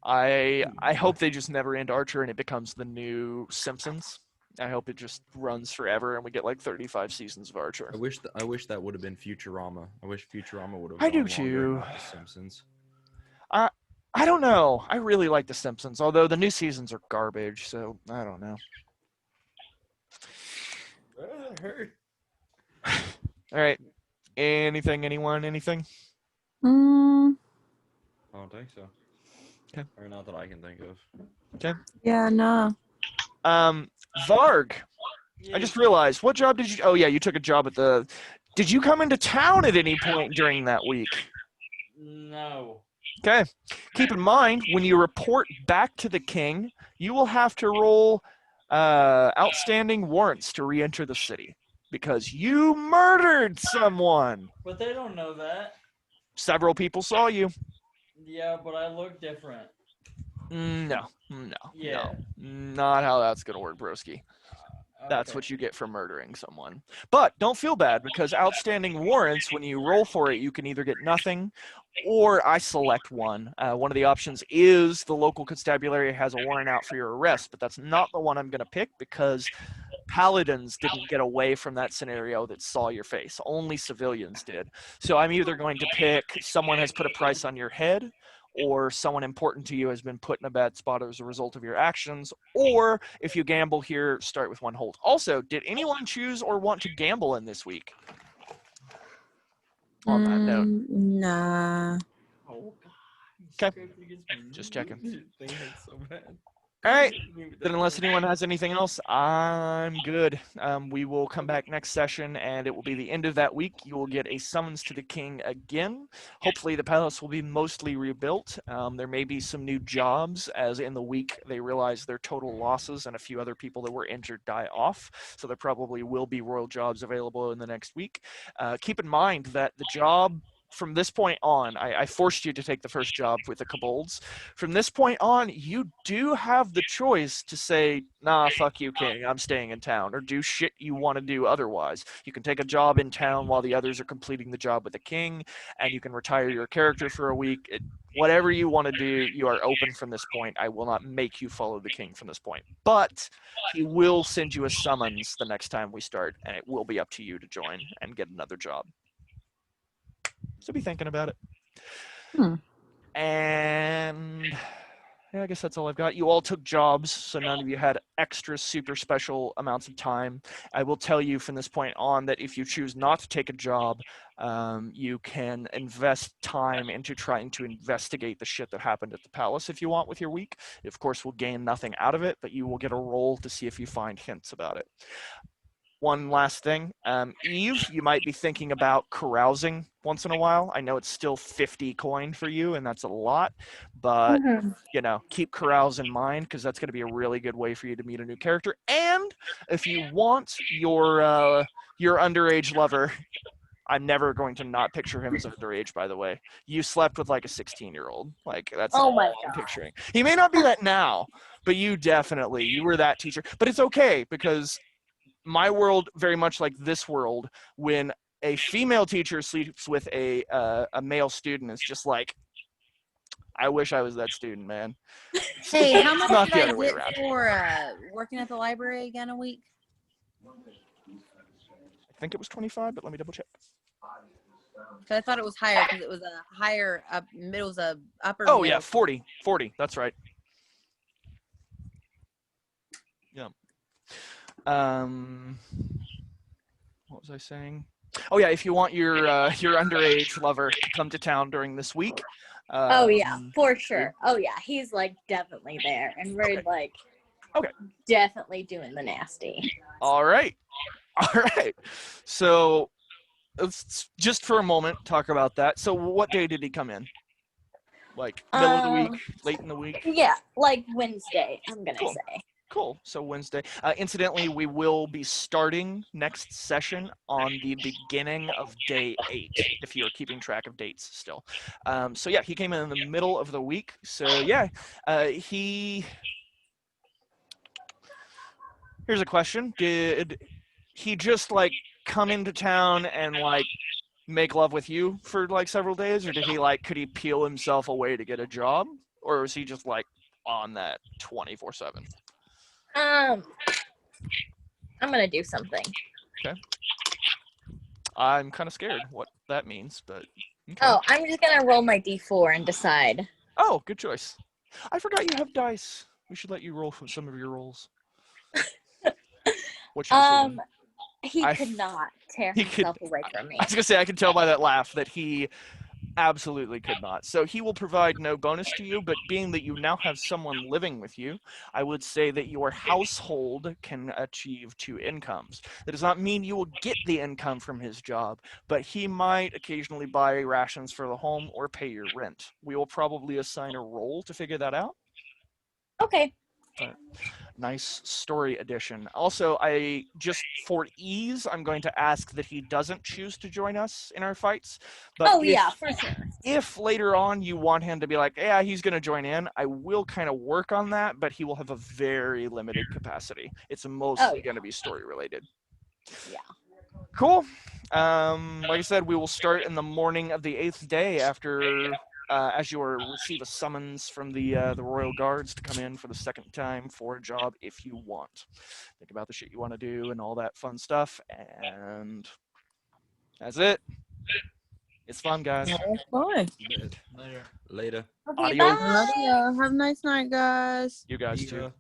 I hope they just never end Archer and it becomes the new Simpsons. I hope it just runs forever and we get like 35 seasons of Archer. I wish that would have been Futurama. I wish Futurama would have I gone do longer, too. not The Simpsons. I don't know. I really like The Simpsons, although the new seasons are garbage, so I don't know. That hurt. All right. Anything, anyone, anything? Mm, I don't think so. Okay. Or not that I can think of. yeah, no. Varg, I just realized, what job did you, oh yeah, you took a job at the, did you come into town at any point during that week? No. Okay. Keep in mind, when you report back to the king, you will have to roll outstanding warrants to re-enter the city because you murdered someone. But they don't know that. Several people saw you. Yeah, but I look different. No, Yeah. not how that's gonna work, broski. That's Okay. what you get for murdering someone. But don't feel bad because outstanding warrants, when you roll for it, you can either get nothing or I select one. One of the options is the local constabulary has a warrant out for your arrest, but that's not the one I'm going to pick because paladins didn't get away from that scenario that saw your face. Only civilians did. So I'm either going to pick someone has put a price on your head, or someone important to you has been put in a bad spot as a result of your actions, or if you gamble here, start with 1 hold. Also, did anyone choose or want to gamble in this week? On that note. Nah. Oh, God. Okay. Just Just checking. Thing hurts so bad. All right. Then unless anyone has anything else, I'm good. We will come back next session, and it will be the end of that week. You will get a summons to the king again. Hopefully the palace will be mostly rebuilt. There may be some new jobs, as in the week they realize their total losses and a few other people that were injured die off. So there probably will be royal jobs available in the next week. Keep in mind that the job from this point on, I forced you to take the first job with the Kobolds. From this point on, you do have the choice to say, nah, fuck you, king, I'm staying in town, or do shit you want to do otherwise. You can take a job in town while the others are completing the job with the king, and you can retire your character for a week. Whatever you want to do, you are open from this point. I will not make you follow the king from this point. But he will send you a summons the next time we start, and it will be up to you to join and get another job. So be thinking about it. And yeah, I guess that's all I've got. You all took jobs, so none of you had extra super special amounts of time. I will tell you from this point on that if you choose not to take a job, you can invest time into trying to investigate the shit that happened at the palace if you want with your week. Of course, we'll gain nothing out of it, but you will get a roll to see if you find hints about it. One last thing, Eve, you might be thinking about carousing once in a while. I know it's still 50 coin for you, and that's a lot, but you know, keep carouse in mind because that's going to be a really good way for you to meet a new character. And if you want your underage lover, I'm never going to not picture him as underage. By the way, you slept with like a 16-year-old. Like that's Oh my all I'm God. picturing. He may not be that now, but you were that teacher. But it's okay because my world, very much like this world, when a female teacher sleeps with a male student, it's just like, I wish I was that student, man. Hey, how much Not did the I other way get around. for working at the library again a week? I think it was 25, but let me double check. 'Cause I thought it was higher because it was a higher up. It was a upper. Oh middle. yeah, 40. That's right. Yeah. What was I saying? Oh yeah, if you want your underage lover to come to town during this week. Oh yeah, for sure. Oh yeah, he's like definitely there, and we're like, definitely doing the nasty. All right. So let's just for a moment talk about that. So what day did he come in? Like middle of the week, Um, late in the week? Yeah, like Wednesday, I'm gonna Cool. say. Cool. So Wednesday. Incidentally, we will be starting next session on the beginning of day 8, if you are keeping track of dates still. So yeah, he came in the middle of the week. So yeah, he. Here's a question: did he just like come into town and like make love with you for like several days, or did he like could he peel himself away to get a job, or was he just like on that 24/7? Um, I'm gonna do something. Okay. I'm kind of scared what that means, but okay. Oh, I'm just gonna roll my d4 and decide. Oh, good choice. I forgot you have dice. We should let you roll for some of your rolls. What's your decision? He I could f- not tear he could- himself away from me. I was gonna say I can tell by that laugh that he absolutely could not. So he will provide no bonus to you, but being that you now have someone living with you, I would say that your household can achieve 2 incomes. That does not mean you will get the income from his job, but he might occasionally buy rations for the home or pay your rent. We will probably assign a role to figure that out. Okay. Nice story addition. Also, I just for ease, I'm going to ask that he doesn't choose to join us in our fights. But Oh yeah, for sure. if later on you want him to be like, yeah, he's going to join in, I will kind of work on that, but he will have a very limited capacity. It's mostly going to be story related. Yeah. Cool. Like I said, we will start in the morning of the 8th day after as you receive a summons from the royal guards to come in for the second time for a job if you want. Think about the shit you want to do and all that fun stuff, and that's it. It's fun, guys. Bye. Later. Okay, Adios. bye. Have a nice night, guys. You guys See too. ya.